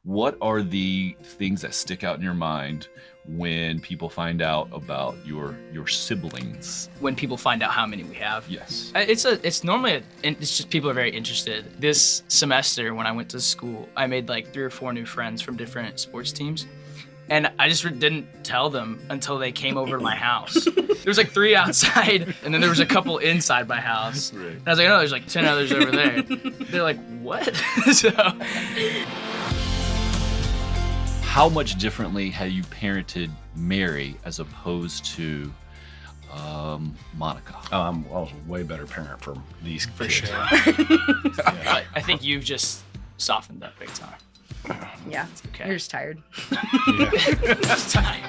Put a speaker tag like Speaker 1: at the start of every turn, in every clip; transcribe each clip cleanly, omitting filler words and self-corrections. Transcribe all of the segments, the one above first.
Speaker 1: what are the things that stick out in your mind when people find out about your siblings?
Speaker 2: When people find out how many we have.
Speaker 1: Yes.
Speaker 2: It's normally, it's just people are very interested. This semester when I went to school, I made like 3 or 4 new friends from different sports teams. And I just didn't tell them until they came over to my house. There was like 3 outside, and then there was a couple inside my house.
Speaker 1: Right.
Speaker 2: And I was like, no, there's like 10 others over there. They're like, what? So,
Speaker 1: how much differently have you parented Mary as opposed to Monica?
Speaker 3: I was a way better parent for these
Speaker 2: for
Speaker 3: kids.
Speaker 2: sure. But I think you've just softened up big time.
Speaker 4: Yeah.
Speaker 2: Okay.
Speaker 4: You're just tired.
Speaker 2: It's time.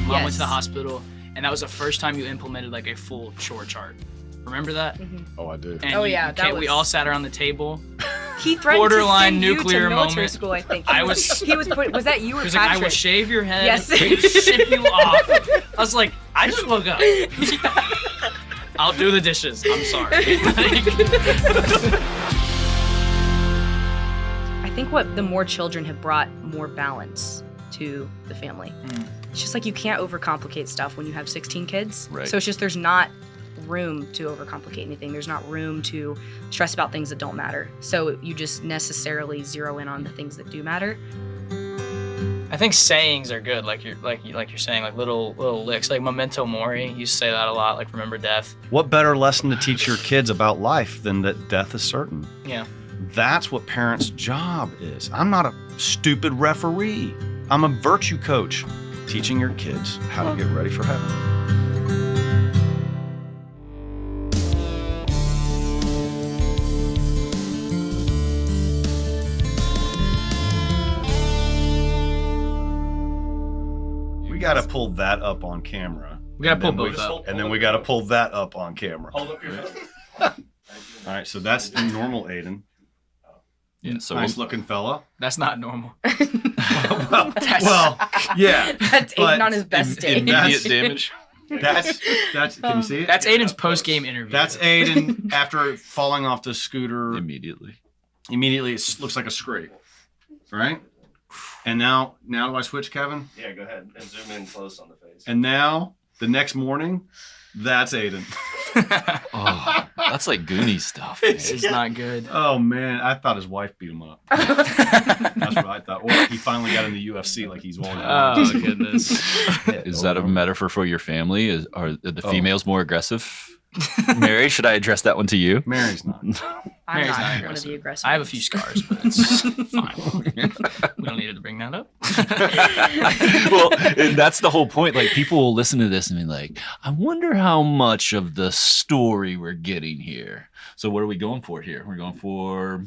Speaker 2: Mom went
Speaker 4: Yes.
Speaker 2: to the hospital, and that was the first time you implemented like a full chore chart. Remember that?
Speaker 3: Oh, I do.
Speaker 2: And
Speaker 4: Oh, yeah, that
Speaker 2: we
Speaker 4: was-
Speaker 2: all sat around the table.
Speaker 4: He threatened
Speaker 2: Borderline
Speaker 4: to send you
Speaker 2: nuclear
Speaker 4: to military
Speaker 2: moment.
Speaker 4: school, I think.
Speaker 2: I
Speaker 4: Was that you or
Speaker 2: He was like, I will
Speaker 4: Patrick?
Speaker 2: shave your head,
Speaker 4: Yes.
Speaker 2: ship you off. I was like, I just woke up. I'll do the dishes. I'm sorry.
Speaker 4: I think the more children have brought more balance to the family. It's just like you can't overcomplicate stuff when you have 16 kids.
Speaker 1: Right.
Speaker 4: So it's just there's not room to overcomplicate anything. There's not room to stress about things that don't matter. So you just necessarily zero in on the things that do matter.
Speaker 2: I think sayings are good, like you're saying, like little licks, like memento mori. You say that a lot, like remember death.
Speaker 3: What better lesson to teach your kids about life than that death is certain?
Speaker 2: Yeah.
Speaker 3: That's what parents' job is. I'm not a stupid referee. I'm a virtue coach, teaching your kids how to get ready for heaven. We got to pull that up on camera.
Speaker 2: We gotta pull
Speaker 3: And then
Speaker 2: both up.
Speaker 3: And then we got to pull that up on camera.
Speaker 5: Hold up your phone.
Speaker 3: All right, so that's normal Aiden.
Speaker 1: Yeah, so
Speaker 3: Nice looking fella.
Speaker 2: That's not normal.
Speaker 3: well, yeah.
Speaker 4: That's
Speaker 3: but
Speaker 4: Aiden on his best day.
Speaker 1: immediate damage.
Speaker 3: That's can you see it?
Speaker 2: That's Aiden's post-game interview.
Speaker 3: That's Aiden after falling off the scooter.
Speaker 1: Immediately.
Speaker 3: Immediately, it looks like a scrape, right? And now do I switch, Kevin?
Speaker 5: Yeah, go ahead and zoom in close on the face.
Speaker 3: And now the next morning, that's Aiden.
Speaker 1: Oh, that's like Goonie stuff. Man.
Speaker 2: It's not good.
Speaker 3: Oh man, I thought his wife beat him up. That's what I thought. Or he finally got in the UFC like he's one.
Speaker 2: Oh goodness.
Speaker 1: Is that a metaphor for your family? Are the females more aggressive? Mary, should I address that one to you?
Speaker 3: Mary's not.
Speaker 4: I'm
Speaker 2: Mary's
Speaker 4: not
Speaker 2: not
Speaker 4: one of the aggressive.
Speaker 2: I have a few scars, but it's fine. We don't need to bring that up.
Speaker 1: Well, and that's the whole point. Like, people will listen to this and be like, I wonder how much of the story we're getting here. So what are we going for here? We're going for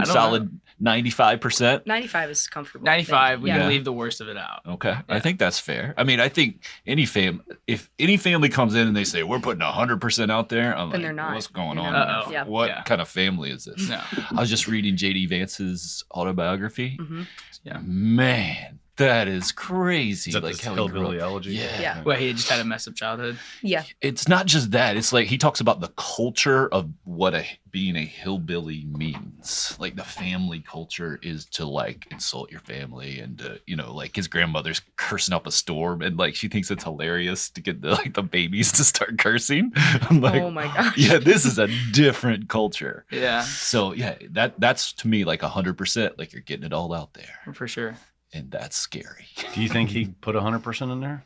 Speaker 1: solid 95%?
Speaker 4: 95 is comfortable.
Speaker 2: 95, we
Speaker 4: Yeah.
Speaker 2: can leave the worst of it out.
Speaker 1: Okay, I think that's fair. I mean, I think if any family comes in and they say, we're putting 100% out there, I'm
Speaker 4: Then
Speaker 1: like,
Speaker 4: they're not.
Speaker 1: what's going on?
Speaker 4: They're
Speaker 2: not.
Speaker 1: here?
Speaker 4: Yeah.
Speaker 1: What
Speaker 2: Yeah.
Speaker 1: kind of family is this?
Speaker 2: No.
Speaker 1: I was just reading J.D. Vance's autobiography.
Speaker 4: Mhm.
Speaker 2: Yeah.
Speaker 1: Man, that is crazy.
Speaker 3: Is that
Speaker 1: like
Speaker 3: this
Speaker 1: how he grew
Speaker 3: hillbilly
Speaker 1: up.
Speaker 3: elegy?
Speaker 4: Yeah.
Speaker 2: Well, he just had a messed up childhood.
Speaker 4: Yeah.
Speaker 1: It's not just that. It's like he talks about the culture of what being a hillbilly means. Like the family culture is to like insult your family and like his grandmother's cursing up a storm and like she thinks it's hilarious to get the babies to start cursing. I'm like,
Speaker 4: Oh my gosh.
Speaker 1: yeah, this is a different culture.
Speaker 2: Yeah,
Speaker 1: So yeah, that's to me like 100%. Like you're getting it all out there,
Speaker 2: for sure.
Speaker 1: and that's scary.
Speaker 3: Do you think he put 100% in there?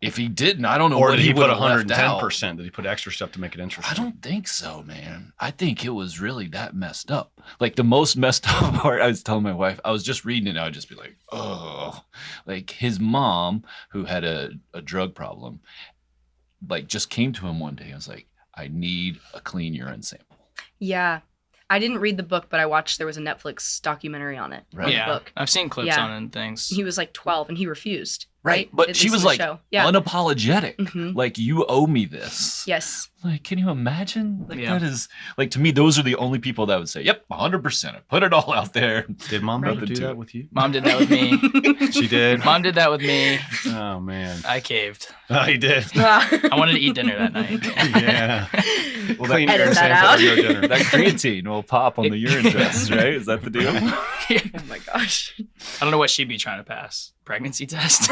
Speaker 1: If he didn't, I don't know
Speaker 3: Or
Speaker 1: what
Speaker 3: did he put
Speaker 1: would have left out.
Speaker 3: 110%? Did he put extra stuff to make it interesting?
Speaker 1: I don't think so, man. I think it was really that messed up. Like the most messed up part, I was telling my wife, I was just reading it, and I would just be like, oh. Like his mom, who had a drug problem, like just came to him one day and was like, I need a clean urine sample.
Speaker 4: Yeah. I didn't read the book, but I watched, there was a Netflix documentary on it.
Speaker 1: Right.
Speaker 4: On
Speaker 2: Yeah,
Speaker 4: the book.
Speaker 2: I've seen clips
Speaker 4: Yeah.
Speaker 2: on it and things.
Speaker 4: He was like 12 and he refused. right?
Speaker 1: But
Speaker 4: At
Speaker 1: she
Speaker 4: least
Speaker 1: was
Speaker 4: in the
Speaker 1: like
Speaker 4: show. Yeah.
Speaker 1: unapologetic.
Speaker 4: Mhm.
Speaker 1: Like, you owe me this.
Speaker 4: Yes.
Speaker 1: Like, can you imagine? Like,
Speaker 2: Yeah.
Speaker 1: that is, like, to me, those are the only people that would say, yep, 100%. I put it all out there.
Speaker 3: Did mom
Speaker 4: Right.
Speaker 3: ever do
Speaker 1: To
Speaker 3: that
Speaker 1: it.
Speaker 3: with you?
Speaker 2: Mom did that with me.
Speaker 3: She did.
Speaker 2: Mom did that with me.
Speaker 3: Oh man.
Speaker 2: I caved.
Speaker 3: Oh, he did.
Speaker 2: I wanted to eat dinner that night.
Speaker 3: Yeah.
Speaker 1: Well,
Speaker 3: Clean
Speaker 4: Edit
Speaker 3: urine
Speaker 4: that
Speaker 3: sample
Speaker 4: out.
Speaker 3: for your dinner.
Speaker 1: That creatine will pop on the urine test, right? Is that the deal?
Speaker 4: Oh my gosh.
Speaker 2: I don't know what she'd be trying to pass. Pregnancy test.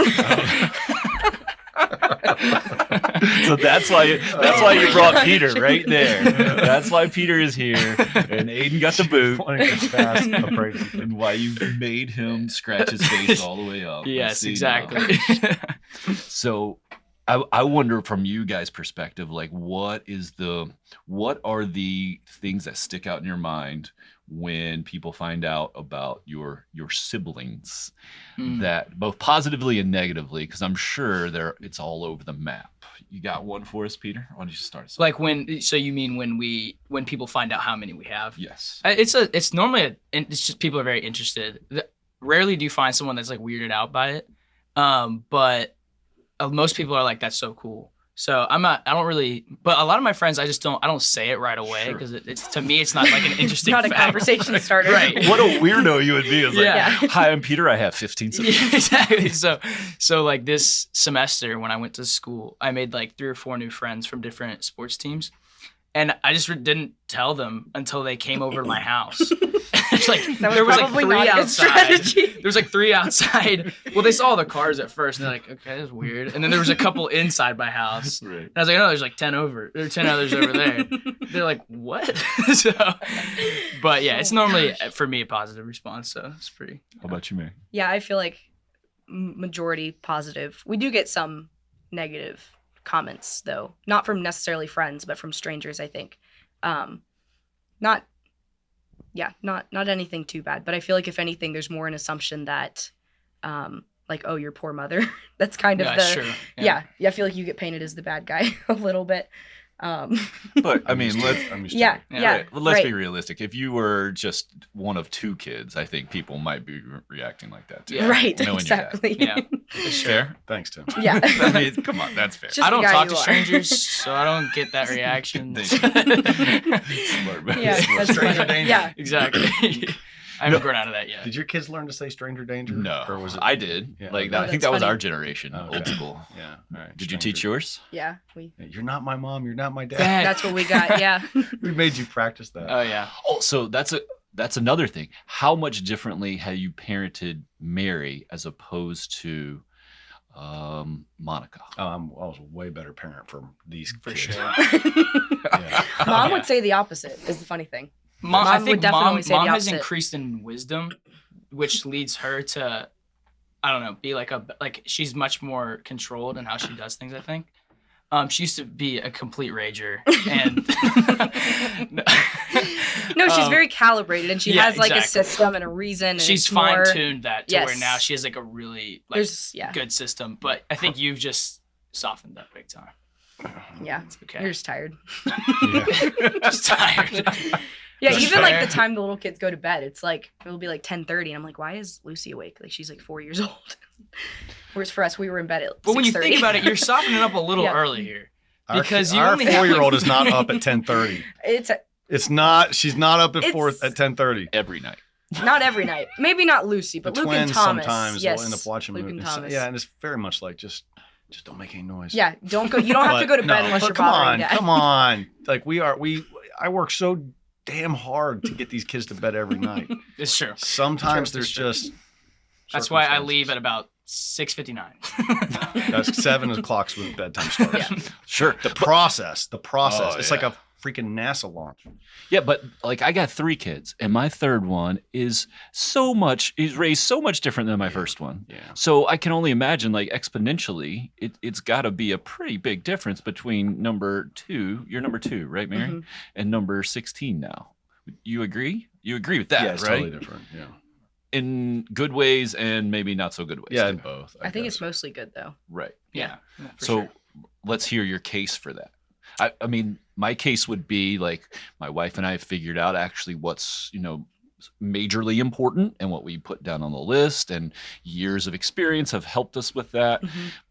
Speaker 1: So that's why you brought Peter right there. That's why Peter is here, and Aiden got the boot,
Speaker 3: Wanting to pass a pregnancy.
Speaker 1: and why you made him scratch his face all the way up.
Speaker 2: Yes,
Speaker 1: See,
Speaker 2: exactly.
Speaker 1: So I wonder, from you guys' perspective, like, what are the things that stick out in your mind when people find out about your siblings, that both positively and negatively, because I'm sure it's all over the map. You got one for us, Peter? Why don't you start us?
Speaker 2: Like so you mean when people find out how many we have?
Speaker 1: Yes.
Speaker 2: It's normally it's just people are very interested. Rarely do you find someone that's like weirded out by it. But most people are like, that's so cool. So I don't really, but a lot of my friends, I don't say it right away
Speaker 1: Sure.
Speaker 2: because it's to me, it's not like an interesting
Speaker 4: Not a
Speaker 2: fact.
Speaker 4: conversation starter.
Speaker 2: Right.
Speaker 1: What a weirdo you would be. It's like,
Speaker 2: Yeah.
Speaker 1: hi, I'm Peter. I have 15 siblings.
Speaker 2: Yeah, exactly. So like this semester when I went to school, I made like 3 or 4 new friends from different sports teams. And I just didn't tell them until they came over to my house. It's like
Speaker 4: That
Speaker 2: there was like
Speaker 4: probably
Speaker 2: 3
Speaker 4: not a good
Speaker 2: outside.
Speaker 4: strategy.
Speaker 2: There was like 3 outside. Well, they saw all the cars at first, and they're like, "Okay, that's weird." And then there was a couple inside my house,
Speaker 1: Right.
Speaker 2: and I was like, "No, there's like 10 others over there." They're like, "What?" So, but yeah, it's normally for me a positive response. So it's pretty.
Speaker 1: How about you, Mary?
Speaker 4: Yeah, I feel like majority positive. We do get some negative comments though, not from necessarily friends, but from strangers. I think, not anything too bad. But I feel like if anything, there's more an assumption that, like, oh, your poor mother. That's kind of
Speaker 2: Yeah,
Speaker 4: the
Speaker 2: sure.
Speaker 4: yeah. I feel like you get painted as the bad guy a little bit.
Speaker 1: But I mean,
Speaker 3: I'm used to
Speaker 4: Yeah,
Speaker 3: it.
Speaker 4: yeah.
Speaker 1: right, well, let's
Speaker 4: right.
Speaker 1: be realistic. If you were just one of 2 kids, I think people might be reacting like that too.
Speaker 2: Yeah.
Speaker 4: Right,
Speaker 1: Knowing your dad.
Speaker 4: exactly.
Speaker 2: Yeah.
Speaker 1: It's fair.
Speaker 3: Thanks, Tim.
Speaker 4: Yeah.
Speaker 1: I mean, come on, that's fair.
Speaker 4: Just
Speaker 2: I don't
Speaker 4: the guy
Speaker 2: talk
Speaker 4: you
Speaker 2: to
Speaker 4: are.
Speaker 2: strangers, so I don't get that reaction.
Speaker 1: Smart, man.
Speaker 4: Yeah,
Speaker 1: Smart.
Speaker 4: that's
Speaker 3: Stranger
Speaker 4: funny.
Speaker 3: danger.
Speaker 4: Yeah.
Speaker 2: Exactly. I haven't grown out of that yet.
Speaker 3: Did your kids learn to say stranger danger?
Speaker 1: No,
Speaker 3: Or was it?
Speaker 1: I did.
Speaker 3: Yeah.
Speaker 1: Like,
Speaker 3: Oh,
Speaker 1: I think
Speaker 4: that's
Speaker 1: that was
Speaker 4: funny.
Speaker 1: our generation,
Speaker 3: Okay.
Speaker 1: old school.
Speaker 3: Yeah. All right.
Speaker 1: Did you teach yours?
Speaker 4: Yeah,
Speaker 3: You're not my mom. You're not my dad.
Speaker 2: Dad.
Speaker 4: that's what we got. Yeah.
Speaker 3: We made you practice that.
Speaker 2: Oh yeah.
Speaker 1: Oh, so that's another thing. How much differently have you parented Mary as opposed to Monica?
Speaker 3: I was a way better parent for these
Speaker 2: For
Speaker 3: kids.
Speaker 2: sure.
Speaker 3: Yeah.
Speaker 4: Mom
Speaker 2: Yeah.
Speaker 4: would say the opposite. Is the funny thing.
Speaker 2: Mom, I
Speaker 4: Mom
Speaker 2: think
Speaker 4: would definitely
Speaker 2: mom,
Speaker 4: say the
Speaker 2: mom has
Speaker 4: opposite.
Speaker 2: increased in wisdom, which leads her to, I don't know, be like she's much more controlled in how she does things. I think. She used to be a complete rager, and
Speaker 4: No, she's very calibrated, and she
Speaker 2: yeah,
Speaker 4: has like
Speaker 2: exactly.
Speaker 4: a system and a reason. And
Speaker 2: she's
Speaker 4: it's more-
Speaker 2: fine tuned that to where
Speaker 4: Yes.
Speaker 2: now she has like a really like
Speaker 4: There's yeah,
Speaker 2: good system. But I think you've just softened that big time.
Speaker 4: yeah.
Speaker 2: It's okay.
Speaker 4: You're just tired.
Speaker 3: Yeah.
Speaker 2: just tired.
Speaker 4: Yeah,
Speaker 2: That's
Speaker 4: even like
Speaker 2: fair.
Speaker 4: the time the little kids go to bed, it's like it'll be like 10:30, and I'm like, why is Lucy awake? Like she's like 4 years old. Whereas for us, we were in bed at.
Speaker 2: But when you
Speaker 4: 6:30.
Speaker 2: think about it, you're softening up a little
Speaker 4: Yeah.
Speaker 2: early here.
Speaker 3: Our
Speaker 2: Because
Speaker 3: ki-
Speaker 2: you
Speaker 3: our
Speaker 2: only have,
Speaker 3: 4-year-old
Speaker 2: like-
Speaker 3: is not up at 10:30.
Speaker 4: It's
Speaker 3: She's not up at
Speaker 4: It's-
Speaker 3: 10:30.
Speaker 1: Every night.
Speaker 4: not every night. Maybe not Lucy, but
Speaker 3: The
Speaker 4: Luke and
Speaker 3: twins
Speaker 4: Thomas.
Speaker 3: sometimes
Speaker 4: yes,
Speaker 3: they'll end up watching
Speaker 4: Luke
Speaker 3: movies.
Speaker 4: and Thomas.
Speaker 3: Yeah, and it's very much like just don't make any noise.
Speaker 4: Yeah, don't go. You don't have to go to bed unless
Speaker 3: but
Speaker 4: you're
Speaker 3: come
Speaker 4: bothering
Speaker 3: on,
Speaker 4: Dad.
Speaker 3: come on. Like I work so damn hard to get these kids to bed every night.
Speaker 2: It's true.
Speaker 3: Sometimes
Speaker 2: True,
Speaker 3: there's
Speaker 2: true.
Speaker 3: just
Speaker 2: That's why I
Speaker 3: circumstances.
Speaker 2: leave at about 6:59.
Speaker 3: That's 7 o'clock when bedtime starts.
Speaker 4: Yeah.
Speaker 1: Sure.
Speaker 3: The process.
Speaker 1: Oh,
Speaker 3: It's
Speaker 1: yeah.
Speaker 3: like a freaking NASA launch.
Speaker 1: Yeah, but like, I got 3 kids, and my third one is he's raised so much different than my first one.
Speaker 3: Yeah.
Speaker 1: So I can only imagine, like, exponentially, it's got to be a pretty big difference between number 2, you're number 2, right, Mary?
Speaker 4: Mhm.
Speaker 1: And number 16 now. You agree? You agree with that,
Speaker 3: Yeah, it's
Speaker 1: right?
Speaker 3: totally different. Yeah.
Speaker 1: In good ways and maybe not so good ways.
Speaker 3: Yeah,
Speaker 1: too.
Speaker 3: both.
Speaker 4: I think
Speaker 3: guess.
Speaker 4: it's mostly good though.
Speaker 1: Right.
Speaker 2: Yeah. For
Speaker 1: So
Speaker 2: sure.
Speaker 1: let's hear your case for that. I mean, my case would be like, my wife and I have figured out actually what's, majorly important and what we put down on the list, and years of experience have helped us with that.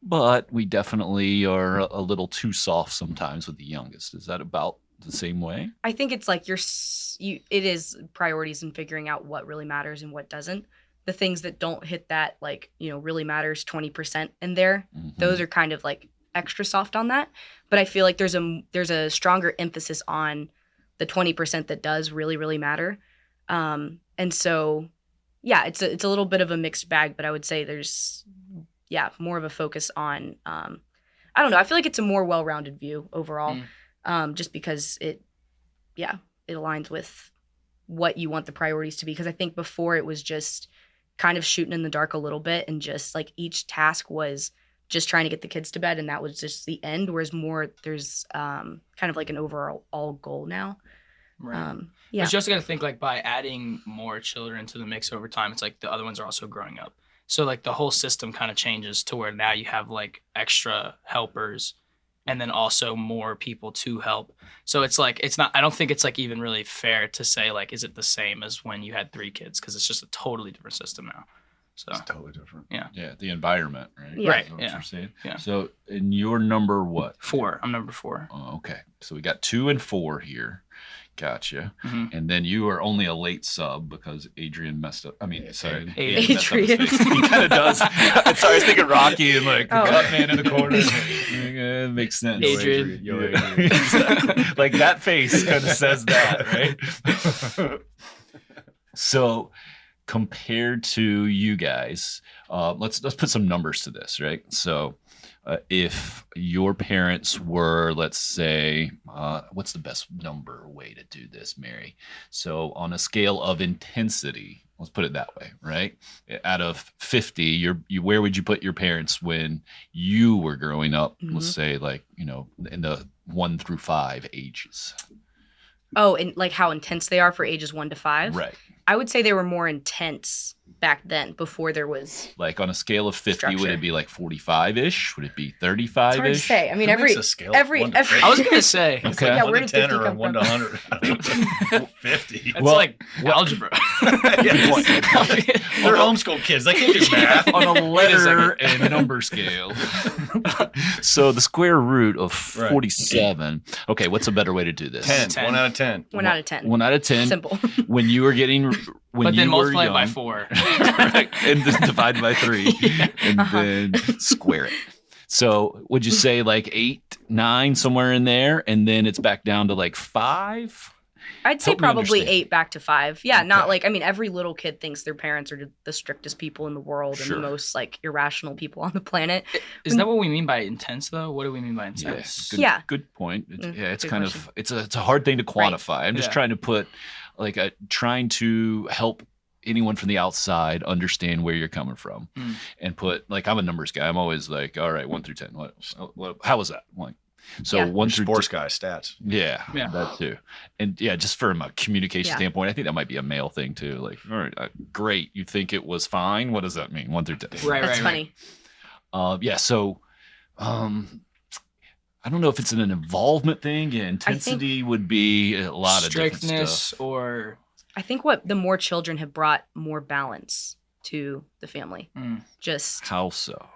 Speaker 1: But we definitely are a little too soft sometimes with the youngest. Is that about the same way?
Speaker 4: I think it's like it is priorities and figuring out what really matters and what doesn't. The things that don't hit that, like, really matters 20% in there, those are kind of like extra soft on that. But I feel like there's a stronger emphasis on the 20% that does really, really matter. And so, yeah, it's a little bit of a mixed bag, but I would say there's, more of a focus on, I don't know. I feel like it's a more well-rounded view overall, just because it aligns with what you want the priorities to be. Because I think before it was just kind of shooting in the dark a little bit, and just like each task was just trying to get the kids to bed, and that was just the end. Whereas there's kind of like an overall goal now.
Speaker 2: Right. But you also got to think, like, by adding more children to the mix over time, it's like the other ones are also growing up. So like the whole system kind of changes to where now you have like extra helpers, and then also more people to help. So it's like, I don't think it's like even really fair to say like, is it the same as when you had 3 kids? Because it's just a totally different system now. So
Speaker 3: It's totally different.
Speaker 1: Yeah, the environment, right?
Speaker 4: Yeah.
Speaker 2: Right,
Speaker 1: Is that what
Speaker 2: yeah.
Speaker 1: you're saying?
Speaker 2: Yeah.
Speaker 1: So, and your number what?
Speaker 2: 4. I'm number 4.
Speaker 1: Oh, okay. So we got 2 and 4 here. Gotcha.
Speaker 2: Mhm.
Speaker 1: And then you are only a late sub because Adrian messed up. I mean, sorry.
Speaker 2: Adrian.
Speaker 1: messed up his face. He kind of does. Sorry, I was thinking Rocky and like the
Speaker 4: Oh.
Speaker 1: gut man in the corner. It makes sense.
Speaker 2: Adrian.
Speaker 3: Yo,
Speaker 1: Yeah.
Speaker 3: Adrian.
Speaker 1: Like that face kind of says that, right? So compared to you guys, let's put some numbers to this, right? So if your parents were, let's say, what's the best number way to do this, Mary? So on a scale of intensity, let's put it that way, right? Out of 50, you where would you put your parents when you were growing up? Let's say like, in the 1 through 5 ages.
Speaker 4: Oh, and like how intense they are for ages 1 to 5.
Speaker 1: Right.
Speaker 4: I would say they were more intense back then, before there was.
Speaker 1: Like on a scale of 50, would
Speaker 4: Structure.
Speaker 1: it be like 45-ish? Would it be
Speaker 4: It's hard to
Speaker 1: 35-ish?
Speaker 4: say. I mean,
Speaker 3: Who
Speaker 4: every
Speaker 3: makes a scale
Speaker 4: every
Speaker 3: of 1 to
Speaker 4: every.
Speaker 3: 50?
Speaker 2: I was going to say,
Speaker 1: Okay.
Speaker 4: Yeah,
Speaker 3: 1
Speaker 4: where
Speaker 3: to
Speaker 4: did
Speaker 3: 10
Speaker 4: 50
Speaker 3: or
Speaker 4: come
Speaker 3: 1 to
Speaker 4: from?
Speaker 3: 100. 50.
Speaker 2: that's
Speaker 1: Well,
Speaker 2: like algebra.
Speaker 3: Yeah, they're homeschool kids. They can't do math.
Speaker 1: On a letter
Speaker 2: second.
Speaker 1: and number scale. So the square root of
Speaker 3: Right.
Speaker 1: 47. Okay, what's a better way to do this?
Speaker 3: 10.
Speaker 2: 10.
Speaker 3: 1 out of 10.
Speaker 4: 1 out of 10.
Speaker 1: 1 out of 10.
Speaker 4: Simple.
Speaker 1: When you were getting, when
Speaker 2: But
Speaker 1: you
Speaker 2: then
Speaker 1: were
Speaker 2: multiply it by
Speaker 1: young,
Speaker 2: 4.
Speaker 1: right, and then divide by 3, and then square it. So would you say like 8, 9, somewhere in there, and then it's back down to like 5?
Speaker 4: I'd say
Speaker 1: Help me
Speaker 4: probably
Speaker 1: understand.
Speaker 4: 8 back to 5. Yeah,
Speaker 1: Okay.
Speaker 4: not like, I mean, every little kid thinks their parents are the strictest people in the world
Speaker 1: Sure.
Speaker 4: and the most like irrational people on the planet.
Speaker 2: Is that what we mean by intense, though? What do we mean by intense?
Speaker 1: Yes. Good,
Speaker 4: Yeah.
Speaker 1: Good point. It's,
Speaker 4: Mm,
Speaker 1: it's
Speaker 4: good
Speaker 1: kind
Speaker 4: question.
Speaker 1: of it's a hard thing to
Speaker 4: Right.
Speaker 1: quantify. I'm just
Speaker 2: Yeah.
Speaker 1: trying to put like trying to help anyone from the outside understand where you're coming from, and put like, I'm a numbers guy. I'm always like, all right, 1 through 10. What how was that? Like, so
Speaker 4: Yeah.
Speaker 1: 1 through
Speaker 3: Sports guy, stats.
Speaker 1: Yeah,
Speaker 2: Yeah.
Speaker 1: that too. And yeah, just from a communication
Speaker 4: Yeah.
Speaker 1: standpoint, I think that might be a male thing too. Like, all right, great. You think it was fine? What does that mean? 1 through 10.
Speaker 2: Right,
Speaker 4: That's
Speaker 2: right,
Speaker 4: funny.
Speaker 1: Yeah. So, I don't know if it's an involvement thing. Yeah, intensity would be a lot of different
Speaker 2: Strictness
Speaker 1: stuff.
Speaker 2: or
Speaker 4: I think what the more children have brought more balance to the family.
Speaker 2: Mm.
Speaker 4: Just
Speaker 1: How so?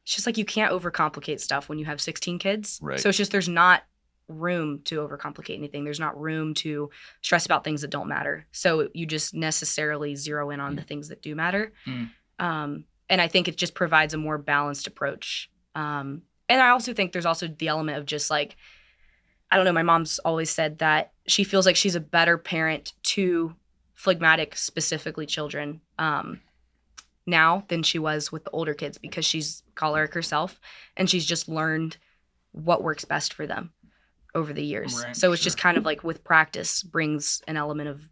Speaker 4: it's just like you can't overcomplicate stuff when you have 16 kids.
Speaker 1: Right.
Speaker 4: So it's just there's not room to overcomplicate anything. There's not room to stress about things that don't matter. So you just necessarily zero in on the things that do matter.
Speaker 2: Mm.
Speaker 4: And I think it just provides a more balanced approach. And I also think there's also the element of just like, I don't know, my mom's always said that she feels like she's a better parent to phlegmatic, specifically children, now than she was with the older kids, because she's choleric herself and she's just learned what works best for them over the years.
Speaker 2: Right,
Speaker 4: So it's just kind of like with practice brings an element of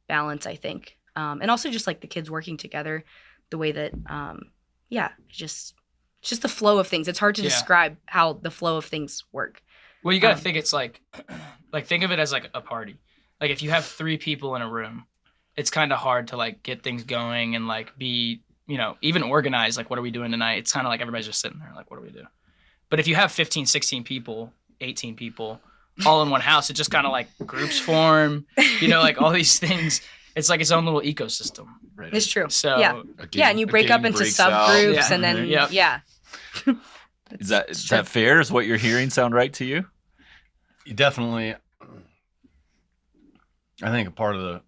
Speaker 4: balance, I think. And also just like the kids working together, the way that, it's just the flow of things. It's hard to
Speaker 2: Yeah.
Speaker 4: describe how the flow of things work.
Speaker 2: Well, you got to think it's like think of it as like a party. Like if you have 3 people in a room, it's kind of hard to like get things going and like be, even organized. Like, what are we doing tonight? It's kind of like everybody's just sitting there like, what do we do? But if you have 15, 16 people, 18 people all in one house, it just kind of like groups form, like all these things. it's like its own little ecosystem.
Speaker 1: Right.
Speaker 4: It's true.
Speaker 2: So
Speaker 4: Yeah. And you
Speaker 1: A
Speaker 4: break up
Speaker 1: gang
Speaker 4: into
Speaker 1: breaks out.
Speaker 4: subgroups,
Speaker 2: Yeah.
Speaker 4: and then
Speaker 2: Yep.
Speaker 4: yeah.
Speaker 1: Is that fair? Is what you're hearing sound right to you?
Speaker 3: You definitely, I think a part of the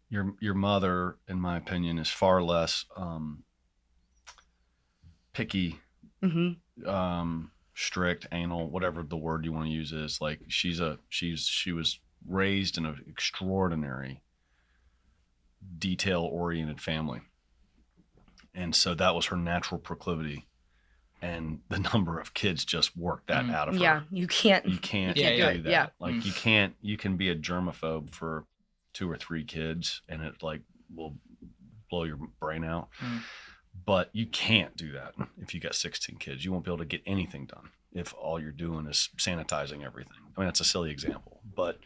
Speaker 3: your mother, in my opinion, is far less picky, strict, anal, whatever the word you want to use is. Like she was raised in an extraordinary, detail-oriented family, and so that was her natural proclivity. And the number of kids just worked that out of her.
Speaker 4: Yeah, you can't.
Speaker 3: You can't
Speaker 2: Yeah,
Speaker 3: do
Speaker 2: yeah.
Speaker 3: that.
Speaker 4: Yeah.
Speaker 3: Like you can be a germaphobe for 2 or 3 kids and it like will blow your brain out. But you can't do that if you got 16 kids. You won't be able to get anything done if all you're doing is sanitizing everything. I mean, that's a silly example. But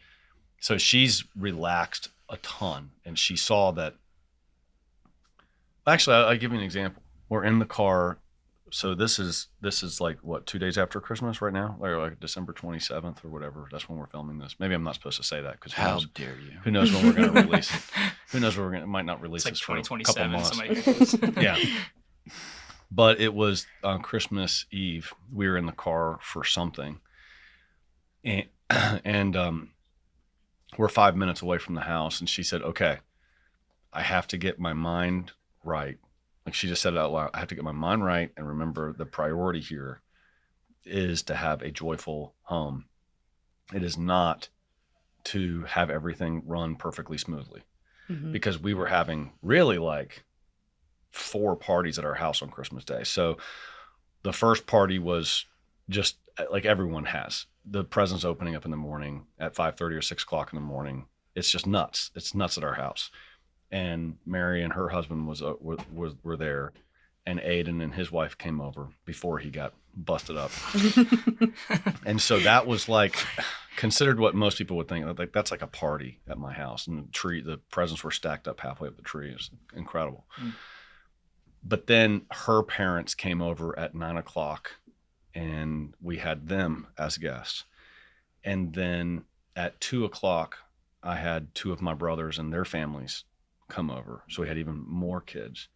Speaker 3: so she's relaxed a ton and she saw that. Actually, I'll give you an example. We're in the car. So this is like what, 2 days after Christmas right now, like December 27th or whatever. That's when we're filming this. Maybe I'm not supposed to say that because
Speaker 1: How dare you?
Speaker 3: who knows when we're going to release it? Who knows when we're going to? Might not release
Speaker 2: it's like
Speaker 3: this for a couple
Speaker 2: 2027.
Speaker 3: months. Yeah. But it was on Christmas Eve. We were in the car for something, and we're 5 minutes away from the house. And she said, "Okay, I have to get my mind right." Like she just said it out loud. I have to get my mind right and remember the priority here is to have a joyful home. It is not to have everything run perfectly smoothly because we were having really like 4 parties at our house on Christmas Day. So the first party was just like everyone has. The presents opening up in the morning at 5:30 or 6 o'clock in the morning. It's just nuts. It's nuts at our house. And Mary and her husband were there, and Aiden and his wife came over before he got busted up. And so that was like considered what most people would think. Like that's like a party at my house, and the presents were stacked up halfway up the tree. It was incredible. But then her parents came over at 9 o'clock, and we had them as guests. And then at 2 o'clock, I had 2 of my brothers and their families come over, so we had even more kids.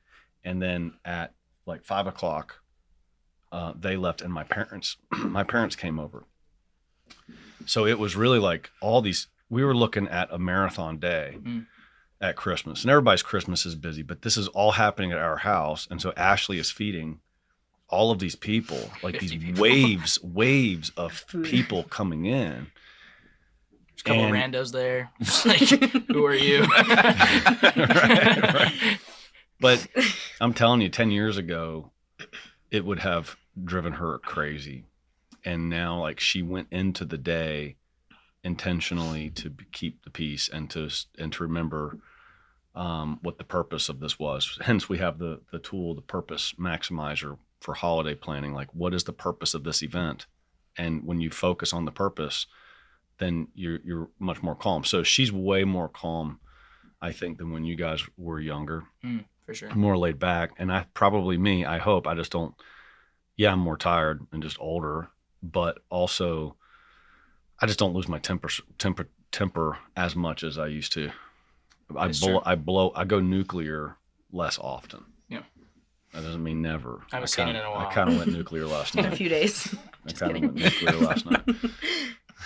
Speaker 3: And then at like 5 o'clock they left, and my parents came over. So it was really like all these, we were looking at a marathon day at Christmas, and everybody's Christmas is busy, but this is all happening at our house. And so Ashley is feeding all of these people, like these waves of people coming in.
Speaker 2: There's a couple of randos there. Just like, who are you?
Speaker 3: right. But I'm telling you, 10 years ago, it would have driven her crazy. And now, like, she went into the day intentionally to keep the peace and to remember what the purpose of this was. Hence, we have the tool, the purpose maximizer for holiday planning. Like, what is the purpose of this event? And when you focus on the purpose, then you're much more calm. So she's way more calm, I think, than when you guys were younger.
Speaker 2: For sure.
Speaker 3: More laid back. And I hope I just don't, I'm more tired and just older, but also I just don't lose my temper as much as I used to. I go nuclear less often. Yeah. That doesn't mean never.
Speaker 2: I haven't seen it in a while.
Speaker 3: I kind of went nuclear last night.
Speaker 4: In a few days.
Speaker 3: I kind of went nuclear last night.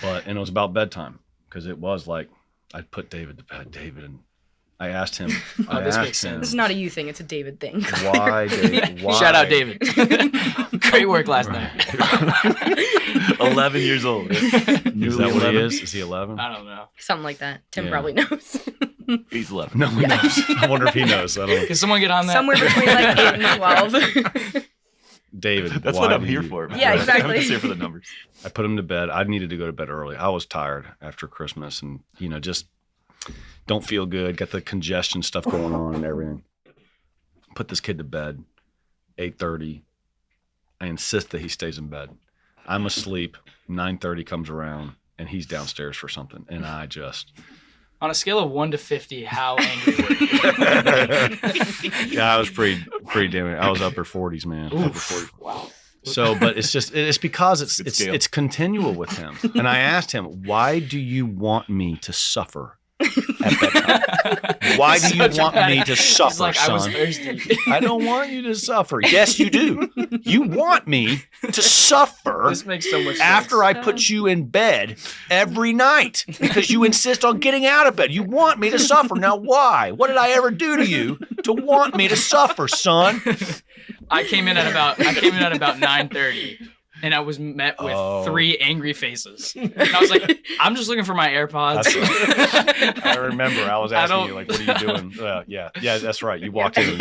Speaker 3: And it was about bedtime because it was like I put David to bed. And I asked him.
Speaker 2: This makes sense.
Speaker 4: This is not a you thing; it's a David thing.
Speaker 3: Why, David? Why?
Speaker 2: Shout out, David. Great work last night.
Speaker 1: 11 years old.
Speaker 3: Is that what he is? Is he 11?
Speaker 2: I don't know.
Speaker 4: Something like that. Tim probably knows.
Speaker 1: He's 11.
Speaker 3: No one knows. I wonder if he knows. I don't know.
Speaker 2: Can someone get on that?
Speaker 4: Somewhere between like 8 and 12.
Speaker 3: David,
Speaker 1: That's what I'm here for. Man.
Speaker 4: Yeah, exactly.
Speaker 1: I'm just here for the numbers.
Speaker 3: I put him to bed. I needed to go to bed early. I was tired after Christmas and, just don't feel good. Got the congestion stuff going on and everything. Put this kid to bed, 8:30. I insist that he stays in bed. I'm asleep. 9:30 comes around and he's downstairs for something. And I just...
Speaker 2: On a scale of 1 to 50, how angry were you?
Speaker 3: Yeah, I was pretty damn. I was upper 40s, man. Upper 40s.
Speaker 2: Wow.
Speaker 3: So, but it's because it's continual with him. And I asked him, why do you want me to suffer at that time. Why do you
Speaker 2: Such a
Speaker 3: want
Speaker 2: bad-
Speaker 3: me to suffer,
Speaker 2: He's like,
Speaker 3: son?
Speaker 2: I was thirsty.
Speaker 3: I don't want you to suffer. Yes, you do. You want me to suffer
Speaker 2: This makes so much sense.
Speaker 3: after I put you in bed every night because you insist on getting out of bed. You want me to suffer. Now, why? What did I ever do to you to want me to suffer, son?
Speaker 2: I came in at about 9:30. And I was met with 3 angry faces. And I was like, I'm just looking for my AirPods.
Speaker 3: I remember. I was asking you, like, what are you doing? Yeah, that's right. You walked in.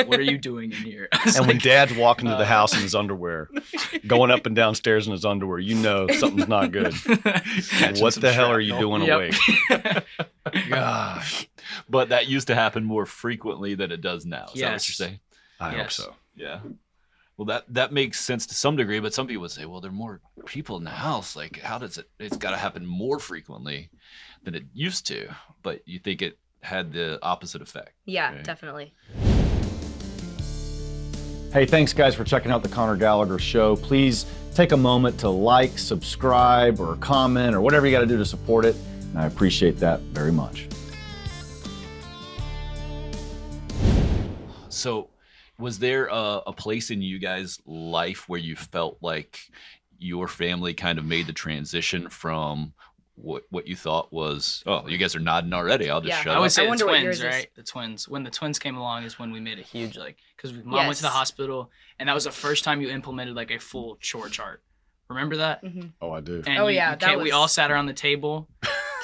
Speaker 2: What are you doing in here? I was
Speaker 3: And when
Speaker 2: like,
Speaker 3: Dad's walking to the house in his underwear, going up and downstairs in his underwear, you know something's not good. What the hell are you doing
Speaker 2: Yep.
Speaker 3: awake? Gosh.
Speaker 1: But that used to happen more frequently than it does now. Is that what
Speaker 2: Yes.
Speaker 1: you're saying?
Speaker 3: I hope
Speaker 2: Yes.
Speaker 3: so.
Speaker 1: Yeah. Well, that makes sense to some degree, but some people would say, well, there are more people in the house. Like, how does it's got to happen more frequently than it used to. But you think it had the opposite effect.
Speaker 4: Yeah,
Speaker 1: Right.
Speaker 4: definitely.
Speaker 6: Hey, thanks guys for checking out the Conor Gallagher Show. Please take a moment to like, subscribe, or comment, or whatever you got to do to support it. And I appreciate that very much.
Speaker 1: So, was there a place in you guys' life where you felt like your family kind of made the transition from what you thought was, oh, you guys are nodding already, I'll just
Speaker 4: Yeah,
Speaker 1: shut
Speaker 2: I
Speaker 1: up.
Speaker 2: would say
Speaker 4: I
Speaker 2: the
Speaker 4: wonder what
Speaker 2: twins,
Speaker 4: yours is.
Speaker 2: right? The twins. When the twins came along is when we made a huge, like, because mom went to the
Speaker 4: Yes.
Speaker 2: hospital, and that was the first time you implemented, like, a full chore chart. Remember that?
Speaker 4: Hmm.
Speaker 3: Oh, I do.
Speaker 2: And
Speaker 4: Oh,
Speaker 2: you-
Speaker 4: yeah,
Speaker 2: you
Speaker 4: that
Speaker 2: can't- we all
Speaker 4: was-
Speaker 2: sat around the table.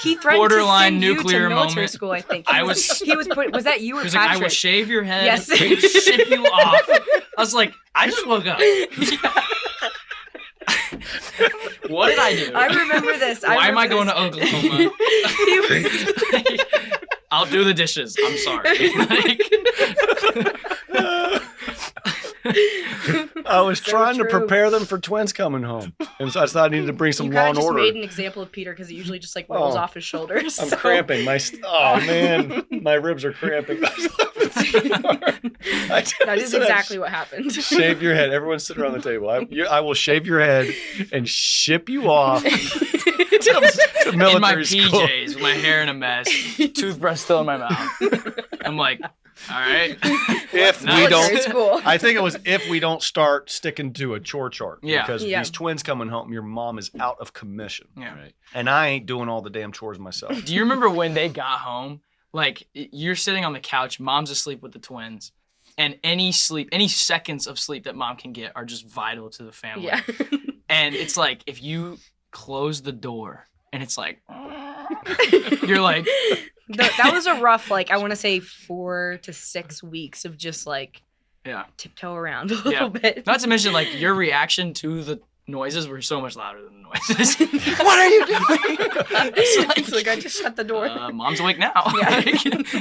Speaker 4: He threatened
Speaker 2: Borderline
Speaker 4: to send
Speaker 2: nuclear
Speaker 4: you to military
Speaker 2: moment.
Speaker 4: school, I think.
Speaker 2: I
Speaker 4: Was that you or
Speaker 2: He was like, I
Speaker 4: Patrick?
Speaker 2: will shave your head
Speaker 4: Yes.
Speaker 2: and ship you off. I was like, I just woke up. What did I do?
Speaker 4: I remember this.
Speaker 2: Why am I going
Speaker 4: to
Speaker 2: to Oklahoma?
Speaker 4: He was-
Speaker 2: I'll do the dishes. I'm sorry. Like,
Speaker 3: I was
Speaker 4: So
Speaker 3: trying to
Speaker 4: true.
Speaker 3: prepare them for twins coming home. And so I thought I needed to bring some
Speaker 4: You
Speaker 3: law
Speaker 4: kind
Speaker 3: and
Speaker 4: of just
Speaker 3: order.
Speaker 4: made an example of Peter because he usually just like rolls
Speaker 3: Oh.
Speaker 4: off his shoulders.
Speaker 3: I'm
Speaker 4: so-
Speaker 3: cramping. Oh, man. My ribs are cramping.
Speaker 4: That is exactly what happened.
Speaker 3: Shave your head. Everyone sit around the table. I will shave your head and ship you off to
Speaker 2: in my
Speaker 3: military school.
Speaker 2: PJs, with my hair in a mess, toothbrush still in my mouth. I'm like, all right.
Speaker 3: If we
Speaker 2: Military
Speaker 3: don't,
Speaker 4: school.
Speaker 3: I think it was if we don't start sticking to a chore chart.
Speaker 2: Yeah.
Speaker 3: Because
Speaker 4: Yeah.
Speaker 3: these twins coming home, your mom is out of commission.
Speaker 2: Yeah.
Speaker 1: Right.
Speaker 3: And I ain't doing all the damn chores myself.
Speaker 2: Do you remember when they got home? Like, you're sitting on the couch, mom's asleep with the twins, and any seconds of sleep that mom can get are just vital to the family.
Speaker 4: Yeah.
Speaker 2: And it's like, if you close the door and it's like, you're like,
Speaker 4: That was a rough, like, I want to say 4 to 6 weeks of just like
Speaker 2: yeah.
Speaker 4: tiptoe around a little
Speaker 2: Yeah.
Speaker 4: bit.
Speaker 2: Not to mention, like, your reaction to the noises were so much louder than the noises.
Speaker 3: What are you doing?
Speaker 4: It's like I just shut the door.
Speaker 2: Mom's awake now.
Speaker 4: Yeah.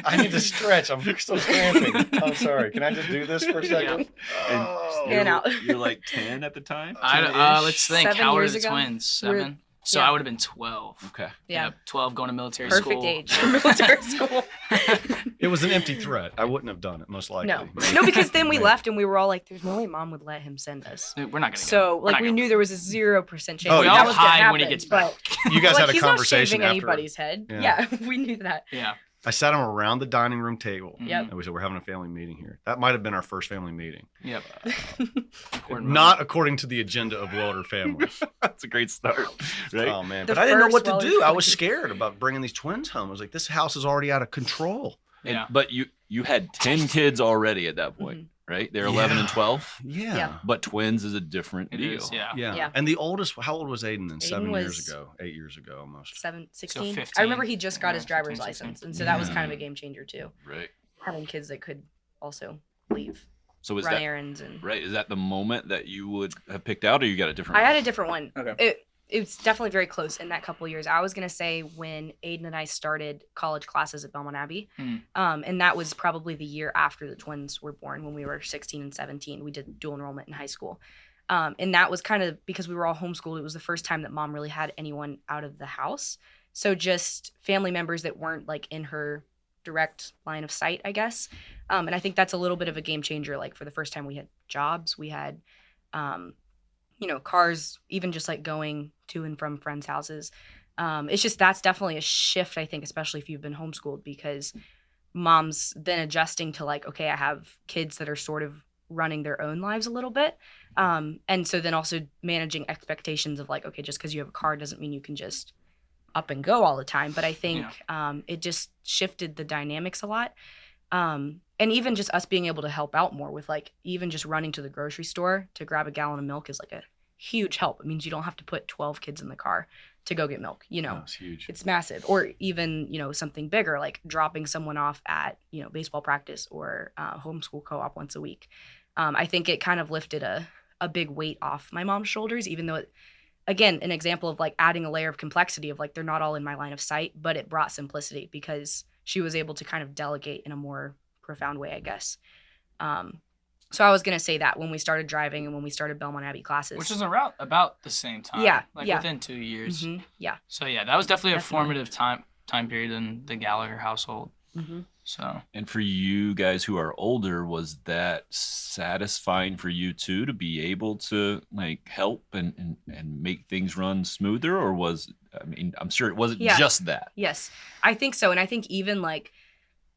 Speaker 3: I need to stretch. I'm still cramping. I'm sorry. Can I just do this for a second? Oh.
Speaker 4: Stand out.
Speaker 1: You're like 10 at the time?
Speaker 2: Let's think.
Speaker 4: 7
Speaker 2: How old are
Speaker 4: years
Speaker 2: the
Speaker 4: ago?
Speaker 2: twins?
Speaker 4: We're-
Speaker 2: 7? So
Speaker 4: yeah.
Speaker 2: I would have been 12.
Speaker 1: Okay.
Speaker 4: Yeah.
Speaker 2: Yep, 12 going to military
Speaker 4: Perfect
Speaker 2: school.
Speaker 4: age for military school.
Speaker 3: It was an empty threat. I wouldn't have done it, most likely.
Speaker 4: No, because then we left and we were all like, "There's no way mom would let him send us."
Speaker 2: We're not going to
Speaker 4: So
Speaker 2: We're
Speaker 4: like
Speaker 2: not
Speaker 4: we
Speaker 2: gonna-
Speaker 4: knew there was a 0% chance
Speaker 3: Oh,
Speaker 4: that
Speaker 3: yeah.
Speaker 4: that was gonna
Speaker 2: hide
Speaker 4: happen.
Speaker 2: when he gets
Speaker 4: but,
Speaker 2: back.
Speaker 3: You guys
Speaker 4: like,
Speaker 3: had a
Speaker 4: he's
Speaker 3: conversation
Speaker 4: not shaving
Speaker 3: after.
Speaker 4: anybody's head.
Speaker 3: Yeah.
Speaker 4: Yeah, we knew that.
Speaker 2: Yeah.
Speaker 3: I sat them around the dining room table.
Speaker 4: Yep.
Speaker 3: And we said, we're having a family meeting here. That might have been our first family meeting.
Speaker 2: Yep.
Speaker 3: Not according to the agenda of Welder family.
Speaker 1: That's a great start. Right?
Speaker 3: Oh, man.
Speaker 4: The
Speaker 3: But I didn't know
Speaker 4: first
Speaker 3: what to
Speaker 4: Welder
Speaker 3: do. I was
Speaker 4: family.
Speaker 3: scared about bringing these twins home. I was like, this house is already out of control.
Speaker 2: Yeah.
Speaker 1: But you had 10 kids already at that point, right? They're 11 and
Speaker 3: Yeah.
Speaker 1: 12.
Speaker 3: Yeah.
Speaker 4: Yeah.
Speaker 1: But twins is a different
Speaker 2: It
Speaker 1: deal.
Speaker 2: is, yeah.
Speaker 3: Yeah.
Speaker 4: Yeah.
Speaker 3: And the oldest, how old was Aiden then?
Speaker 4: Aiden
Speaker 3: 7 years
Speaker 4: was-
Speaker 3: ago, 8 years ago almost.
Speaker 4: 16.
Speaker 2: 15.
Speaker 4: I remember he just got his
Speaker 2: Yeah,
Speaker 4: driver's
Speaker 2: 15, 16.
Speaker 4: license, and so that was
Speaker 3: Yeah.
Speaker 4: kind of a game changer too.
Speaker 1: Right.
Speaker 4: Having kids that could also leave,
Speaker 1: So is
Speaker 4: run
Speaker 1: that
Speaker 4: errands, and
Speaker 1: right? Is that the moment that you would have picked out, or you got a different?
Speaker 4: I had a different one.
Speaker 2: Okay.
Speaker 4: It's definitely very close in that couple years. I was gonna say when Aiden and I started college classes at Belmont Abbey, and that was probably the year after the twins were born. When we were 16 and 17, we did dual enrollment in high school, and that was kind of because we were all homeschooled. It was the first time that mom really had anyone out of the house, so just family members that weren't like in her direct line of sight, I guess. And I think that's a little bit of a game changer. Like for the first time, we had jobs, we had cars, even just like going to and from friends' houses. It's just that's definitely a shift, I think, especially if you've been homeschooled, because mom's then adjusting to like, okay, I have kids that are sort of running their own lives a little bit. And so then also managing expectations of like, okay, just because you have a car doesn't mean you can just up and go all the time. But I think it just shifted the dynamics a lot. And even just us being able to help out more with like even just running to the grocery store to grab a gallon of milk is like a huge help. It means you don't have to put 12 kids in the car to go get milk, you know.
Speaker 3: That's huge.
Speaker 4: It's massive. Or even, you know, something bigger like dropping someone off at, you know, baseball practice or homeschool co-op once a week. I think it kind of lifted a big weight off my mom's shoulders, even though it, again, an example of like adding a layer of complexity of like they're not all in my line of sight, but it brought simplicity because she was able to kind of delegate in a more profound way, I guess. So I was going to say that when we started driving and when we started Belmont Abbey classes.
Speaker 2: Which was around about the same time.
Speaker 4: Yeah,
Speaker 2: Like
Speaker 4: yeah.
Speaker 2: within 2 years.
Speaker 4: Mm-hmm, yeah.
Speaker 2: So yeah, that was definitely a
Speaker 4: Definitely.
Speaker 2: formative time period in the Gallagher household.
Speaker 4: Mm-hmm.
Speaker 2: So
Speaker 1: And for you guys who are older, was that satisfying for you too to be able to like help and make things run smoother? Or was, I mean, I'm sure it wasn't
Speaker 4: Yeah.
Speaker 1: just that.
Speaker 4: Yes, I think so. And I think even like,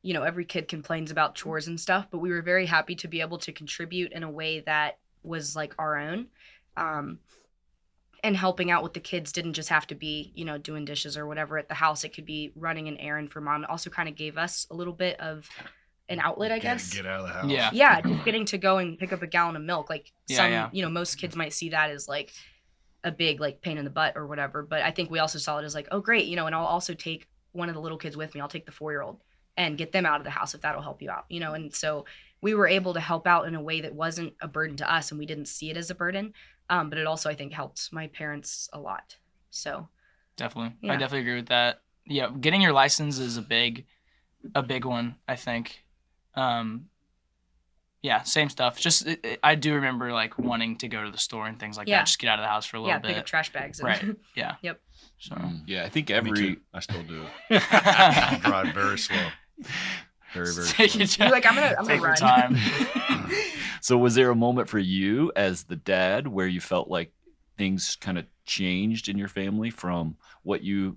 Speaker 4: you know, every kid complains about chores and stuff, but we were very happy to be able to contribute in a way that was like our own. And helping out with the kids didn't just have to be, you know, doing dishes or whatever at the house. It could be running an errand for mom. It also kind of gave us a little bit of an outlet, I guess.
Speaker 3: Get out of the house.
Speaker 2: Yeah.
Speaker 4: Yeah, just getting to go and pick up a gallon of milk. Like
Speaker 2: Yeah.
Speaker 4: you know, most kids might see that as like a big like pain in the butt or whatever. But I think we also saw it as like, oh, great, you know, and I'll also take one of the little kids with me. I'll take the 4-year-old and get them out of the house if that'll help you out, you know. And so we were able to help out in a way that wasn't a burden to us and we didn't see it as a burden. But it also, I think, helped my parents a lot. So
Speaker 2: definitely.
Speaker 4: Yeah.
Speaker 2: I definitely agree with that. Yeah, getting your license is a big one, I think. Yeah, same stuff. Just I do remember like wanting to go to the store and things like
Speaker 4: Yeah.
Speaker 2: that. Just get out of the house for a little
Speaker 4: yeah, pick up
Speaker 2: bit.
Speaker 4: trash bags. And
Speaker 2: Right. Yeah.
Speaker 4: Yep.
Speaker 2: So
Speaker 1: Yeah, I think
Speaker 3: Me
Speaker 1: every
Speaker 3: too. I still do. I drive very slow. Very, very
Speaker 2: take
Speaker 3: slow.
Speaker 2: your
Speaker 4: You're like, I'm gonna
Speaker 2: take your
Speaker 4: run.
Speaker 2: time.
Speaker 1: So was there a moment for you as the dad where you felt like things kind of changed in your family from what you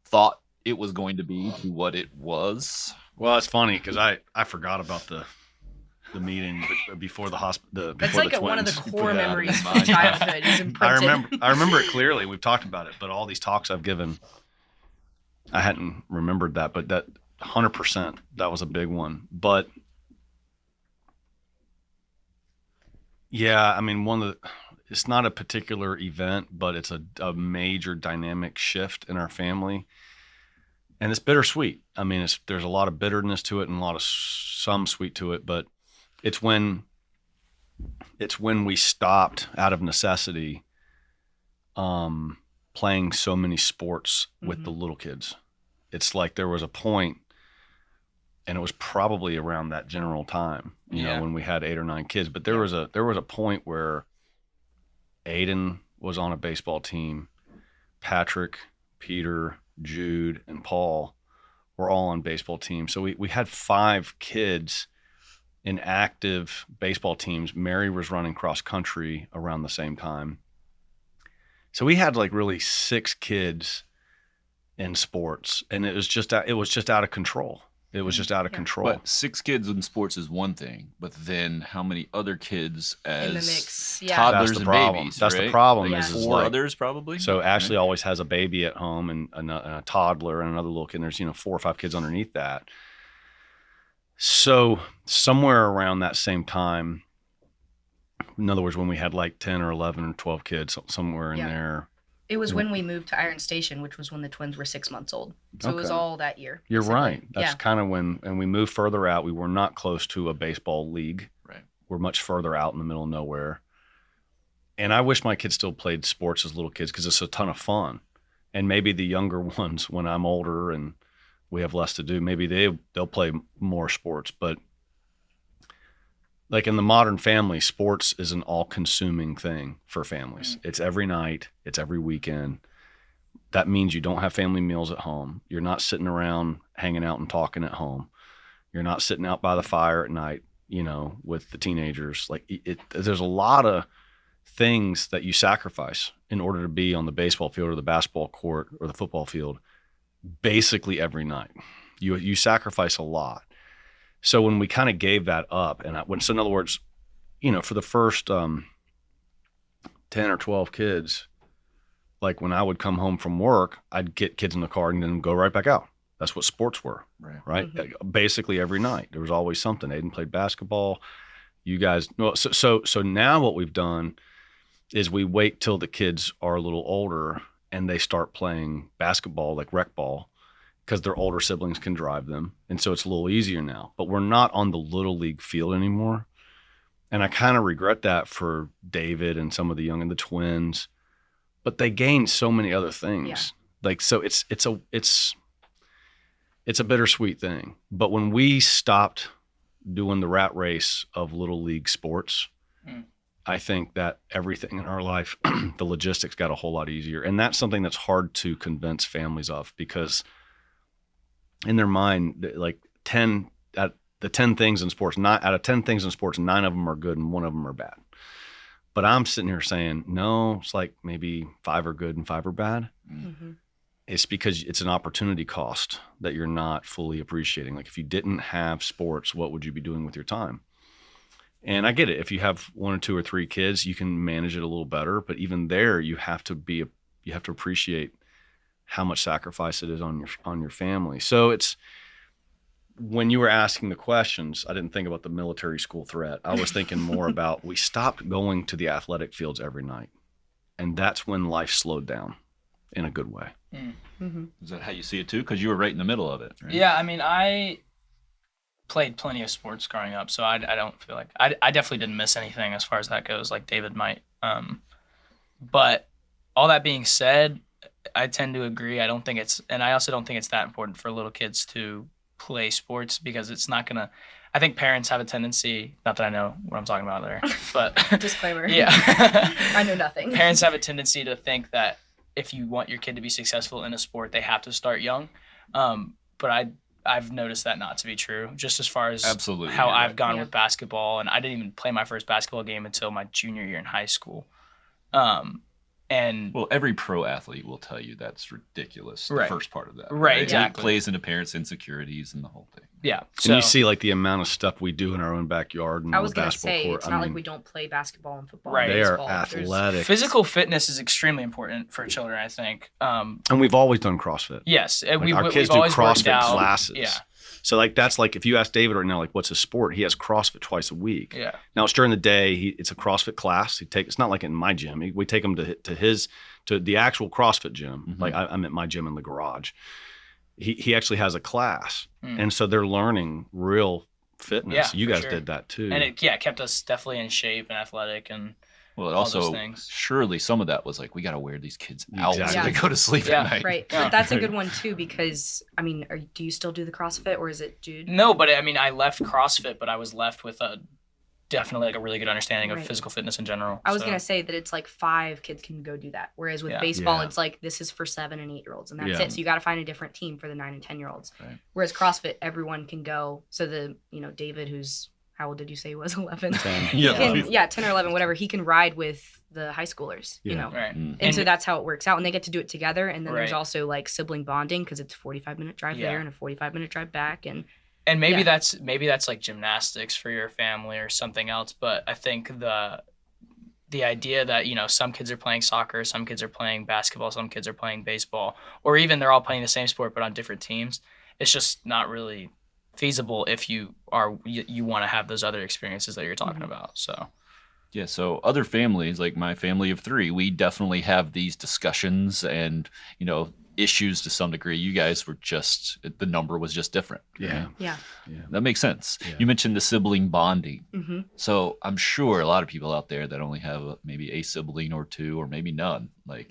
Speaker 1: thought it was going to be to what it was?
Speaker 3: Well, it's funny because I forgot about the meeting before the hospital.
Speaker 4: That's
Speaker 3: Before
Speaker 4: like
Speaker 3: the
Speaker 4: one of the
Speaker 3: twins.
Speaker 4: core
Speaker 1: Put that out of
Speaker 4: memories
Speaker 1: your
Speaker 4: of
Speaker 1: mind.
Speaker 4: childhood. Is imprinted.
Speaker 3: I remember it clearly. We've talked about it, but all these talks I've given, I hadn't remembered that. But that 100%, that was a big one. But yeah, I mean, it's not a particular event, but it's a major dynamic shift in our family. And it's bittersweet. I mean, there's a lot of bitterness to it and a lot of some sweet to it, but it's when we stopped out of necessity playing so many sports with the little kids. It's like there was a point, and it was probably around that general time, you know, when we had 8 or 9 kids. But there was a point where Aiden was on a baseball team, Patrick, Peter, Jude, and Paul were all on baseball teams. So we had 5 kids in active baseball teams. Mary was running cross country around the same time. So we had like really 6 kids in sports, and it was just out of control. It was just out of control.
Speaker 1: But 6 kids in sports is one thing, but then how many other kids as
Speaker 4: In the mix, yeah.
Speaker 1: toddlers
Speaker 3: That's the
Speaker 1: and
Speaker 3: problem.
Speaker 1: babies?
Speaker 3: That's the
Speaker 1: right?
Speaker 3: problem.
Speaker 1: Like
Speaker 4: is
Speaker 1: 4
Speaker 3: like-
Speaker 1: others probably.
Speaker 3: So Ashley always has a baby at home and a toddler and another little kid. And there's 4 or 5 kids underneath that. So somewhere around that same time, in other words, when we had like 10 or 11 or 12 kids, somewhere in
Speaker 4: Yeah.
Speaker 3: there.
Speaker 4: It was when we moved to Iron Station, which was when the twins were 6 months old. So it was
Speaker 3: Okay.
Speaker 4: all that year.
Speaker 3: You're
Speaker 4: basically.
Speaker 3: right. That's
Speaker 4: Yeah.
Speaker 3: kind of when, and we moved further out. We were not close to a baseball league.
Speaker 1: Right.
Speaker 3: We're much further out in the middle of nowhere. And I wish my kids still played sports as little kids because it's a ton of fun. And maybe the younger ones, when I'm older and we have less to do, maybe they'll play more sports. But like in the modern family, sports is an all-consuming thing for families. It's every night. It's every weekend. That means you don't have family meals at home. You're not sitting around hanging out and talking at home. You're not sitting out by the fire at night, with the teenagers. Like there's a lot of things that you sacrifice in order to be on the baseball field or the basketball court or the football field basically every night. You sacrifice a lot. So when we kind of gave that up, so in other words, for the first 10 or 12 kids, like when I would come home from work, I'd get kids in the car and then go right back out. That's what sports were, right? Mm-hmm. Basically every night there was always something. Aiden played basketball. You guys, so now what we've done is we wait till the kids are a little older and they start playing basketball, like rec ball, because their older siblings can drive them. And so it's a little easier now. But we're not on the little league field anymore. And I kind of regret that for David and some of the young and the twins. But they gained so many other things. Yeah. Like, so it's a bittersweet thing. But when we stopped doing the rat race of little league sports, I think that everything in our life, the logistics got a whole lot easier. And that's something that's hard to convince families of, because in their mind, like 10 things in sports, out of 10 things in sports, 9 of them are good and 1 of them are bad. But I'm sitting here saying, no, it's like maybe 5 are good and 5 are bad. Mm-hmm. It's because it's an opportunity cost that you're not fully appreciating. Like, if you didn't have sports, what would you be doing with your time? And I get it. If you have 1 or 2 or 3 kids, you can manage it a little better. But even there, you have to appreciate how much sacrifice it is on your family. So it's, when you were asking the questions, I didn't think about the military school threat. I was thinking more about, we stopped going to the athletic fields every night. And that's when life slowed down in a good way.
Speaker 1: Mm-hmm. Is that how you see it too? Because you were right in the middle of it, right?
Speaker 2: Yeah, I mean, I played plenty of sports growing up, so I don't feel like I definitely didn't miss anything as far as that goes, like David might. But all that being said, I tend to agree. I also don't think it's that important for little kids to play sports, because it's not gonna. I think parents have a tendency, not that I know what I'm talking about there, but
Speaker 4: disclaimer.
Speaker 2: Yeah,
Speaker 4: I know nothing.
Speaker 2: Parents have a tendency to think that if you want your kid to be successful in a sport, they have to start young. But I've noticed that not to be true, just as far as
Speaker 1: absolutely
Speaker 2: how I've gone with basketball. And I didn't even play my first basketball game until my junior year in high school. And
Speaker 1: well, every pro athlete will tell you that's ridiculous. The first part of that,
Speaker 2: right? Exactly.
Speaker 1: It plays into parents' insecurities and the whole thing.
Speaker 2: Yeah,
Speaker 3: and you see like the amount of stuff we do in our own backyard. And
Speaker 4: I was
Speaker 3: going
Speaker 4: to say, it's not like we don't play basketball and football.
Speaker 2: Right,
Speaker 3: they are athletic.
Speaker 2: Physical fitness is extremely important for children, I think.
Speaker 3: And we've always done CrossFit.
Speaker 2: Yes,
Speaker 3: like our kids do CrossFit classes.
Speaker 2: Yeah.
Speaker 3: So like that's like, if you ask David right now, like, what's his sport? He has CrossFit twice a week.
Speaker 2: Yeah.
Speaker 3: Now it's during the day. It's a CrossFit class. It's not like in my gym. We take him to the actual CrossFit gym. Mm-hmm. Like I'm at my gym in the garage. He actually has a class, and so they're learning real fitness.
Speaker 2: Yeah,
Speaker 3: you guys did that too,
Speaker 2: and it kept us definitely in shape and athletic, and
Speaker 1: well, it also surely some of that was like, we got to wear these kids out so they go to sleep at night.
Speaker 4: Right, but that's a good one too, because I mean, do you still do the CrossFit, or is it Jude?
Speaker 2: No, but I mean, I left CrossFit, but I was left with definitely like a really good understanding of physical fitness in general.
Speaker 4: I was gonna say that it's like 5 kids can go do that, whereas with baseball, it's like, this is for 7 and 8-year-olds, and that's it. So you got to find a different team for the 9 and 10-year-olds. Right. Whereas CrossFit, everyone can go. So David, who's, how old did you say he was? 11.
Speaker 3: 10.
Speaker 4: 10 or 11, whatever. He can ride with the high schoolers.
Speaker 2: Right.
Speaker 4: And so that's how it works out, and they get to do it together. And then there's also like sibling bonding, because it's a 45-minute drive there and a 45-minute drive back,
Speaker 2: and maybe that's like gymnastics for your family or something else. But I think the idea that, some kids are playing soccer, some kids are playing basketball, some kids are playing baseball, or even they're all playing the same sport but on different teams, it's just not really feasible if you want to have those other experiences that you're talking about. So
Speaker 1: yeah, so other families, like my family of 3, we definitely have these discussions and issues to some degree. You guys were the number was just different.
Speaker 3: Yeah.
Speaker 1: That makes sense.
Speaker 3: Yeah.
Speaker 1: You mentioned the sibling bonding.
Speaker 4: Mm-hmm.
Speaker 1: So I'm sure a lot of people out there that only have maybe a sibling or 2 or maybe none,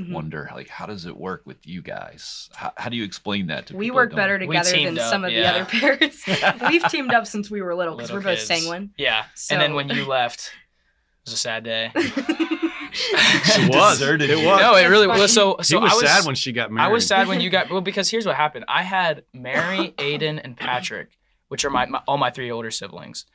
Speaker 1: wonder, like, how does it work with you guys? How do you explain that to people?
Speaker 4: We work better together than some of the other pairs. We've teamed up since we were little, because we're both sanguine.
Speaker 2: Yeah. So. And then when you left, it was a sad day.
Speaker 3: It was.
Speaker 2: No, it really was. So
Speaker 3: he was sad when she got married.
Speaker 2: I was sad when you got, because here's what happened. I had Mary, Aiden, and Patrick, which are all my 3 older siblings,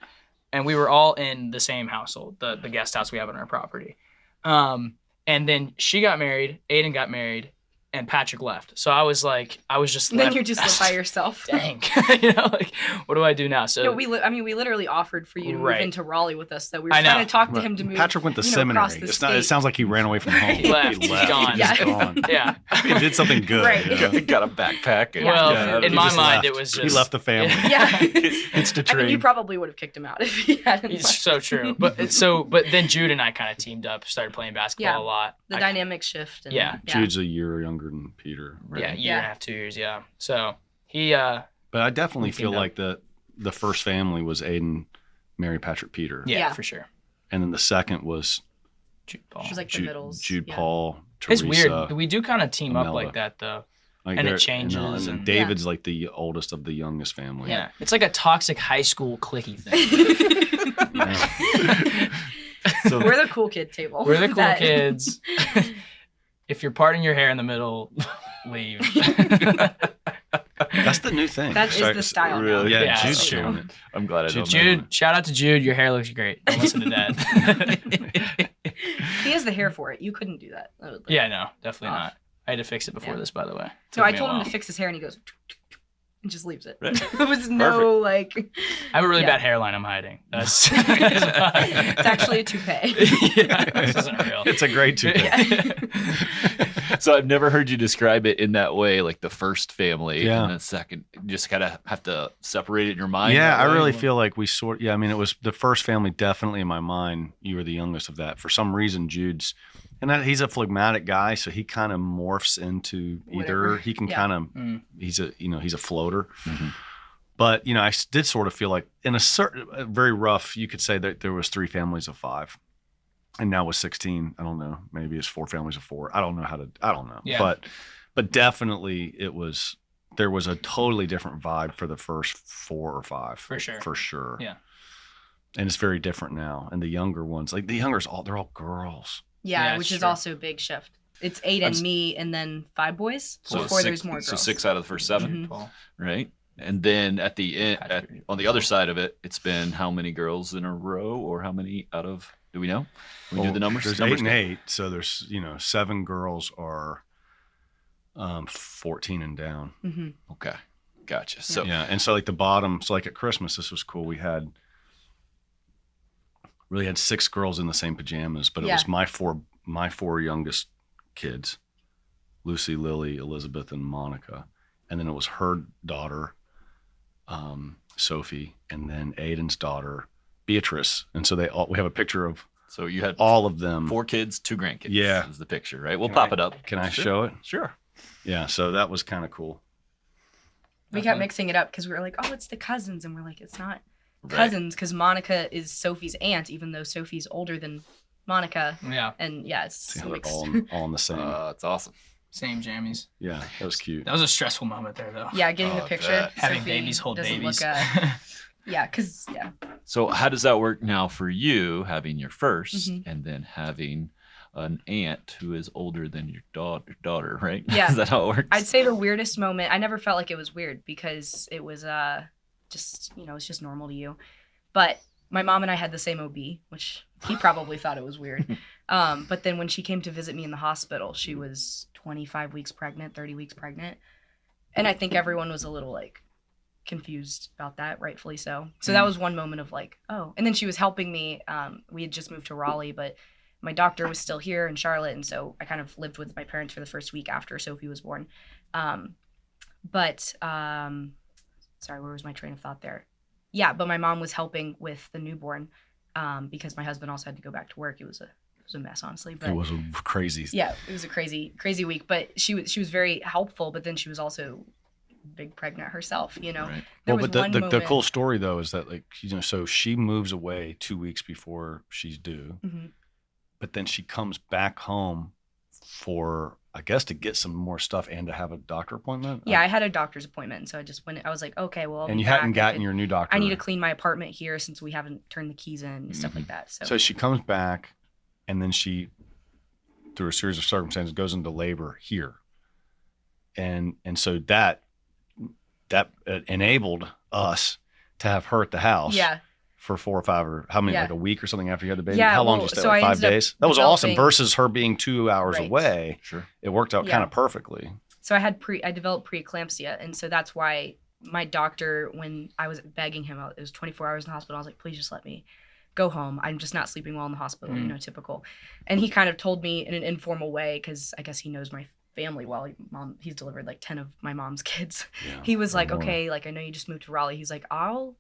Speaker 2: and we were all in the same household, the guest house we have on our property. And then she got married, Aiden got married, and Patrick left. So I was just
Speaker 4: And then
Speaker 2: left.
Speaker 4: you're just left by yourself.
Speaker 2: Dang. Like, what do I do now? So
Speaker 4: No, we literally offered for you to
Speaker 2: Right.
Speaker 4: move into Raleigh with us. Though we were
Speaker 2: I know.
Speaker 4: trying to talk to him to move.
Speaker 3: Patrick went to
Speaker 4: across
Speaker 3: seminary.
Speaker 4: the
Speaker 3: It
Speaker 4: state.
Speaker 3: sounds like he ran away from home.
Speaker 2: He left. He's gone.
Speaker 4: Yeah.
Speaker 3: He's gone.
Speaker 2: yeah.
Speaker 3: He did something good.
Speaker 4: Right.
Speaker 3: you know?
Speaker 1: Got a backpack. And,
Speaker 2: Well,
Speaker 3: Yeah,
Speaker 2: in
Speaker 3: he
Speaker 2: my
Speaker 3: just
Speaker 2: mind,
Speaker 3: left.
Speaker 2: it was just
Speaker 3: He left the family.
Speaker 4: Yeah.
Speaker 1: it's to
Speaker 4: I
Speaker 1: train.
Speaker 4: mean, you probably would have kicked him out if he hadn't.
Speaker 2: It's
Speaker 4: left.
Speaker 2: so true. But then Jude and I kind of teamed up, started playing basketball
Speaker 4: Yeah.
Speaker 2: a lot.
Speaker 4: The dynamic shift. And,
Speaker 2: Yeah.
Speaker 3: Jude's a year younger than Peter.
Speaker 2: Yeah,
Speaker 3: Right?
Speaker 2: year and a half, 2 years. Yeah. So he.
Speaker 3: But I definitely
Speaker 2: We
Speaker 3: feel
Speaker 2: teamed up.
Speaker 3: like the first family was Aiden, Mary, Patrick, Peter.
Speaker 2: Yeah,
Speaker 4: Yeah.
Speaker 2: for sure.
Speaker 3: And then the second was
Speaker 2: Jude Paul.
Speaker 4: She was like the
Speaker 3: Jude,
Speaker 4: middles.
Speaker 3: Jude
Speaker 4: yeah.
Speaker 3: Paul,
Speaker 2: It's
Speaker 3: Teresa.
Speaker 2: weird. We do kind of team up
Speaker 3: Imelda.
Speaker 2: like that though.
Speaker 3: Like
Speaker 2: and it
Speaker 3: they're-
Speaker 2: changes
Speaker 3: and then
Speaker 2: and-
Speaker 3: David's like the oldest of the youngest family.
Speaker 2: Yeah. It's like a toxic high school clicky thing.
Speaker 3: So
Speaker 4: We're the cool kid table.
Speaker 2: We're the cool
Speaker 4: That-
Speaker 2: kids. If you're parting your hair in the middle, leave.
Speaker 3: that's the new thing.
Speaker 4: That is the style now.
Speaker 1: Really?
Speaker 3: Yeah,
Speaker 2: Yeah,
Speaker 3: Jude's
Speaker 2: so-
Speaker 3: sharing it.
Speaker 1: I'm glad I don't know.
Speaker 2: Jude, shout out to Jude. Your hair looks great. Don't listen to Dad.
Speaker 4: He has the hair for it. You couldn't do that. That would look-
Speaker 2: Yeah, no, definitely
Speaker 4: Off.
Speaker 2: not. I had to fix it before
Speaker 4: Yeah.
Speaker 2: this, by the way.
Speaker 4: So
Speaker 2: Took
Speaker 4: I
Speaker 2: me a
Speaker 4: told him
Speaker 2: while.
Speaker 4: to fix his hair, and he goes and just leaves it.
Speaker 1: Right.
Speaker 4: There was no like.
Speaker 2: I have a really
Speaker 4: Yeah.
Speaker 2: bad hairline I'm hiding. That's
Speaker 4: It's actually a toupee.
Speaker 2: yeah, this isn't real.
Speaker 3: It's a great two.
Speaker 1: So I've never heard you describe it in that way, like the first family
Speaker 3: Yeah.
Speaker 1: and the second. You just kind of have to separate it in your mind.
Speaker 3: Yeah,
Speaker 1: that
Speaker 3: I
Speaker 1: way?
Speaker 3: really feel like we sort. Yeah, I mean, it was the first family. Definitely in my mind, you were the youngest of that. For some reason, Jude's, and he's a phlegmatic guy, so he kind of morphs into either.
Speaker 4: Whatever.
Speaker 3: He can
Speaker 4: Yeah.
Speaker 3: kind of.
Speaker 2: Mm.
Speaker 3: He's a floater.
Speaker 1: Mhm.
Speaker 3: But I did sort of feel like in a certain very rough, you could say that there was 3 families of 5, and now with 16, I don't know, maybe it's 4 families of 4. I don't know.
Speaker 2: Yeah.
Speaker 3: But definitely there was a totally different vibe for the first 4 or 5
Speaker 2: For sure.
Speaker 3: for sure.
Speaker 2: Yeah.
Speaker 3: And it's very different now. And the younger ones, like the youngers, they're all girls.
Speaker 4: Yeah,
Speaker 2: Yeah,
Speaker 4: which
Speaker 2: it's
Speaker 4: is
Speaker 2: true.
Speaker 4: also a big shift. It's 8 and me, and then 5 boys
Speaker 1: So
Speaker 4: before
Speaker 1: six,
Speaker 4: there's more girls.
Speaker 1: So 6 out of the first 7,
Speaker 4: Mhm.
Speaker 2: Paul.
Speaker 1: right? And then at the end,
Speaker 2: Patrick.
Speaker 1: on the other side of it, it's been how many girls in a row, or how many out of? Do we know? Can we do the numbers?
Speaker 3: There's
Speaker 1: Numbers
Speaker 3: 8 and
Speaker 1: go.
Speaker 3: 8. So there's 7 girls are 14 and down.
Speaker 4: hmm
Speaker 1: Okay, gotcha. So
Speaker 3: Yeah, and so like the bottom, so like at Christmas, this was cool. We really had 6 girls in the same pajamas, but it
Speaker 4: Yeah.
Speaker 3: was my four youngest kids, Lucy, Lily, Elizabeth, and Monica, and then it was her daughter, Sophie, and then Aiden's daughter, Beatrice, and so we have a picture of
Speaker 1: so you had
Speaker 3: all of them.
Speaker 1: 4 kids, 2 grandkids.
Speaker 3: Yeah.
Speaker 1: is the picture, right? We'll
Speaker 3: Can
Speaker 1: pop
Speaker 3: I-
Speaker 1: it up.
Speaker 3: Can I
Speaker 1: Sure.
Speaker 3: show it?
Speaker 1: Sure.
Speaker 3: Yeah, so that was kind of cool.
Speaker 4: We kept mixing it up because we were like, oh, it's the cousins. And we're like, it's not
Speaker 1: Right.
Speaker 4: cousins because Monica is Sophie's aunt, even though Sophie's older than Monica.
Speaker 2: Yeah,
Speaker 4: And yeah, it's
Speaker 3: See how they're
Speaker 4: mixed.
Speaker 3: all in the same.
Speaker 1: It's awesome.
Speaker 2: same jammies.
Speaker 3: Yeah, that was cute.
Speaker 2: That was a stressful moment there, though.
Speaker 4: Yeah, getting
Speaker 1: Oh,
Speaker 4: the picture.
Speaker 1: that.
Speaker 2: Having
Speaker 4: Sophie
Speaker 2: babies hold
Speaker 4: doesn't
Speaker 2: babies.
Speaker 4: Look, yeah, because, yeah.
Speaker 1: So how does that work now for you, having your 1st,
Speaker 4: Mhm.
Speaker 1: and then having an aunt who is older than your daughter, right?
Speaker 4: Yeah.
Speaker 1: Is that how it works?
Speaker 4: I'd say the weirdest moment, I never felt like it was weird because it was just, it's just normal to you. But my mom and I had the same OB, which he probably thought it was weird. But then when she came to visit me in the hospital, she was 25 weeks pregnant, 30 weeks pregnant. And I think everyone was a little like confused about that, rightfully so. So that was one moment of like, oh. And then she was helping me. We had just moved to Raleigh, but my doctor was still here in Charlotte. And so I kind of lived with my parents for the first week after Sophie was born. Sorry, where was my train of thought there? Yeah, but my mom was helping with the newborn because my husband also had to go back to work. It was a mess, honestly. But
Speaker 3: It was a crazy.
Speaker 4: yeah, it was a crazy week. But she was very helpful. But then she was also big pregnant herself.
Speaker 1: Right.
Speaker 4: There
Speaker 3: Well,
Speaker 4: was
Speaker 3: but
Speaker 4: one
Speaker 3: the
Speaker 4: moment.
Speaker 3: cool story though is that so she moves away 2 weeks before she's due,
Speaker 4: Mhm.
Speaker 3: but then she comes back home for I guess to get some more stuff and to have a doctor appointment.
Speaker 4: Yeah, I had a doctor's appointment, so I just went. I was like, okay, well, I'll
Speaker 3: and
Speaker 4: be
Speaker 3: you hadn't
Speaker 4: back.
Speaker 3: gotten your new doctor.
Speaker 4: I need to clean my apartment here since we haven't turned the keys in and stuff like that. So,
Speaker 3: So she comes back, and then she, through a series of circumstances, goes into labor here, and so that enabled us to have her at the house.
Speaker 4: yeah,
Speaker 3: for 4 or 5 or how many,
Speaker 4: Yeah.
Speaker 3: like a week or something after you had the baby?
Speaker 4: Yeah,
Speaker 3: How long
Speaker 4: well,
Speaker 3: did you stay?
Speaker 4: so
Speaker 3: Like
Speaker 4: I
Speaker 3: 5
Speaker 4: ended up
Speaker 3: days? That was awesome
Speaker 4: developing-
Speaker 3: versus her being 2 hours
Speaker 4: Right.
Speaker 3: away.
Speaker 1: Sure.
Speaker 3: It worked out
Speaker 4: Yeah.
Speaker 3: kind of perfectly.
Speaker 4: So I developed preeclampsia, and so that's why my doctor, when I was begging him, it was 24 hours in the hospital. I was like, please just let me go home. I'm just not sleeping well in the hospital, typical. And he kind of told me in an informal way, because I guess he knows my family well. He's delivered like 10 of my mom's kids.
Speaker 3: Yeah,
Speaker 4: He was
Speaker 3: or
Speaker 4: like,
Speaker 3: more.
Speaker 4: okay, like I know you just moved to Raleigh. He's like, I'll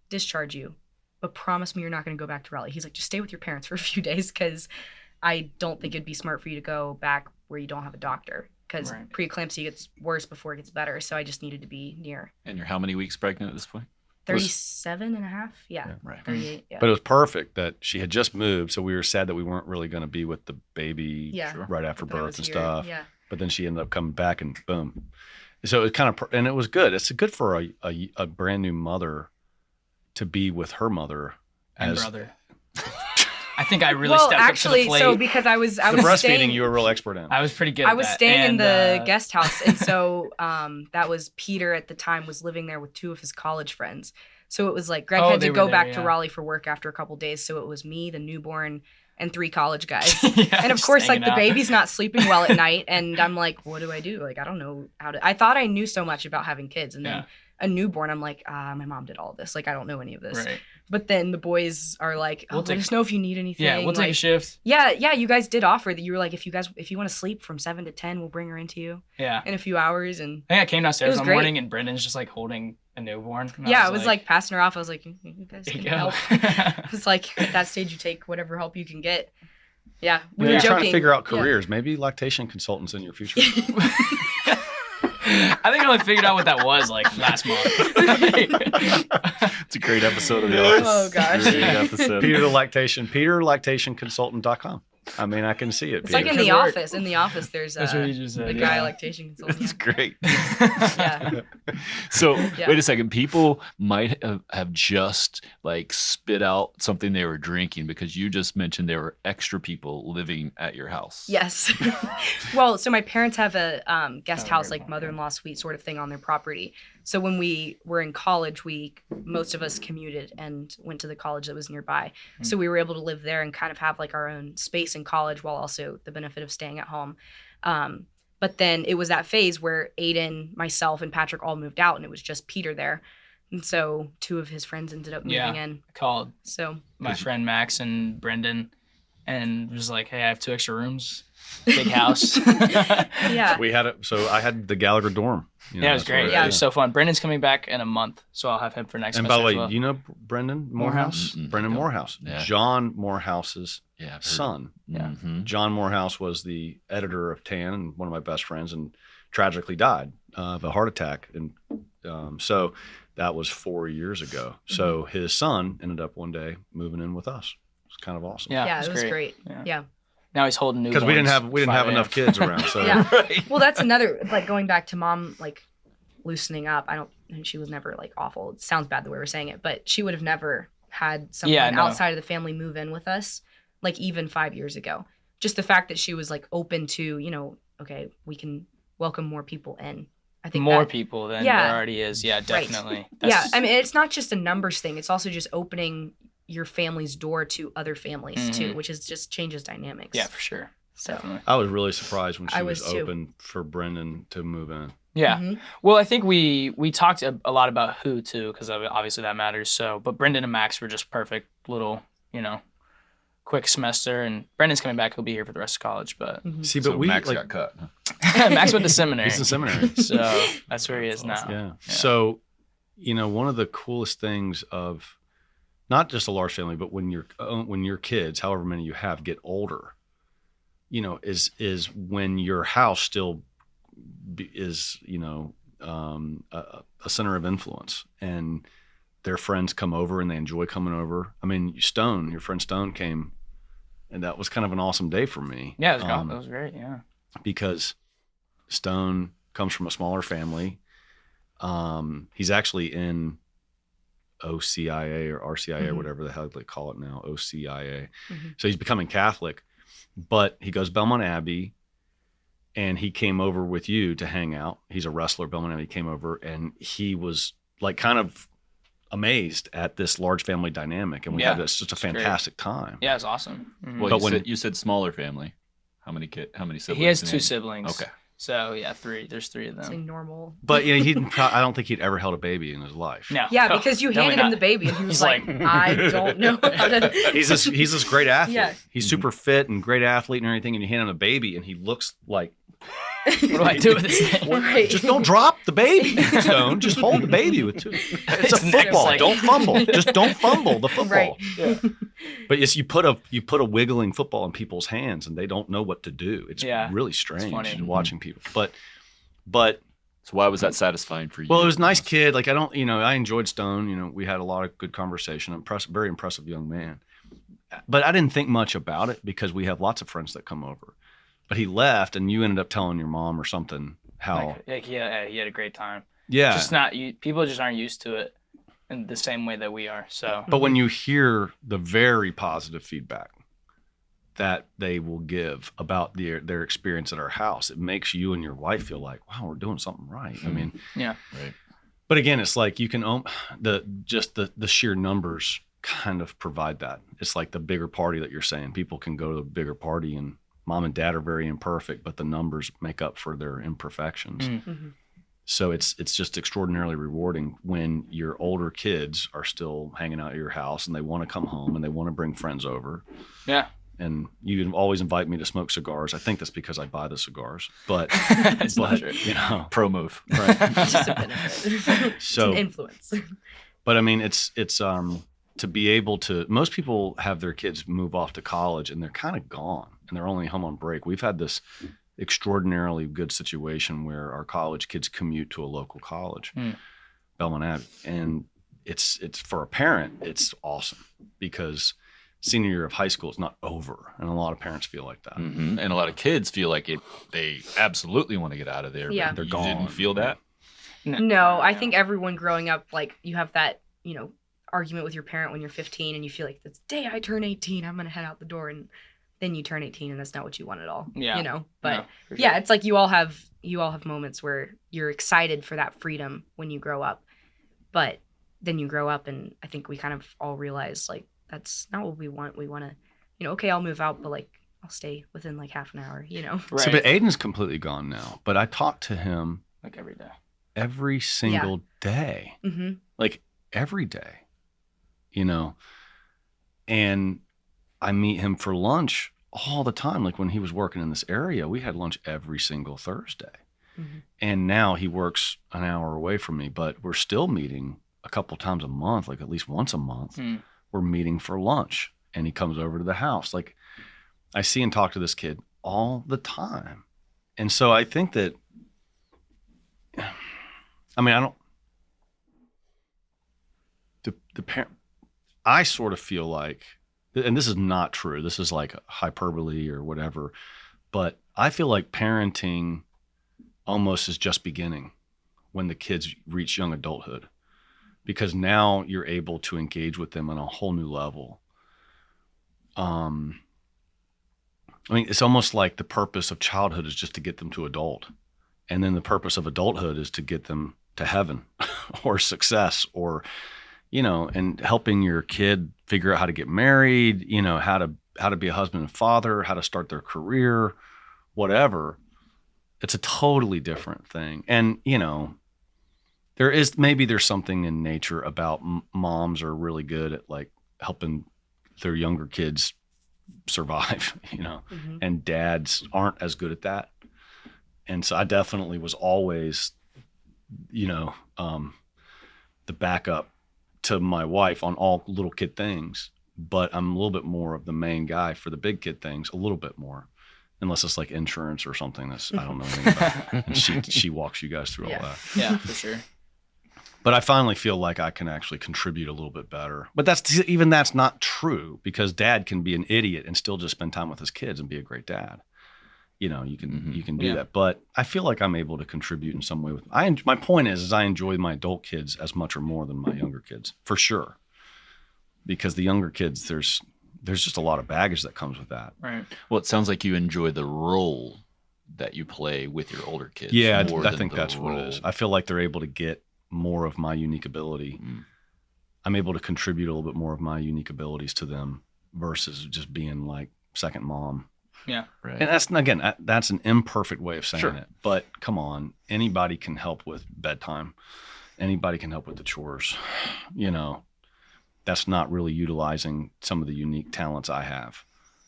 Speaker 4: discharge you, but promise me you're not going to go back to Raleigh. He's like, just stay with your parents for a few days, because I don't think it'd be smart for you to go back where you don't have a doctor, because
Speaker 2: Right.
Speaker 4: preeclampsia gets worse before it gets better. So I just needed to be near
Speaker 1: And you're how many weeks pregnant at this point?
Speaker 4: 37 and a half. Yeah.
Speaker 1: Right.
Speaker 4: 38. Yeah.
Speaker 3: But it was perfect that she had just moved, so we were sad that we weren't really going to be with the baby
Speaker 4: Yeah.
Speaker 1: Sure.
Speaker 3: right after
Speaker 4: But I
Speaker 3: birth
Speaker 4: was
Speaker 3: and
Speaker 4: here.
Speaker 3: stuff.
Speaker 4: Yeah.
Speaker 3: But then she ended up coming back and boom. So it kind of, and it was good. It's good for a brand new mother to be with her mother
Speaker 2: And
Speaker 3: as
Speaker 2: brother. I think I really
Speaker 4: Well,
Speaker 2: stepped
Speaker 4: actually,
Speaker 2: up to the plate.
Speaker 4: so because I was
Speaker 3: the breastfeeding
Speaker 4: staying,
Speaker 3: you were a real expert in.
Speaker 2: I was pretty good.
Speaker 4: I
Speaker 2: at
Speaker 4: was
Speaker 2: that.
Speaker 4: staying in
Speaker 2: And,
Speaker 4: the guest house, and so that was Peter at the time was living there with 2 of his college friends. So it was like Greg
Speaker 2: Oh,
Speaker 4: had
Speaker 2: they
Speaker 4: to
Speaker 2: were
Speaker 4: go
Speaker 2: there,
Speaker 4: back to
Speaker 2: yeah.
Speaker 4: Raleigh for work after a couple days. So it was me, the newborn, and 3 college guys.
Speaker 2: Yeah,
Speaker 4: And of
Speaker 2: just
Speaker 4: course, like
Speaker 2: hanging
Speaker 4: the
Speaker 2: out.
Speaker 4: baby's not sleeping well at night, and I'm like, what do I do? Like, I don't know how to. I thought I knew so much about having kids, and then
Speaker 2: Yeah.
Speaker 4: a newborn, I'm like, my mom did all of this. Like, I don't know any of this.
Speaker 2: Right.
Speaker 4: But then the boys are like,
Speaker 2: We'll
Speaker 4: let
Speaker 2: take-
Speaker 4: us know if you need anything.
Speaker 2: Yeah, we'll take a
Speaker 4: like,
Speaker 2: shift.
Speaker 4: yeah, you guys did offer that. You were like, if you want to sleep from 7 to 10, we'll bring her into you
Speaker 2: Yeah.
Speaker 4: in a few hours. And
Speaker 2: I think I came downstairs
Speaker 4: was
Speaker 2: one
Speaker 4: great.
Speaker 2: morning and Brendan's just like holding a newborn. And
Speaker 4: yeah, I was like passing her off. I was like, you guys
Speaker 2: there
Speaker 4: can
Speaker 2: you go.
Speaker 4: help. It was like at that stage, you take whatever help you can get. Yeah, we
Speaker 3: You're
Speaker 4: were
Speaker 3: trying
Speaker 4: joking.
Speaker 3: to figure out
Speaker 4: Yeah.
Speaker 3: careers, maybe lactation consultants in your future.
Speaker 2: I think I only figured out what that was like last month.
Speaker 1: It's a great episode of The Office.
Speaker 4: Oh, gosh.
Speaker 1: Great episode.
Speaker 3: PeterLactationConsultant.com. I mean, I can see it.
Speaker 4: It's like in
Speaker 3: Peter.
Speaker 4: the
Speaker 2: Good work.
Speaker 4: office. In the office, there's
Speaker 2: That's what you just
Speaker 4: the
Speaker 2: said.
Speaker 4: guy
Speaker 2: yeah.
Speaker 4: lactation consultant.
Speaker 1: That's great.
Speaker 4: Yeah.
Speaker 1: So
Speaker 4: Yeah.
Speaker 1: wait a second. People might have just like spit out something they were drinking because you just mentioned there were extra people living at your house.
Speaker 4: Yes. Well, so my parents have a guest
Speaker 2: Oh,
Speaker 4: house,
Speaker 2: very
Speaker 4: like
Speaker 2: well,
Speaker 4: mother-in-law suite sort of thing on their property. So when we were in college, most of us commuted and went to the college that was nearby. So we were able to live there and kind of have like our own space in college while also the benefit of staying at home. But then it was that phase where Aiden, myself, and Patrick all moved out, and it was just Peter there. And so 2 of his friends ended up moving
Speaker 2: Yeah.
Speaker 4: in.
Speaker 2: I called
Speaker 4: So
Speaker 2: my friend Max and Brendan and was like, hey, I have 2 extra rooms. Big house.
Speaker 4: yeah.
Speaker 3: We had it. So I had the Gallagher dorm. You know,
Speaker 2: Yeah, it was
Speaker 3: that's where
Speaker 2: great.
Speaker 4: Yeah.
Speaker 2: It was so fun. Brendan's coming back in a month, so I'll have him for next
Speaker 3: And by the
Speaker 2: semester
Speaker 3: way,
Speaker 2: as well.
Speaker 3: you know Brendan Morehouse?
Speaker 1: Mm-mm.
Speaker 3: Brendan
Speaker 1: No.
Speaker 3: Morehouse.
Speaker 1: Yeah.
Speaker 3: John Morehouse's
Speaker 1: Yeah. I've heard.
Speaker 3: son.
Speaker 2: Yeah.
Speaker 1: Mhm.
Speaker 3: John Morehouse was the editor of TAN and one of my best friends, and tragically died of a heart attack. And so that was 4 years ago. So his son ended up one day moving in with us. It's kind of awesome.
Speaker 2: Yeah,
Speaker 4: it was great.
Speaker 2: Yeah.
Speaker 4: Yeah.
Speaker 2: Now he's holding newborns.
Speaker 3: Because we didn't have
Speaker 2: 5
Speaker 3: enough
Speaker 2: a.m.
Speaker 3: kids around. So
Speaker 4: Yeah.
Speaker 1: Right.
Speaker 4: Well, that's another, like going back to mom, like loosening up. She was never like awful. It sounds bad the way we're saying it, but she would have never had someone
Speaker 2: Yeah, no.
Speaker 4: outside of the family move in with us, like even 5 years ago. Just the fact that she was like open to, okay, we can welcome more people in. I think
Speaker 2: More
Speaker 4: that-
Speaker 2: people than
Speaker 4: Yeah.
Speaker 2: there already is. Yeah, definitely.
Speaker 4: Yeah, I mean, it's not just a numbers thing. It's also just opening your family's door to other families too, which is just changes dynamics.
Speaker 2: Yeah, for sure.
Speaker 4: So
Speaker 2: Definitely.
Speaker 3: I was really surprised when she
Speaker 4: I
Speaker 3: was
Speaker 4: was too.
Speaker 3: open for Brendan to move in.
Speaker 2: Yeah.
Speaker 4: Mhm.
Speaker 2: Well, I think we talked a lot about who too, because obviously that matters. So, but Brendan and Max were just perfect little, quick semester, and Brendan's coming back. He'll be here for the rest of college, but
Speaker 4: Mhm.
Speaker 3: See, but
Speaker 1: So
Speaker 3: we
Speaker 1: Max
Speaker 3: like,
Speaker 1: got cut. Huh?
Speaker 2: Max went to seminary.
Speaker 3: he's in seminary.
Speaker 2: So that's where he is now.
Speaker 3: Yeah. So, one of the coolest things of not just a large family, but when your kids, however many you have, get older, is when your house still is, a center of influence, and their friends come over and they enjoy coming over. I mean, your friend Stone came, and that was kind of an awesome day for me.
Speaker 2: Yeah, it was great. Yeah.
Speaker 3: Because Stone comes from a smaller family. He's actually in OCIA or RCIA or whatever the hell they call it now, OCIA.
Speaker 4: Mhm.
Speaker 3: So he's becoming Catholic, but he goes Belmont Abbey, and he came over with you to hang out. He's a wrestler, Belmont Abbey. He came over, and he was like kind of amazed at this large family dynamic, and we had such a fantastic time.
Speaker 2: Yeah, it's awesome. Mm-hmm.
Speaker 1: Well,
Speaker 3: But
Speaker 1: you said smaller family. How many siblings?
Speaker 2: He has
Speaker 1: in
Speaker 2: 2
Speaker 1: it?
Speaker 2: siblings.
Speaker 1: Okay.
Speaker 2: So yeah, 3. There's 3 of
Speaker 4: It's
Speaker 2: them.
Speaker 4: like normal.
Speaker 3: But I don't think he'd ever held a baby in his life.
Speaker 2: No.
Speaker 4: Yeah,
Speaker 2: no,
Speaker 4: because you
Speaker 2: definitely
Speaker 4: handed him
Speaker 2: not.
Speaker 4: the baby and he was
Speaker 2: He's
Speaker 4: like,
Speaker 2: like-
Speaker 4: I don't know how to.
Speaker 3: He's this great athlete.
Speaker 4: Yeah.
Speaker 3: He's super fit and great athlete and everything, and you hand him a baby and he looks like,
Speaker 2: What do I do with this thing?
Speaker 4: Right.
Speaker 3: just don't drop the baby, Stone. Just hold the baby with 2. It's a
Speaker 2: His neck's
Speaker 3: football.
Speaker 2: like-
Speaker 3: Don't fumble. Just don't fumble the football.
Speaker 4: Right.
Speaker 2: Yeah.
Speaker 3: But yes, you put a wiggling football in people's hands and they don't know what to do. It's
Speaker 2: Yeah.
Speaker 3: really strange
Speaker 2: funny.
Speaker 3: watching people. But
Speaker 1: So why was that satisfying for you?
Speaker 3: well, it was a nice kid. Like I enjoyed Stone. We had a lot of good conversation. Very impressive young man. But I didn't think much about it because we have lots of friends that come over. But he left, and you ended up telling your mom or something how.
Speaker 2: Like, he had a great time.
Speaker 3: Yeah.
Speaker 2: Just people just aren't used to it in the same way that we are. So
Speaker 3: But when you hear the very positive feedback that they will give about their experience at our house, it makes you and your wife feel like, wow, we're doing something right. I mean,
Speaker 2: yeah.
Speaker 1: Right.
Speaker 3: but again, it's like you can the sheer numbers kind of provide that. It's like the bigger party that you're saying. People can go to the bigger party and mom and dad are very imperfect, but the numbers make up for their imperfections.
Speaker 4: Mhm.
Speaker 3: So it's just extraordinarily rewarding when your older kids are still hanging out at your house and they want to come home and they want to bring friends over.
Speaker 2: Yeah.
Speaker 3: And you always invite me to smoke cigars. I think that's because I buy the cigars, but
Speaker 2: It's not true.
Speaker 1: Pro move.
Speaker 3: right.
Speaker 4: It's just a benefit. It's
Speaker 3: So,
Speaker 4: an influence.
Speaker 3: but I mean, it's to be able to. Most people have their kids move off to college and they're kind of gone and they're only home on break. We've had this extraordinarily good situation where our college kids commute to a local college, Belmont Ave, and it's for a parent, it's awesome because senior year of high school is not over, and a lot of parents feel like that.
Speaker 1: Mm-hmm. And a lot of kids feel like they absolutely want to get out of there.
Speaker 4: Yeah.
Speaker 1: But
Speaker 3: They're
Speaker 1: you
Speaker 3: gone.
Speaker 1: didn't feel that?
Speaker 4: No, I think everyone growing up, like, you have that, argument with your parent when you're 15 and you feel like the day I turn 18, I'm going to head out the door, and then you turn 18 and that's not what you want at all.
Speaker 2: Yeah.
Speaker 4: But
Speaker 2: No, for
Speaker 4: yeah,
Speaker 2: sure.
Speaker 4: it's like you all have moments where you're excited for that freedom when you grow up. But then you grow up and I think we kind of all realize like that's not what we want. We want to, okay, I'll move out, but like I'll stay within like half an hour,
Speaker 2: Right.
Speaker 3: So, but Aiden's completely gone now. But I talk to him
Speaker 2: Like every day.
Speaker 3: every single day,
Speaker 4: Mm-hmm.
Speaker 3: like every day, and I meet him for lunch all the time. Like when he was working in this area, we had lunch every single Thursday.
Speaker 4: Mhm.
Speaker 3: And now he works an hour away from me, but we're still meeting a couple times a month, like at least once a month. We're meeting for lunch and he comes over to the house. Like I see and talk to this kid all the time. And so I think that, the parent, I sort of feel like, and this is not true, this is like hyperbole or whatever, but I feel like parenting almost is just beginning when the kids reach young adulthood, because now you're able to engage with them on a whole new level. It's almost like the purpose of childhood is just to get them to adult. And then the purpose of adulthood is to get them to heaven or success or, and helping your kid figure out how to get married, how to be a husband and father, how to start their career, whatever. It's a totally different thing. And, there's something in nature about moms are really good at like helping their younger kids survive,
Speaker 4: Mm-hmm.
Speaker 3: and dads aren't as good at that. And so I definitely was always, the backup to my wife on all little kid things, but I'm a little bit more of the main guy for the big kid things, a little bit more, unless it's like insurance or something that's I don't know anything about. And she walks you guys through all that.
Speaker 2: Yeah, for sure.
Speaker 3: But I finally feel like I can actually contribute a little bit better. But that's not true, because dad can be an idiot and still just spend time with his kids and be a great dad. You can do that. But I feel like I'm able to contribute in some way. My point is I enjoy my adult kids as much or more than my younger kids, for sure. Because the younger kids, there's just a lot of baggage that comes with that.
Speaker 2: Right.
Speaker 1: Well, it sounds like you enjoy the role that you play with your older kids.
Speaker 3: Yeah,
Speaker 1: more
Speaker 3: I
Speaker 1: than
Speaker 3: think
Speaker 1: the
Speaker 3: that's what it is.
Speaker 1: role.
Speaker 3: I feel like they're able to get more of my unique ability I'm able to contribute a little bit more of my unique abilities to them versus just being like second mom.
Speaker 2: Yeah.
Speaker 1: Right.
Speaker 3: And that's, again, that's an imperfect way of saying
Speaker 1: Sure.
Speaker 3: it, but come on, anybody can help with bedtime. Anybody can help with the chores. You know, that's not really utilizing some of the unique talents I have.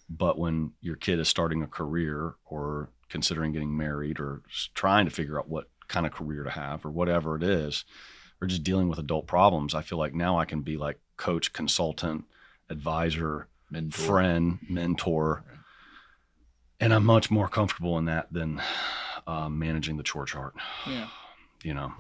Speaker 3: But when your kid is starting a career or considering getting married or trying to figure out what kind of career to have or whatever it is, or just dealing with adult problems, I feel like now I can be like coach, consultant, advisor,
Speaker 1: Mentor.
Speaker 3: friend, mentor. And I'm much more comfortable in that than managing the chore chart.
Speaker 2: Yeah.
Speaker 3: You know.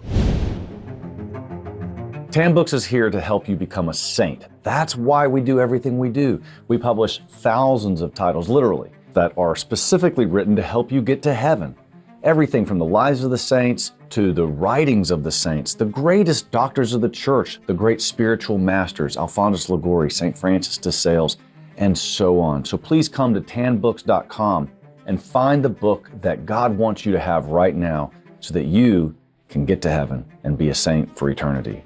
Speaker 6: Tan Books is here to help you become a saint. That's why we do everything we do. We publish thousands of titles, literally, that are specifically written to help you get to heaven. Everything from the lives of the saints to the writings of the saints, the greatest doctors of the church, the great spiritual masters, Alphonsus Liguori, St. Francis de Sales, and so on. So please come to tanbooks.com and find the book that God wants you to have right now so that you can get to heaven and be a saint for eternity.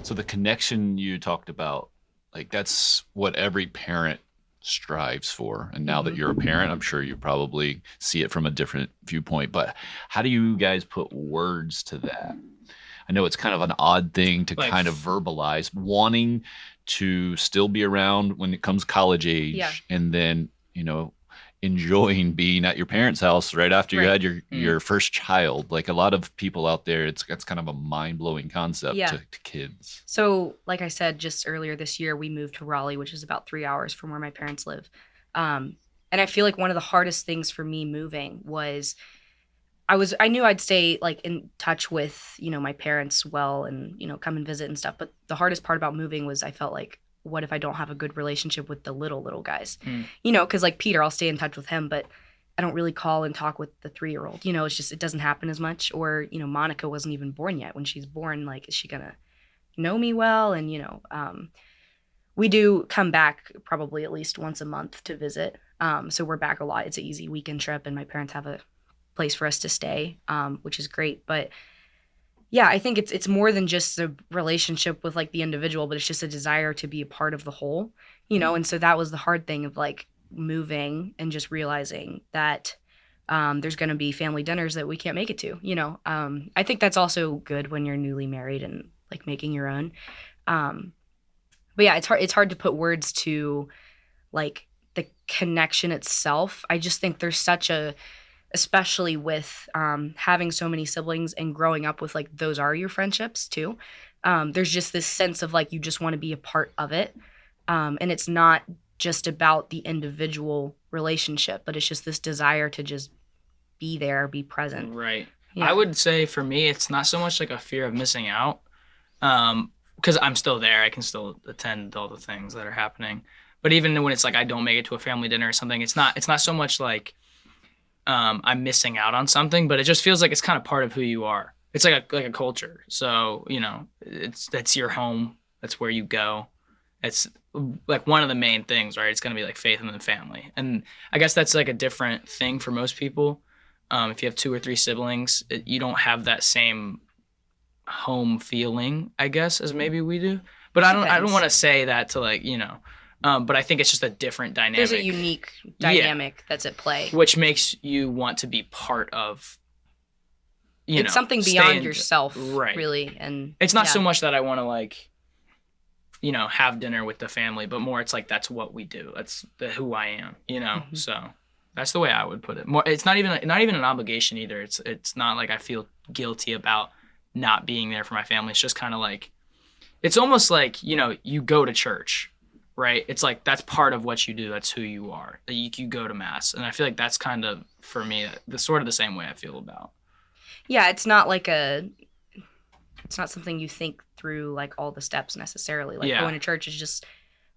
Speaker 1: So the connection you talked about, like that's what every parent strives for. And now that you're a parent, I'm sure you probably see it from a different viewpoint. But how do you guys put words to that? I know it's kind of an odd thing to
Speaker 2: Like-
Speaker 1: kind of verbalize, wanting to still be around when it comes college age,
Speaker 4: Yeah.
Speaker 1: and then, you know, enjoying being at your parents' house right after you
Speaker 4: Right.
Speaker 1: had your first child. Like a lot of people out there, it's kind of a mind-blowing concept
Speaker 4: Yeah.
Speaker 1: to kids.
Speaker 4: So, like I said, just earlier this year, we moved to Raleigh, which is about 3 hours from where my parents live. And I feel like one of the hardest things for me moving was I knew I'd stay like in touch with, you know, my parents well and, you know, come and visit and stuff. But the hardest part about moving was I felt like, what if I don't have a good relationship with the little guys? You know, because like Peter, I'll stay in touch with him, but I don't really call and talk with the 3-year-old. You know, it's just, it doesn't happen as much. Or, you know, Monica wasn't even born yet. When she's born, like, is she going to know me well? And, you know, we do come back probably at least once a month to visit. So we're back a lot. It's an easy weekend trip, and my parents have a place for us to stay, which is great. But yeah, I think it's more than just a relationship with like the individual, but it's just a desire to be a part of the whole, you know? And so that was the hard thing of like moving and just realizing that there's going to be family dinners that we can't make it to, you know? I think that's also good when you're newly married and like making your own. But yeah, it's hard to put words to like the connection itself. I just think there's such a, especially with having so many siblings and growing up with like those are your friendships too. There's just this sense of like you just want to be a part of it. And it's not just about the individual relationship, but it's just this desire to just be there, be present.
Speaker 2: Right.
Speaker 4: Yeah.
Speaker 2: I would say for me, it's not so much like a fear of missing out, because I'm still there. I can still attend all the things that are happening. But even when it's like I don't make it to a family dinner or something, it's not so much like I'm missing out on something, but it just feels like it's kind of part of who you are. It's like a culture. So, you know, that's your home. That's where you go. It's like one of the main things, right? It's going to be like faith in the family. And I guess that's like a different thing for most people. If you have 2 or 3 siblings, you don't have that same home feeling, I guess, as maybe we do. But I don't
Speaker 4: Depends.
Speaker 2: want to say that to like, you know, but I think it's just a different dynamic.
Speaker 4: There's a unique dynamic that's at play.
Speaker 2: Which makes you want to be part of,
Speaker 4: It's something beyond yourself, really. And
Speaker 2: it's not so
Speaker 4: yeah.
Speaker 2: much that I want to like, you know, have dinner with the family, but more it's like that's what we do. That's who I am, you know.
Speaker 4: Mm-hmm.
Speaker 2: So that's the way I would put it. More, it's not even an obligation either. It's not like I feel guilty about not being there for my family. It's just kind of like, it's almost like, you know, you go to church. Right? It's like that's part of what you do. That's who you are. You go to mass. And I feel like that's kind of, for me, the sort of the same way I feel about.
Speaker 4: Yeah, it's not like it's not something you think through like all the steps necessarily. Like
Speaker 2: Yeah.
Speaker 4: going to church is just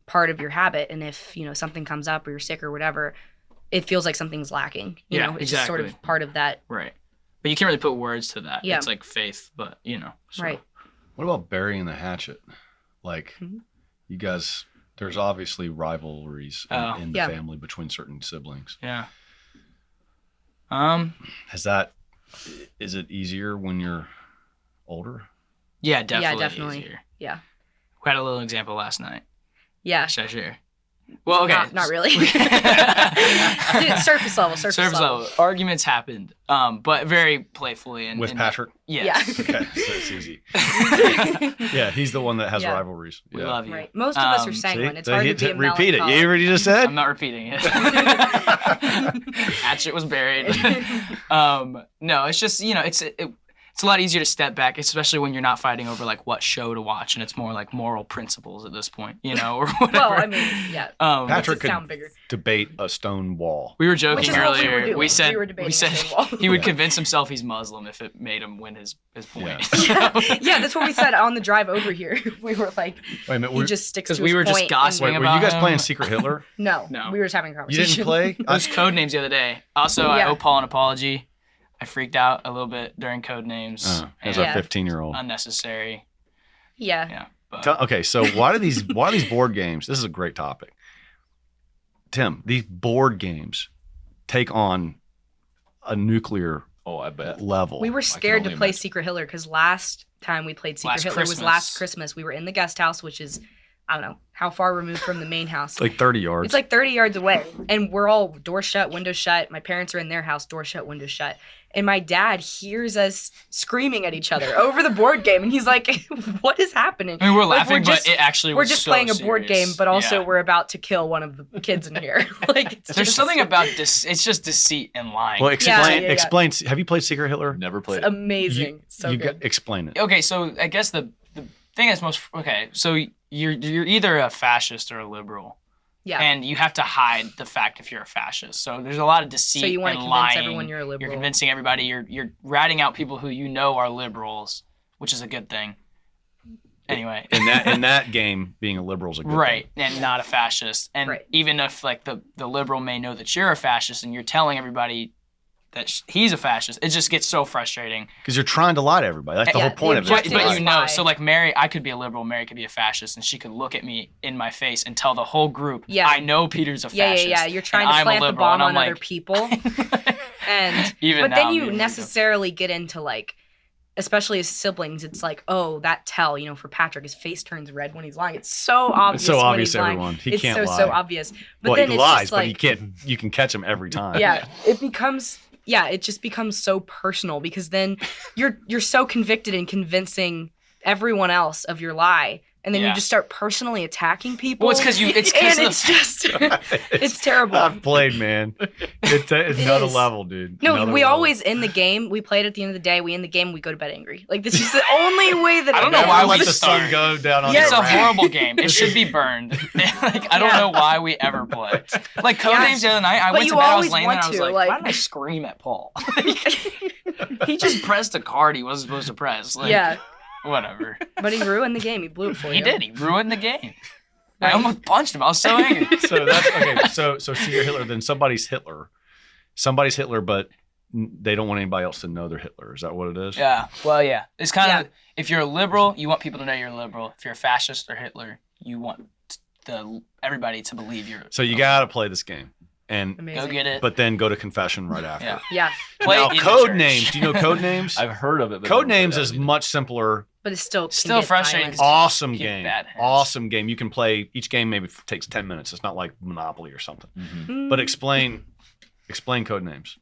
Speaker 4: part of your habit. And if, you know, something comes up or you're sick or whatever, it feels like something's lacking. You
Speaker 2: Yeah,
Speaker 4: know, it's just sort
Speaker 2: exactly.
Speaker 4: of part of that.
Speaker 2: Right. But you can't really put words to that.
Speaker 4: Yeah.
Speaker 2: It's like faith, but, you know. So.
Speaker 4: Right.
Speaker 3: What about burying the hatchet? Like, you guys, there's obviously rivalries in the
Speaker 4: Yeah.
Speaker 3: family between certain siblings.
Speaker 2: Yeah.
Speaker 3: Is it easier when you're older?
Speaker 2: Yeah, definitely.
Speaker 4: definitely.
Speaker 2: Easier.
Speaker 4: Yeah.
Speaker 2: We had a little example last night.
Speaker 4: Yeah.
Speaker 2: Should I share? Well, okay.
Speaker 4: Not really. Dude, surface level. Surface level.
Speaker 2: Arguments happened, but very playfully. And
Speaker 3: With Patrick?
Speaker 2: Yes.
Speaker 3: Okay, so it's easy. Yeah, he's the one that has rivalries.
Speaker 2: We
Speaker 3: Yeah.
Speaker 2: love you.
Speaker 4: Right. Most of us are sanguine. It's hard to be a
Speaker 3: repeat it.
Speaker 4: melancholy.
Speaker 3: You already just said?
Speaker 2: I'm not repeating it. Hatchet was buried. No, it's just, it's a lot easier to step back, especially when you're not fighting over like what show to watch, and it's more like moral principles at this point, or whatever.
Speaker 4: Well, I mean, yeah.
Speaker 3: Patrick
Speaker 4: sound
Speaker 3: could
Speaker 4: bigger.
Speaker 3: debate a stone wall.
Speaker 2: We were
Speaker 4: Which
Speaker 2: joking
Speaker 4: is what we were
Speaker 2: earlier.
Speaker 4: doing.
Speaker 2: We said,
Speaker 4: We were debating a stone wall.
Speaker 2: he would convince himself he's Muslim if it made him win his point.
Speaker 4: Yeah, that's what we said on the drive over here. We were like,
Speaker 3: Wait a minute.
Speaker 4: he just sticks to
Speaker 2: because
Speaker 4: his
Speaker 2: we were just
Speaker 4: point
Speaker 2: gossiping
Speaker 3: Were
Speaker 2: about
Speaker 3: you guys
Speaker 2: him.
Speaker 3: playing Secret Hitler?
Speaker 4: No,
Speaker 2: No.
Speaker 4: we were just having a
Speaker 3: You
Speaker 4: conversation.
Speaker 3: didn't play?
Speaker 2: Those code names the other day. Also, I
Speaker 4: Yeah.
Speaker 2: owe Paul an apology. I freaked out a little bit during code names.
Speaker 3: As
Speaker 2: and
Speaker 3: a 15-year-old.
Speaker 2: unnecessary.
Speaker 4: Yeah.
Speaker 2: Yeah. But
Speaker 3: Okay, so why do these board games? This is a great topic. Tim, these board games take on a nuclear
Speaker 1: Oh, I bet.
Speaker 3: level.
Speaker 4: We were scared to
Speaker 1: only
Speaker 4: play
Speaker 1: imagine.
Speaker 4: Secret Hitler because last time we played Secret
Speaker 2: Last
Speaker 4: Hitler was
Speaker 2: Christmas.
Speaker 4: last Christmas. We were in the guest house, which is, I don't know, how far removed from the main house.
Speaker 3: like 30 yards.
Speaker 4: It's like 30 yards away. And we're all door shut, window shut. My parents are in their house, door shut, window shut. And my dad hears us screaming at each other over the board game. And he's like, what is happening?
Speaker 2: I mean, we're
Speaker 4: Like,
Speaker 2: laughing,
Speaker 4: just-
Speaker 2: but it actually
Speaker 4: We're
Speaker 2: was
Speaker 4: just
Speaker 2: so
Speaker 4: playing a board
Speaker 2: serious.
Speaker 4: game, but also
Speaker 2: Yeah.
Speaker 4: we're about to kill one of the kids in here. Like, it's
Speaker 2: There's
Speaker 4: just
Speaker 2: something about it's just deceit and lying.
Speaker 3: well, explain.
Speaker 4: yeah.
Speaker 3: Explain. Have you played Secret Hitler?
Speaker 1: Never played.
Speaker 4: amazing. So good.
Speaker 3: Explain it.
Speaker 2: Okay, so I guess the thing that's most so you're either a fascist or a liberal.
Speaker 4: Yeah.
Speaker 2: And you have to hide the fact if you're a fascist. So there's a lot of deceit
Speaker 4: So you want
Speaker 2: and
Speaker 4: to
Speaker 2: lying.
Speaker 4: convince everyone you're a liberal.
Speaker 2: You're convincing everybody. You're ratting out people who you know are liberals, which is a good thing. Anyway.
Speaker 3: In that game, being a liberal is a good
Speaker 2: Right, and not a fascist. And
Speaker 4: Right.
Speaker 2: even if like the liberal may know that you're a fascist and you're telling everybody that he's a fascist, it just gets so frustrating.
Speaker 3: Because you're trying to lie to everybody. That's the
Speaker 4: Yeah,
Speaker 3: whole point of
Speaker 4: the
Speaker 3: it.
Speaker 2: But,
Speaker 4: objective
Speaker 2: but
Speaker 4: is
Speaker 2: you know,
Speaker 4: lie.
Speaker 2: so like Mary, I could be a liberal, Mary could be a fascist, and she could look at me in my face and tell the whole group,
Speaker 4: Yeah.
Speaker 2: I know Peter's a
Speaker 4: Yeah,
Speaker 2: fascist.
Speaker 4: yeah. You're
Speaker 2: and
Speaker 4: trying to
Speaker 2: I'm a
Speaker 4: plant the
Speaker 2: liberal,"
Speaker 4: bomb
Speaker 2: and I'm
Speaker 4: on other
Speaker 2: like,
Speaker 4: people. And
Speaker 2: Even
Speaker 4: but
Speaker 2: now
Speaker 4: then
Speaker 2: I'm
Speaker 4: you
Speaker 2: getting
Speaker 4: necessarily get into like, especially as siblings, it's like, oh, that tell, for Patrick, his face turns red when he's lying. It's so obvious.
Speaker 3: It's so
Speaker 4: when
Speaker 3: obvious
Speaker 4: he's
Speaker 3: to
Speaker 4: lying.
Speaker 3: everyone. He
Speaker 4: It's
Speaker 3: can't
Speaker 4: so
Speaker 3: lie.
Speaker 4: so obvious. But
Speaker 3: Well,
Speaker 4: then
Speaker 3: he
Speaker 4: it's
Speaker 3: lies,
Speaker 4: just
Speaker 3: but
Speaker 4: like,
Speaker 3: he can't. You can catch him every time.
Speaker 4: yeah, it just becomes so personal because then you're so convicted in convincing everyone else of your lie, and then you
Speaker 2: Yeah.
Speaker 4: just start personally attacking people.
Speaker 2: Well, it's because
Speaker 4: and it's just it's terrible.
Speaker 3: I've played, man. It's another
Speaker 4: is.
Speaker 3: level, dude.
Speaker 4: No,
Speaker 3: Another
Speaker 4: we
Speaker 3: level.
Speaker 4: always end the game. We play it at the end of the day. We end the game. We go to bed angry. Like this is the only way that
Speaker 2: I don't
Speaker 4: it
Speaker 2: know why
Speaker 4: ends.
Speaker 3: let
Speaker 2: we
Speaker 3: the
Speaker 2: start.
Speaker 3: sun go down on
Speaker 4: Yeah,
Speaker 2: It's
Speaker 3: the
Speaker 2: a
Speaker 3: rack.
Speaker 2: horrible game. It should be burned. Like I don't
Speaker 4: Yeah.
Speaker 2: know why we ever play. Like Code
Speaker 4: Yeah.
Speaker 2: Names the other night, I
Speaker 4: But
Speaker 2: went
Speaker 4: you
Speaker 2: to bed, I was
Speaker 4: always
Speaker 2: laying there,
Speaker 4: want
Speaker 2: I was
Speaker 4: to,
Speaker 2: like,
Speaker 4: like-
Speaker 2: why did I scream at Paul? He just pressed a card he wasn't supposed to press. Like,
Speaker 4: Yeah,
Speaker 2: whatever.
Speaker 4: but he ruined the game. He blew it for you.
Speaker 2: He did. He ruined the game. I
Speaker 4: Right.
Speaker 2: almost punched him. I was so angry.
Speaker 3: So that's okay. So Secret Hitler. Then somebody's Hitler. Somebody's Hitler, but they don't want anybody else to know they're Hitler. Is that what it is?
Speaker 2: Yeah. Well, yeah. It's kind of
Speaker 4: Yeah.
Speaker 2: if you're a liberal, you want people to know you're a liberal. If you're a fascist or Hitler, you want everybody to believe you're.
Speaker 3: So you got to play this game, and
Speaker 4: Amazing.
Speaker 2: Go get it.
Speaker 3: but then go to confession right after.
Speaker 2: Yeah.
Speaker 4: Yeah,
Speaker 2: Play
Speaker 3: Now,
Speaker 2: it in the
Speaker 3: code
Speaker 2: church.
Speaker 3: names. Do you know code names?
Speaker 1: I've heard of it. But
Speaker 3: Code
Speaker 1: never played
Speaker 3: names
Speaker 1: that
Speaker 3: is
Speaker 1: either.
Speaker 3: much simpler.
Speaker 4: but it's still
Speaker 2: Still
Speaker 4: can get
Speaker 2: frustrating.
Speaker 4: violent.
Speaker 3: Awesome
Speaker 2: Keep
Speaker 3: game.
Speaker 2: bad hands.
Speaker 3: Awesome game. You can play each game. Maybe takes 10 minutes. It's not like Monopoly or something.
Speaker 1: Mhm.
Speaker 3: But explain code names.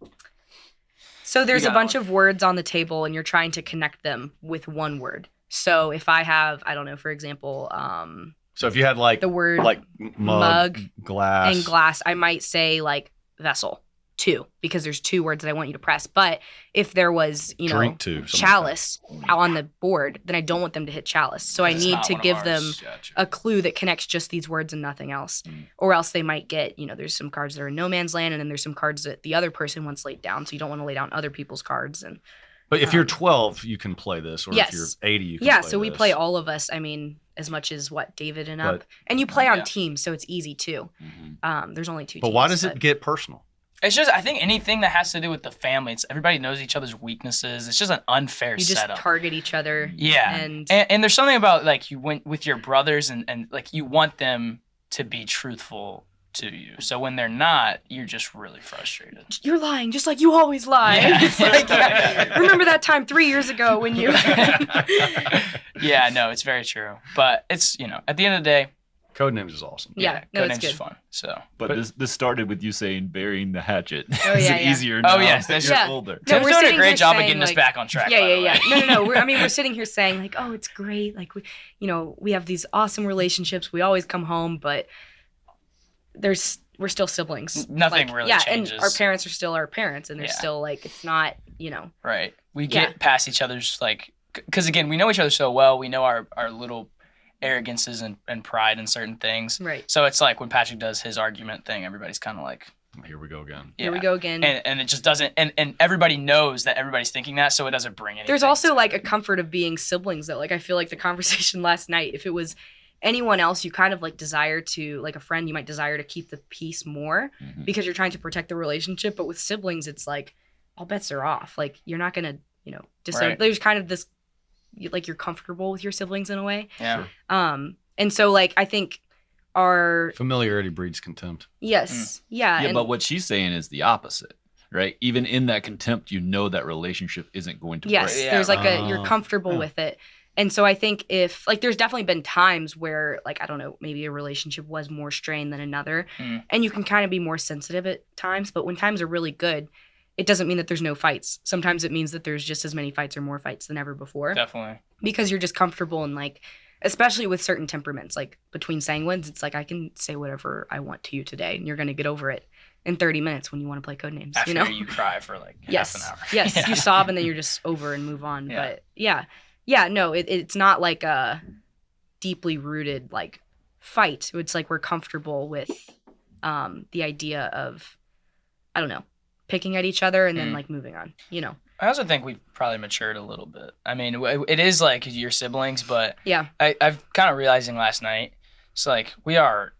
Speaker 4: So there's
Speaker 2: You
Speaker 4: a
Speaker 2: got
Speaker 4: bunch of words on the table, and you're trying to connect them with one word. So if I have, I don't know, for example,
Speaker 3: So if you had like
Speaker 4: the word
Speaker 3: mug, glass,
Speaker 4: and glass, I might say like vessel, two, because there's two words that I want you to press. But if there was,
Speaker 3: drink too. something like
Speaker 4: chalice on the board, then I don't want them to hit chalice. So I
Speaker 2: It's
Speaker 4: need
Speaker 2: not
Speaker 4: to
Speaker 2: one of
Speaker 4: give
Speaker 2: ours.
Speaker 4: them
Speaker 1: Gotcha.
Speaker 4: a clue that connects just these words and nothing else. Or else they might get, there's some cards that are in no man's land, and then there's some cards that the other person wants laid down. So you don't want to lay down other people's cards. And
Speaker 3: But if you're 12, you can play this, or
Speaker 4: Yes.
Speaker 3: if you're 80, you can
Speaker 4: yeah,
Speaker 3: play
Speaker 4: so we
Speaker 3: this.
Speaker 4: play all of us. I mean, as much as David and up.
Speaker 3: But-
Speaker 4: And you play on
Speaker 2: Yeah.
Speaker 4: teams, so it's easy too.
Speaker 1: Mhm.
Speaker 4: There's only two
Speaker 3: But
Speaker 4: teams.
Speaker 3: why does it get personal?
Speaker 2: It's just I think anything that has to do with the family, everybody knows each other's weaknesses. It's just an unfair
Speaker 4: you just
Speaker 2: setup.
Speaker 4: target each other.
Speaker 2: Yeah.
Speaker 4: And
Speaker 2: And there's something about like you went with your brothers and like you want them to be truthful to you. So when they're not, you're just really frustrated.
Speaker 4: You're lying, just like you always lie.
Speaker 2: Yeah.
Speaker 4: It's like, remember that time 3 years ago when you...
Speaker 2: Yeah, no, it's very true. But it's, at the end of the day,
Speaker 3: Codenames is awesome.
Speaker 4: Yeah, no, it's
Speaker 2: Codenames
Speaker 4: good.
Speaker 2: is fun. So,
Speaker 1: But this started with you saying burying the hatchet.
Speaker 4: Oh,
Speaker 1: Is
Speaker 4: yeah,
Speaker 1: it
Speaker 4: yeah.
Speaker 1: easier now?
Speaker 2: Oh, yes,
Speaker 1: that
Speaker 2: that's-
Speaker 1: you're
Speaker 4: Yeah.
Speaker 1: older?
Speaker 4: No,
Speaker 2: Tim's
Speaker 4: we're
Speaker 2: doing a
Speaker 4: sitting
Speaker 2: great
Speaker 4: here
Speaker 2: job of
Speaker 4: saying,
Speaker 2: getting us
Speaker 4: like-
Speaker 2: back on track.
Speaker 4: Yeah,
Speaker 2: by the
Speaker 4: yeah,
Speaker 2: way.
Speaker 4: yeah. No. We're sitting here saying like, oh, it's great. Like, we have these awesome relationships. We always come home, but we're still siblings.
Speaker 2: Nothing
Speaker 4: Like,
Speaker 2: really
Speaker 4: yeah,
Speaker 2: changes.
Speaker 4: and our parents are still our parents, and they're
Speaker 2: Yeah.
Speaker 4: still like, it's not,
Speaker 2: Right. We
Speaker 4: Yeah.
Speaker 2: get past each other's, because again, we know each other so well. We know our little arrogances and pride in certain things.
Speaker 4: right.
Speaker 2: So it's like when Patrick does his argument thing, everybody's kind of like,
Speaker 3: Here we go again.
Speaker 4: Here we
Speaker 2: yeah.
Speaker 4: go again.
Speaker 2: And it just doesn't, and everybody knows that everybody's thinking that, so it doesn't bring anything.
Speaker 4: There's also
Speaker 2: to
Speaker 4: like a
Speaker 2: it.
Speaker 4: comfort of being siblings though. Like I feel like the conversation last night, if it was anyone else, you kind of like desire to, like a friend, you might desire to keep the peace more
Speaker 1: Mhm.
Speaker 4: because you're trying to protect the relationship. But with siblings, it's like all bets are off. Like you're not gonna,
Speaker 2: Right.
Speaker 4: there's kind of this, like you're comfortable with your siblings in a way.
Speaker 2: Yeah.
Speaker 4: And so like I think our
Speaker 3: Familiarity breeds contempt.
Speaker 4: yes, yeah,
Speaker 1: Yeah,
Speaker 4: and
Speaker 1: but what she's saying is the opposite, right? Even in that contempt, that relationship isn't going to
Speaker 4: yes,
Speaker 1: break.
Speaker 2: Yeah.
Speaker 4: there's like you're
Speaker 3: Oh,
Speaker 4: comfortable
Speaker 3: yeah.
Speaker 4: with it. And so I think if like there's definitely been times where like I don't know, maybe a relationship was more strained than another,
Speaker 2: Mm.
Speaker 4: and you can kind of be more sensitive at times. But when times are really good, it doesn't mean that there's no fights. Sometimes it means that there's just as many fights or more fights than ever before
Speaker 2: Definitely.
Speaker 4: because you're just comfortable and like, especially with certain temperaments, like between sanguines, it's like I can say whatever I want to you today, and you're gonna get over it in 30 minutes when you want to play Codenames.
Speaker 2: After
Speaker 4: You know?
Speaker 2: you cry for like
Speaker 4: Yes.
Speaker 2: half an hour.
Speaker 4: Yes,
Speaker 2: Yeah.
Speaker 4: you sob and then you're just over and move on.
Speaker 2: Yeah.
Speaker 4: But yeah, no, it's not like a deeply rooted like fight. It's like we're comfortable with the idea of, I don't know, picking at each other and then
Speaker 2: Mm.
Speaker 4: like moving on.
Speaker 2: I also think we've probably matured a little bit. I mean, it is like your siblings, but
Speaker 4: Yeah.
Speaker 2: I've kind of realizing last night, it's like we are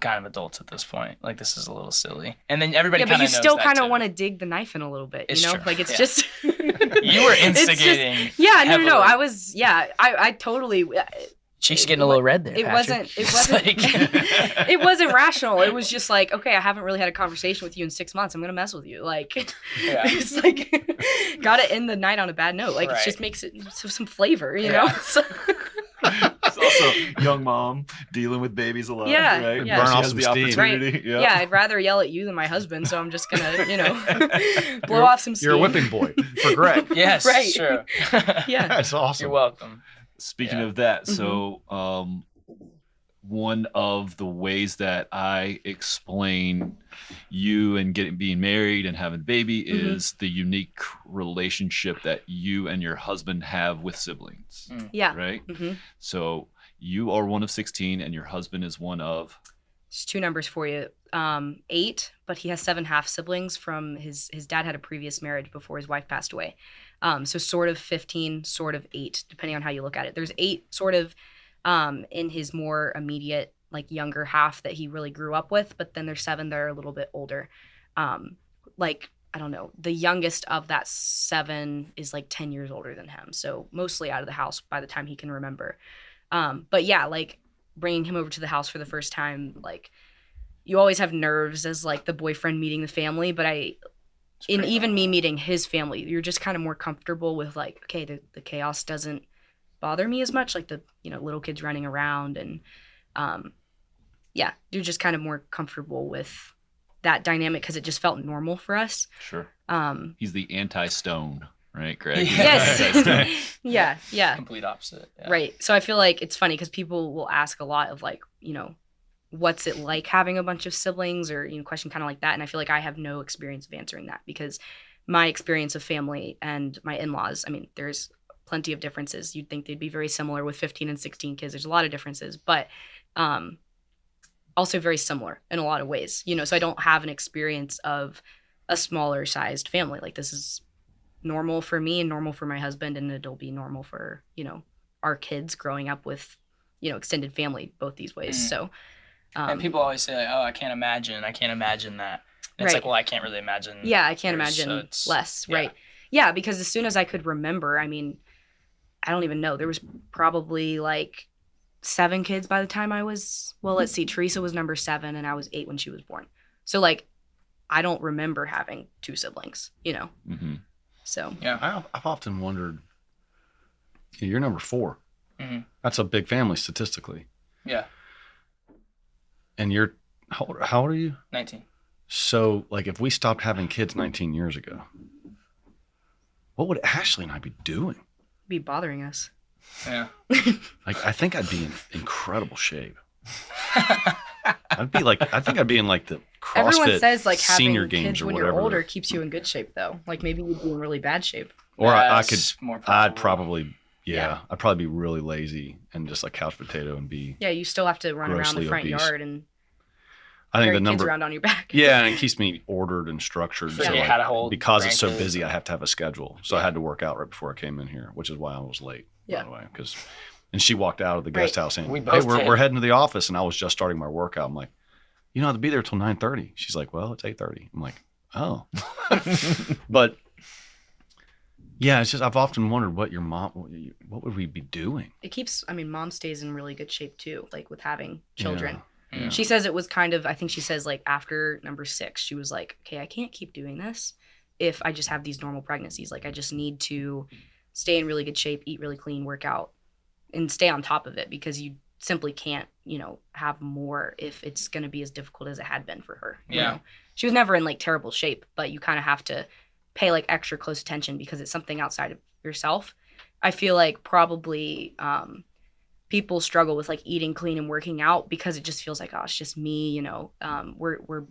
Speaker 2: kind of adults at this point. Like this is a little silly, and then everybody
Speaker 4: Yeah,
Speaker 2: kind
Speaker 4: but
Speaker 2: of
Speaker 4: you still
Speaker 2: kind of
Speaker 4: want to dig the knife in a little bit.
Speaker 2: It's
Speaker 4: You know,
Speaker 2: true.
Speaker 4: like it's
Speaker 2: Yeah.
Speaker 4: just.
Speaker 2: You were
Speaker 4: It's just-
Speaker 2: instigating.
Speaker 4: Yeah, no.
Speaker 2: heavily.
Speaker 4: I was. Yeah, I totally.
Speaker 2: Cheeks getting a little red there.
Speaker 4: It
Speaker 2: Patrick.
Speaker 4: wasn't. It wasn't.
Speaker 2: Like-
Speaker 4: It wasn't rational. It was just like, okay, I haven't really had a conversation with you in 6 months. I'm gonna mess with you. Like,
Speaker 2: Yeah.
Speaker 4: it's like, gotta end the night on a bad note. Like, it
Speaker 2: Right.
Speaker 4: just makes it some flavor, you
Speaker 2: Yeah.
Speaker 4: know. So,
Speaker 1: It's also young mom dealing with babies a lot,
Speaker 4: Yeah,
Speaker 1: right?
Speaker 4: yeah.
Speaker 1: Where
Speaker 3: Burn
Speaker 1: she
Speaker 3: off
Speaker 1: has
Speaker 3: some
Speaker 1: the
Speaker 3: steam.
Speaker 1: opportunity.
Speaker 4: yeah, I'd rather yell at you than my husband. So I'm just gonna, blow
Speaker 3: You're-
Speaker 4: off some steam.
Speaker 3: You're a whipping boy for Greg.
Speaker 2: yes,
Speaker 4: Right.
Speaker 2: true.
Speaker 4: Yeah.
Speaker 3: That's awesome.
Speaker 2: You're welcome.
Speaker 1: Speaking
Speaker 2: Yeah.
Speaker 1: of that,
Speaker 4: Mm-hmm.
Speaker 1: so one of the ways that I explain you and being married and having a baby
Speaker 4: Mhm.
Speaker 1: is the unique relationship that you and your husband have with siblings,
Speaker 4: Yeah.
Speaker 1: right?
Speaker 4: hmm
Speaker 1: So you are one of 16 and your husband is one of
Speaker 4: Just two numbers for you. 8, but he has 7 half siblings from his dad had a previous marriage before his wife passed away. So sort of 15, sort of 8, depending on how you look at it. There's 8 sort of in his more immediate, like younger half that he really grew up with, but then there's 7 that are a little bit older. Like, I don't know, the youngest of that 7 is like 10 years older than him. So mostly out of the house by the time he can remember. But yeah, like bringing him over to the house for the first time, like you always have nerves as like the boyfriend meeting the family, but even me meeting his family, you're just kind of more comfortable with like, okay, the chaos doesn't bother me as much, like the little kids running around, and yeah, you're just kind of more comfortable with that dynamic because it just felt normal for us.
Speaker 1: sure.
Speaker 4: Um,
Speaker 1: He's the anti-stone, right, Greg? He's
Speaker 2: Yes.
Speaker 1: the anti-stone.
Speaker 4: yeah,
Speaker 2: Complete opposite. Yeah.
Speaker 4: right. So I feel like it's funny because people will ask a lot of like, what's it like having a bunch of siblings, or question kind of like that, and I feel like I have no experience of answering that because my experience of family and my in-laws, I mean, there's plenty of differences. You'd think they'd be very similar with 15 and 16 kids. There's a lot of differences, but also very similar in a lot of ways, so I don't have an experience of a smaller sized family. Like this is normal for me and normal for my husband, and it'll be normal for our kids growing up with extended family both these ways.
Speaker 2: Mm.
Speaker 4: So
Speaker 2: And people always say, like, "Oh, I can't imagine that." And it's
Speaker 4: Right.
Speaker 2: like, well, I can't really imagine.
Speaker 4: yeah, I can't
Speaker 2: yours, so
Speaker 4: imagine
Speaker 2: it's-
Speaker 4: less,
Speaker 2: yeah.
Speaker 4: right? Yeah, because as soon as I could remember, I mean, I don't even know, there was probably like 7 kids by the time I was, well, let's see, Teresa was number 7 and I was 8 when she was born. So like, I don't remember having 2 siblings, you know?
Speaker 1: Mm-hmm.
Speaker 4: So.
Speaker 2: Yeah.
Speaker 3: I've often wondered, you're number 4.
Speaker 2: Mm-hmm.
Speaker 3: That's a big family statistically.
Speaker 2: Yeah.
Speaker 3: And you're, how old are you?
Speaker 2: 19.
Speaker 3: So like if we stopped having kids 19 years ago, what would Ashley and I be doing?
Speaker 4: Be bothering us.
Speaker 2: Yeah.
Speaker 3: Like, I think I'd be in incredible shape. I think I'd be in like the CrossFit
Speaker 4: Everyone says like
Speaker 3: senior
Speaker 4: having
Speaker 3: games
Speaker 4: kids
Speaker 3: or
Speaker 4: when
Speaker 3: whatever.
Speaker 4: you're older keeps you in good shape though. Like maybe you'd be in really bad shape.
Speaker 3: Or I could,
Speaker 2: That's more
Speaker 3: I'd
Speaker 2: possible.
Speaker 3: probably, I'd probably be really lazy and just like couch potato and be,
Speaker 4: Yeah, you still have to run around
Speaker 3: Grossly
Speaker 4: the front
Speaker 3: obese.
Speaker 4: yard and
Speaker 3: I think
Speaker 4: carry
Speaker 3: the
Speaker 4: kids
Speaker 3: number,
Speaker 4: around on your back.
Speaker 3: yeah, and it keeps me ordered and structured.
Speaker 2: Forget
Speaker 3: So
Speaker 2: how to
Speaker 3: like,
Speaker 2: hold
Speaker 3: because it's so
Speaker 2: grandkids.
Speaker 3: busy, I have to have a schedule. So I had to work out right before I came in here, which is why I was late,
Speaker 4: Yeah.
Speaker 3: by the way. And she walked out of the guest
Speaker 4: Right.
Speaker 3: house saying,
Speaker 2: We
Speaker 3: hey,
Speaker 2: both
Speaker 3: we're
Speaker 2: did.
Speaker 3: heading to the office. And I was just starting my workout. I'm like, you don't have to be there till 9:30. She's like, well, it's 8:30. I'm like, oh. But yeah, it's just, I've often wondered what would we be doing?
Speaker 4: It keeps, I mean, mom stays in really good shape too, like with having children.
Speaker 3: Yeah.
Speaker 4: She says it was kind of, I think she says like after number 6, she was like, okay, I can't keep doing this if I just have these normal pregnancies. Like I just need to stay in really good shape, eat really clean, work out, and stay on top of it because you simply can't, you know, have more if it's going to be as difficult as it had been for her. You
Speaker 2: Yeah.
Speaker 4: know? She was never in like terrible shape, but you kind of have to pay like extra close attention because it's something outside of yourself. I feel like probably people struggle with like eating clean and working out because it just feels like, oh, it's just me, you know. We're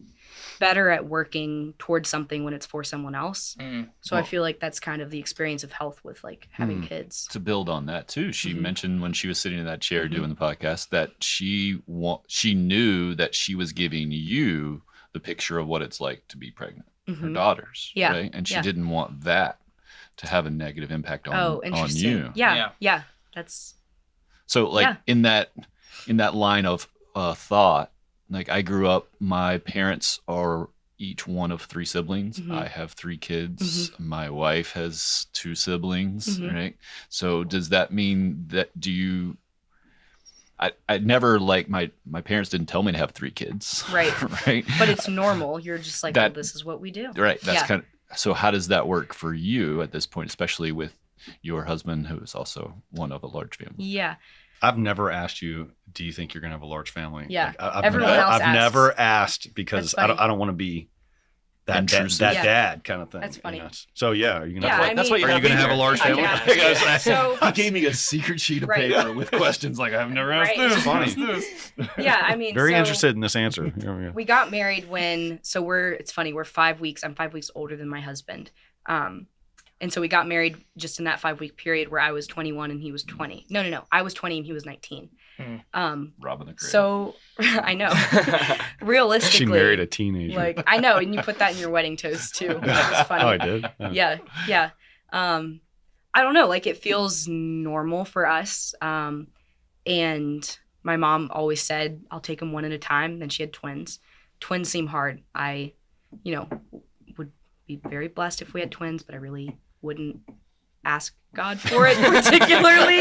Speaker 4: better at working towards something when it's for someone else. So I feel like that's kind of the experience of health with like having kids.
Speaker 1: To build on that too, she
Speaker 4: Mhm.
Speaker 1: mentioned when she was sitting in that chair
Speaker 4: Mhm.
Speaker 1: doing the podcast that she knew that she was giving you the picture of what it's like to be pregnant, her
Speaker 4: Mhm.
Speaker 1: daughters,
Speaker 4: Yeah.
Speaker 1: right? And she
Speaker 4: Yeah.
Speaker 1: didn't want that to have a negative impact
Speaker 4: Oh,
Speaker 1: on
Speaker 4: interesting.
Speaker 1: you.
Speaker 4: Yeah. That's
Speaker 1: So like
Speaker 4: Yeah.
Speaker 1: in that line of thought, like I grew up, my parents are each one of 3 siblings.
Speaker 4: Mhm.
Speaker 1: I have 3 kids. My wife has 2 siblings,
Speaker 4: Mhm.
Speaker 1: right? So does that mean that I never like my parents didn't tell me to have 3 kids.
Speaker 4: Right.
Speaker 1: Right.
Speaker 4: but it's normal. You're just like,
Speaker 1: That-
Speaker 4: well, this is what we do.
Speaker 1: Right. That's
Speaker 4: Yeah.
Speaker 1: kind of, so how does that work for you at this point, especially with your husband, who is also one of a large family?
Speaker 4: Yeah.
Speaker 3: I've never asked you, do you think you're going to have a large family?
Speaker 4: Yeah.
Speaker 3: Like, I've
Speaker 4: Everyone
Speaker 3: never,
Speaker 4: else
Speaker 3: I've
Speaker 4: asks.
Speaker 3: never asked because
Speaker 4: That's funny.
Speaker 3: I don't want to be that
Speaker 1: Intrusive.
Speaker 3: that
Speaker 4: Yeah.
Speaker 3: dad kind of thing.
Speaker 4: That's funny.
Speaker 3: You know? So yeah, are you gonna
Speaker 4: Yeah,
Speaker 3: have,
Speaker 4: I
Speaker 1: That's
Speaker 4: mean-
Speaker 1: what you
Speaker 3: are you going to have a large
Speaker 4: I
Speaker 3: family?
Speaker 4: guess. So-
Speaker 1: he gave me a secret sheet of
Speaker 4: Right.
Speaker 1: paper with questions like I've never asked
Speaker 4: Right.
Speaker 1: this.
Speaker 3: Funny.
Speaker 1: asked this.
Speaker 4: Yeah. I mean,
Speaker 3: Very
Speaker 4: so
Speaker 3: interested in this answer. Here we go.
Speaker 4: we got married when, so it's funny, we're 5 weeks. I'm 5 weeks older than my husband. And so we got married just in that 5-week period where I was 21 and he was 20. No. I was 20 and he was 19.
Speaker 1: Robin the Creator.
Speaker 4: So I know. Realistically,
Speaker 3: She married a teenager.
Speaker 4: like I know, and you put that in your wedding toast too. It's funny.
Speaker 3: Oh, I did.
Speaker 4: Yeah. I don't know. Like it feels normal for us. And my mom always said, "I'll take them one at a time." Then she had twins. Twins seem hard. I, would be very blessed if we had twins, but I really wouldn't ask God for it particularly.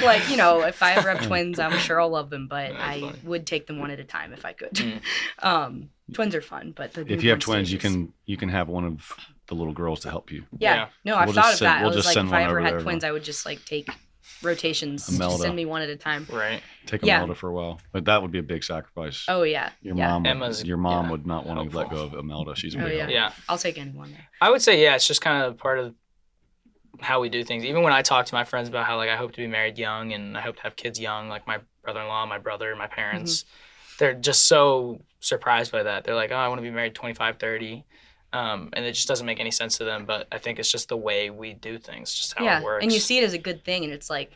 Speaker 4: Like, if I ever have twins, I'm sure I'll love them, but
Speaker 1: That's
Speaker 4: I
Speaker 1: funny.
Speaker 4: would take them one at a time if I could.
Speaker 2: Mm.
Speaker 4: Twins are fun, but the
Speaker 3: If you have
Speaker 4: newborn
Speaker 3: twins,
Speaker 4: stages-
Speaker 3: you can have one of the little girls to help you.
Speaker 4: Yeah.
Speaker 2: Yeah.
Speaker 4: No, I've
Speaker 3: We'll
Speaker 4: thought
Speaker 3: just
Speaker 4: of
Speaker 3: send-
Speaker 4: that.
Speaker 3: we'll
Speaker 4: I was
Speaker 3: just
Speaker 4: like,
Speaker 3: send
Speaker 4: if I
Speaker 3: one
Speaker 4: ever
Speaker 3: over
Speaker 4: had
Speaker 3: there.
Speaker 4: twins, I would just like take rotations.
Speaker 3: Imelda.
Speaker 4: Just send me one at a time.
Speaker 2: Right.
Speaker 3: Take
Speaker 4: Yeah.
Speaker 3: Imelda for a while, but that would be a big sacrifice.
Speaker 4: Oh yeah.
Speaker 3: Your
Speaker 4: yeah.
Speaker 3: mom,
Speaker 2: Emma's-
Speaker 3: your mom
Speaker 2: yeah,
Speaker 3: would not want to let
Speaker 2: helpful.
Speaker 3: go of Imelda. She's a
Speaker 4: Oh,
Speaker 3: big
Speaker 4: yeah.
Speaker 3: help.
Speaker 2: Yeah.
Speaker 4: I'll take anyone.
Speaker 2: I would say, yeah, it's just kind of part of how we do things. Even when I talk to my friends about how, like, I hope to be married young and I hope to have kids young, like my brother-in-law, my brother, my parents, they're just so surprised by that. They're like, oh, I want to be married 25, 30. And it just doesn't make any sense to them. But I think it's just the way we do things, just how
Speaker 4: Yeah,
Speaker 2: it works.
Speaker 4: and you see it as a good thing, and it's like,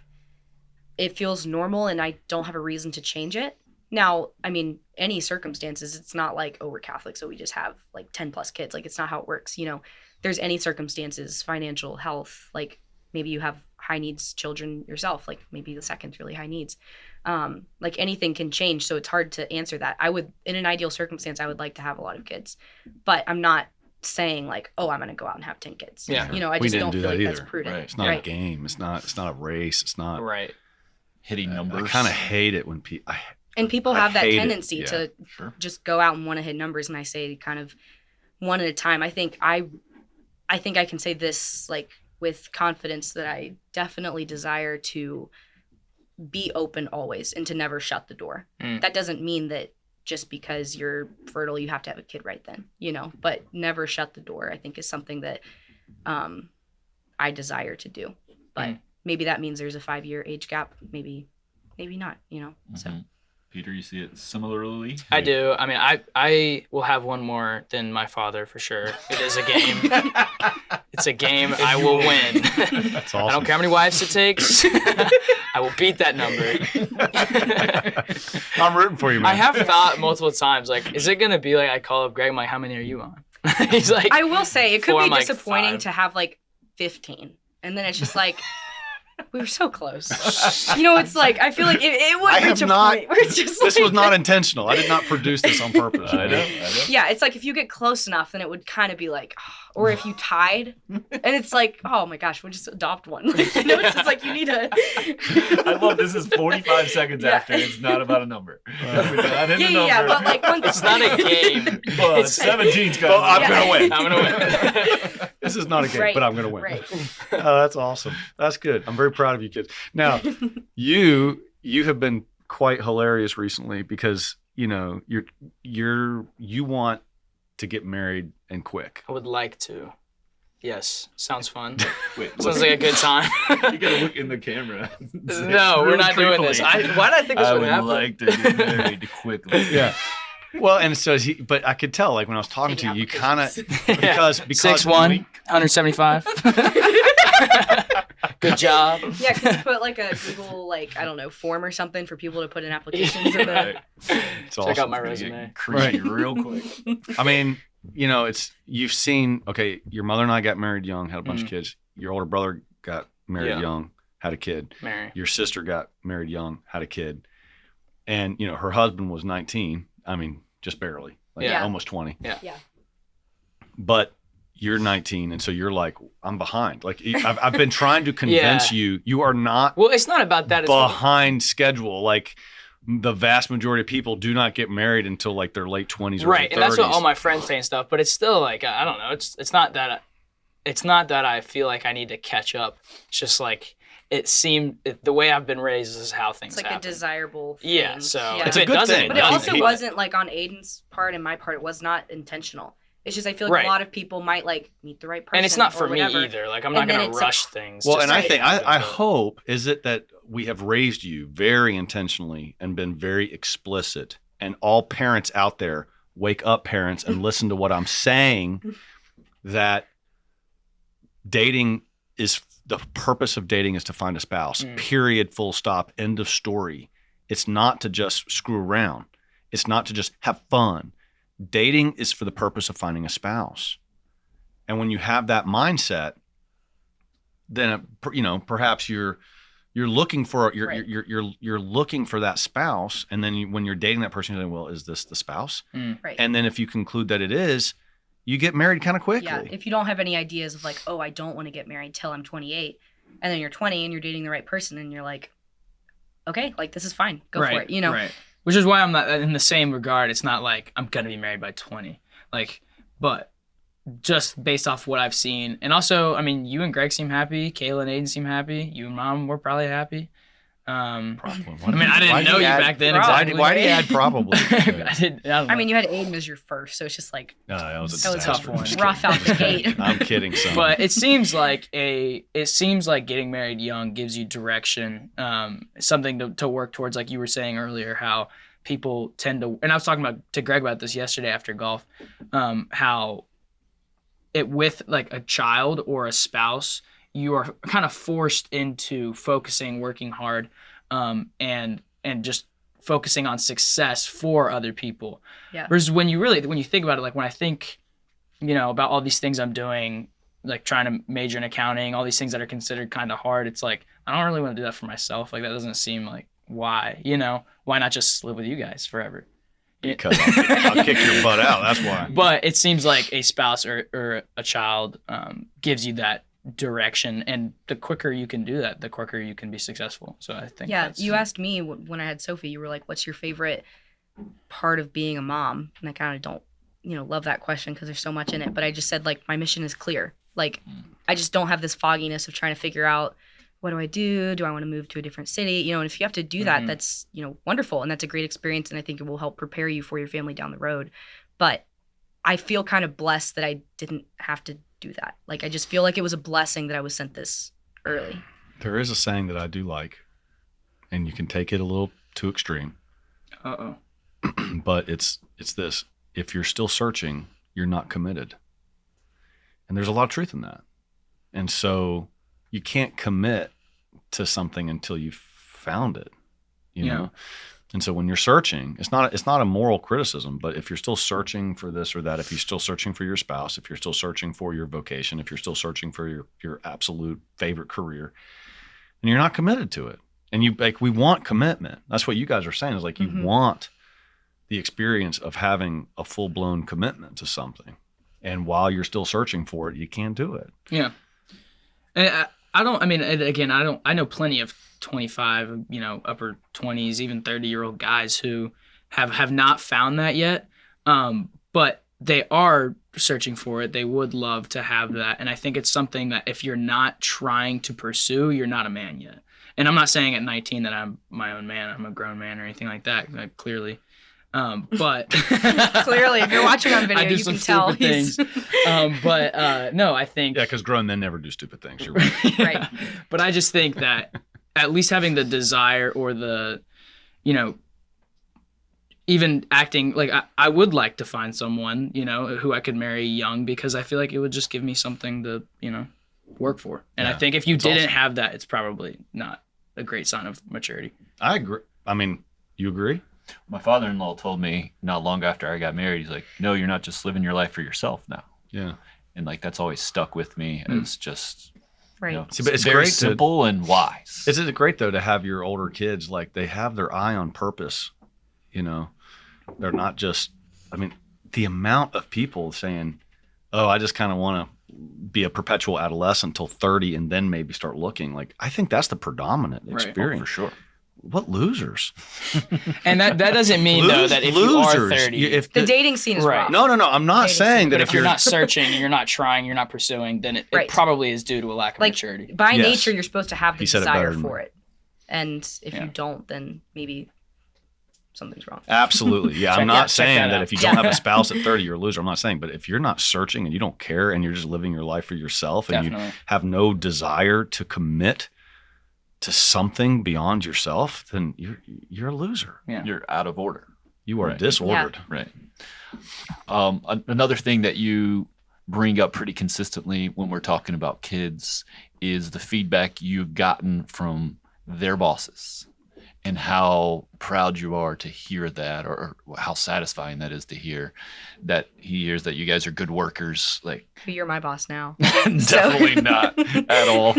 Speaker 4: it feels normal, and I don't have a reason to change it. Now, I mean, any circumstances, it's not like, oh, we're Catholic, so we just have like 10 plus kids. Like, it's not how it works. There's any circumstances, financial, health, like maybe you have high needs children yourself, like maybe the second's really high needs. Like anything can change, so it's hard to answer that. In an ideal circumstance, I would like to have a lot of kids, but I'm not saying like, oh, I'm going to go out and have 10 kids.
Speaker 2: Yeah.
Speaker 4: I
Speaker 3: We
Speaker 4: just
Speaker 3: didn't
Speaker 4: don't
Speaker 3: do
Speaker 4: feel
Speaker 3: that
Speaker 4: like that's
Speaker 3: either.
Speaker 4: prudent.
Speaker 1: Right.
Speaker 3: It's not
Speaker 4: Right.
Speaker 3: a game. It's not a race. It's not.
Speaker 2: Right.
Speaker 1: hitting numbers.
Speaker 3: I kind of hate it when people.
Speaker 4: And people
Speaker 3: I
Speaker 4: have that
Speaker 3: hate it,
Speaker 4: tendency
Speaker 3: yeah.
Speaker 4: to
Speaker 1: Sure.
Speaker 4: just go out and want to hit numbers. And I say kind of one at a time. I think I can say this like with confidence that I definitely desire to be open always and to never shut the door. That doesn't mean that just because you're fertile, you have to have a kid right then, but never shut the door, I think is something that I desire to do. But maybe that means there's a 5-year age gap. Maybe not, so.
Speaker 1: Peter, you see it similarly?
Speaker 2: I do. I mean, I will have one more than my father for sure. It is a game. It's a game. I will win.
Speaker 3: That's awesome.
Speaker 2: I don't care how many wives it takes. I will beat that number.
Speaker 3: I'm rooting for you, man.
Speaker 2: I have thought multiple times, like, is it going to be like I call up Greg, I'm like, how many are you on? He's like,
Speaker 4: I will say it could
Speaker 2: 4,
Speaker 4: be
Speaker 2: I'm like,
Speaker 4: disappointing
Speaker 2: 5.
Speaker 4: to have like 15. And then it's just like, we were so close. It's like, I feel like it would
Speaker 3: I
Speaker 4: reach
Speaker 3: have
Speaker 4: a
Speaker 3: not-
Speaker 4: point where it's just
Speaker 3: This
Speaker 4: like,
Speaker 3: was not intentional. I did not produce this on purpose.
Speaker 1: I know.
Speaker 4: yeah, it's like if you get close enough, then it would kind of be like, or if you tied, and it's like, oh my gosh, we'll just adopt one. It's just like you need a.
Speaker 1: I love this is 45 seconds after. It's not about a number. We're not in a number.
Speaker 4: Yeah, but like once
Speaker 2: it's not a game.
Speaker 1: But 17's got
Speaker 3: Well, I'm going to win.
Speaker 2: I'm going to win.
Speaker 3: This is not a game,
Speaker 4: Right,
Speaker 3: but I'm going to win.
Speaker 4: right.
Speaker 3: Oh, that's awesome. That's good. I'm very proud of you kids. Now, you have been quite hilarious recently because, you want to get married and quick.
Speaker 2: I would like to. Yes. Sounds fun.
Speaker 1: Wait,
Speaker 2: Sounds like a good time.
Speaker 1: you gotta look in the camera.
Speaker 2: No, we're not doing this. Why did I think this
Speaker 1: I
Speaker 2: would
Speaker 1: would
Speaker 2: happen?
Speaker 1: like to get married quickly.
Speaker 3: Yeah. Well, and so but I could tell, like when I was talking to you, you kind of because
Speaker 2: 6'1", 175. Good job.
Speaker 4: Yeah, can you put like a Google form or something for people to put in applications in the.
Speaker 3: It's awesome.
Speaker 2: Check out my
Speaker 1: It's gonna
Speaker 2: resume.
Speaker 1: get creepy real quick.
Speaker 3: I mean, you've seen. Okay, your mother and I got married young, had a bunch of kids. Your older brother got married young, had a kid.
Speaker 2: Mary.
Speaker 3: Your sister got married young, had a kid, and her husband was 19. I mean, just barely, almost 20.
Speaker 2: Yeah.
Speaker 3: But you're 19, and so you're like, I'm behind. Like I've been trying to convince you are not.
Speaker 2: Well, it's not about that. It's
Speaker 3: behind schedule. Like the vast majority of people do not get married until like their late 20s or
Speaker 2: right,
Speaker 3: late 30s.
Speaker 2: and that's what all my friends say and stuff. But it's still like I don't know. It's not that. It's not that I feel like I need to catch up. It's just like. The way I've been raised is how things
Speaker 4: It's like
Speaker 2: happen.
Speaker 4: a desirable thing.
Speaker 2: Yeah, so
Speaker 3: It's
Speaker 2: if
Speaker 3: a good
Speaker 2: doesn't,
Speaker 3: thing.
Speaker 4: But it
Speaker 2: doesn't.
Speaker 4: also wasn't like on Aiden's part and my part, it was not intentional. It's just I feel like
Speaker 2: Right.
Speaker 4: a lot of people might like meet the right person.
Speaker 2: And it's not
Speaker 4: or
Speaker 2: for me
Speaker 4: whatever.
Speaker 2: either. Like I'm not
Speaker 4: And then
Speaker 2: gonna
Speaker 4: it's
Speaker 2: rush things.
Speaker 3: Well,
Speaker 2: just
Speaker 3: and I
Speaker 2: to
Speaker 3: think
Speaker 2: get
Speaker 3: I
Speaker 2: it.
Speaker 3: hope is it that we have raised you very intentionally and been very explicit, and all parents out there, wake up, parents, and listen to what I'm saying. That dating is the purpose of dating is to find a spouse. Period. Full stop. End of story. It's not to just screw around. It's not to just have fun. Dating is for the purpose of finding a spouse. And when you have that mindset, then perhaps you're looking for you're looking for that spouse, and then when you're dating that person, you're like, well, is this the spouse?
Speaker 4: Right.
Speaker 3: And then if you conclude that it is, you get married kind of quickly.
Speaker 4: Yeah, if you don't have any ideas of like, oh, I don't want to get married till I'm 28, and then you're 20 and you're dating the right person, and you're like, okay, like this is fine, go for it,
Speaker 2: Right. Which is why I'm not in the same regard. It's not like I'm gonna be married by 20, but just based off what I've seen, and also, I mean, you and Greg seem happy, Kayla and Aiden seem happy, you and Mom were probably happy.
Speaker 3: Probably.
Speaker 2: I mean, I didn't know you back then exactly.
Speaker 3: Why do you add probably?
Speaker 2: I don't know.
Speaker 4: I mean, you had Aiden as your first, so it's just like
Speaker 3: No, that was a
Speaker 2: That was a tough
Speaker 3: disaster.
Speaker 2: one.
Speaker 3: I'm just kidding.
Speaker 4: rough out the gate.
Speaker 3: I'm kidding, son.
Speaker 2: But it seems like getting married young gives you direction, something to work towards, like you were saying earlier, how people tend to, and I was talking to Greg about this yesterday after golf, how it with like a child or a spouse, you are kind of forced into focusing, working hard, and just focusing on success for other people.
Speaker 4: Yeah.
Speaker 2: Versus when you think about it, like when I think, about all these things I'm doing, like trying to major in accounting, all these things that are considered kind of hard, it's like, I don't really want to do that for myself. Like that doesn't seem like why, why not just live with you guys forever?
Speaker 3: Because I'll kick your butt out. That's why.
Speaker 2: But it seems like a spouse or a child gives you that direction, and the quicker you can do that, the quicker you can be successful. So I think
Speaker 4: you asked me when I had Sophie, you were like, what's your favorite part of being a mom? And I kind of don't, love that question because there's so much in it, but I just said, like, my mission is clear. Like, I just don't have this fogginess of trying to figure out, what do I do? Do I want to move to a different city? And if you have to do that, that's, wonderful. And that's a great experience. And I think it will help prepare you for your family down the road. But I feel kind of blessed that I didn't have to do that. Like, I just feel like it was a blessing that I was sent this early.
Speaker 3: There is a saying that I do like, and you can take it a little too extreme.
Speaker 2: Uh-oh.
Speaker 3: But it's this: if you're still searching, you're not committed. And there's a lot of truth in that. And so you can't commit to something until you've found it, you know? And so when you're searching, it's not a moral criticism, but if you're still searching for this or that, if you're still searching for your spouse, if you're still searching for your vocation, if you're still searching for your absolute favorite career, and you're not committed to it. And we want commitment. That's what you guys are saying, is like, you want the experience of having a full-blown commitment to something. And while you're still searching for it, you can't do it.
Speaker 2: Yeah. And I know plenty of 25, upper 20s, even 30-year-old guys who have not found that yet. But they are searching for it. They would love to have that. And I think it's something that if you're not trying to pursue, you're not a man yet. And I'm not saying at 19 that I'm my own man, I'm a grown man or anything like that, clearly. But
Speaker 4: clearly, if you're watching on video, you can tell.
Speaker 2: Things. No, I think
Speaker 3: because grown men never do stupid things. You're right.
Speaker 4: Right.
Speaker 2: But I just think that at least having the desire or the, even acting like I would like to find someone, who I could marry young, because I feel like it would just give me something to, work for. And I think if you didn't have that, it's probably not a great sign of maturity.
Speaker 3: I agree. I mean, you agree?
Speaker 1: My father-in-law told me not long after I got married, he's like, no, you're not just living your life for yourself now.
Speaker 3: Yeah.
Speaker 1: And like, that's always stuck with me as just,
Speaker 4: right.
Speaker 3: See, but it's
Speaker 1: very
Speaker 3: great
Speaker 1: simple and wise.
Speaker 3: Isn't it great though to have your older kids, like, they have their eye on purpose, they're not just, the amount of people saying, oh, I just kind of want to be a perpetual adolescent until 30 and then maybe start looking. Like, I think that's the predominant experience.
Speaker 1: Oh, for sure.
Speaker 3: What losers?
Speaker 2: And that doesn't mean though that if you are 30,
Speaker 3: if
Speaker 4: the dating scene is
Speaker 2: right.
Speaker 4: rough.
Speaker 3: No. I'm not saying that
Speaker 2: but if you're not searching, you're not trying, you're not pursuing, then it probably is due to a lack of maturity.
Speaker 4: By nature, you're supposed to have the desire for
Speaker 3: me.
Speaker 4: it. And if you don't, then maybe something's wrong.
Speaker 3: Absolutely. Yeah. I'm not saying that
Speaker 2: out.
Speaker 3: if you don't have a spouse at 30, you're a loser. I'm not saying, but if you're not searching and you don't care and you're just living your life for yourself and you have no desire to commit to something beyond yourself, then you're a loser.
Speaker 1: Yeah. You're out of order.
Speaker 3: You are disordered.
Speaker 1: Yeah. Right. Another thing that you bring up pretty consistently when we're talking about kids is the feedback you've gotten from their bosses and how proud you are to hear that, or how satisfying that is to hear that he hears that you guys are good workers. Like,
Speaker 4: you're my boss now.
Speaker 1: Definitely not at all.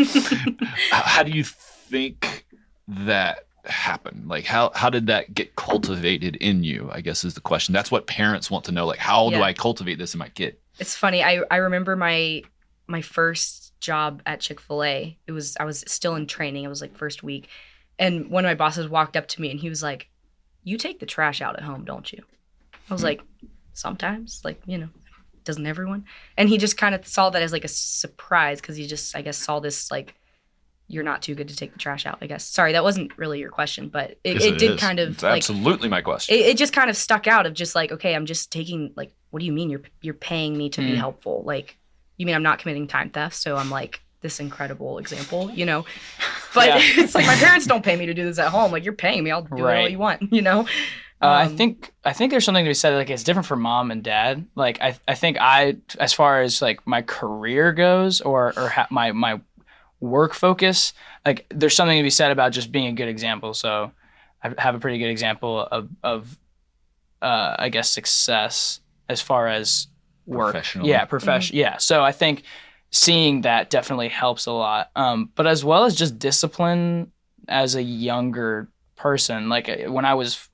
Speaker 1: How do you think that happened? Like, how did that get cultivated in you, I guess, is the question. That's what parents want to know. Like, how do I cultivate this in my kid?
Speaker 4: It's funny. I remember my first job at Chick-fil-A. I was still in training. It was like first week. And one of my bosses walked up to me and he was like, you take the trash out at home, don't you? I was like, sometimes, like, doesn't everyone? And he just kind of saw that as like a surprise, because he just, I guess, saw this like, you're not too good to take the trash out, I guess. Sorry, that wasn't really your question, but it did kind of,
Speaker 1: it's like, absolutely my question.
Speaker 4: It just kind of stuck out of just like, okay, I'm just taking, like, what do you mean you're paying me to be helpful? Like, you mean I'm not committing time theft? So I'm like this incredible example, But it's like, my parents don't pay me to do this at home. Like, you're paying me, I'll do whatever you want,
Speaker 2: I think there's something to be said, like, it's different for mom and dad. Like, I think as far as like my career goes, or my work focus, like, there's something to be said about just being a good example. So I have a pretty good example of I guess, success as far as work. Yeah, profession. Yeah. So I think seeing that definitely helps a lot. But as well as just discipline as a younger person, like when I was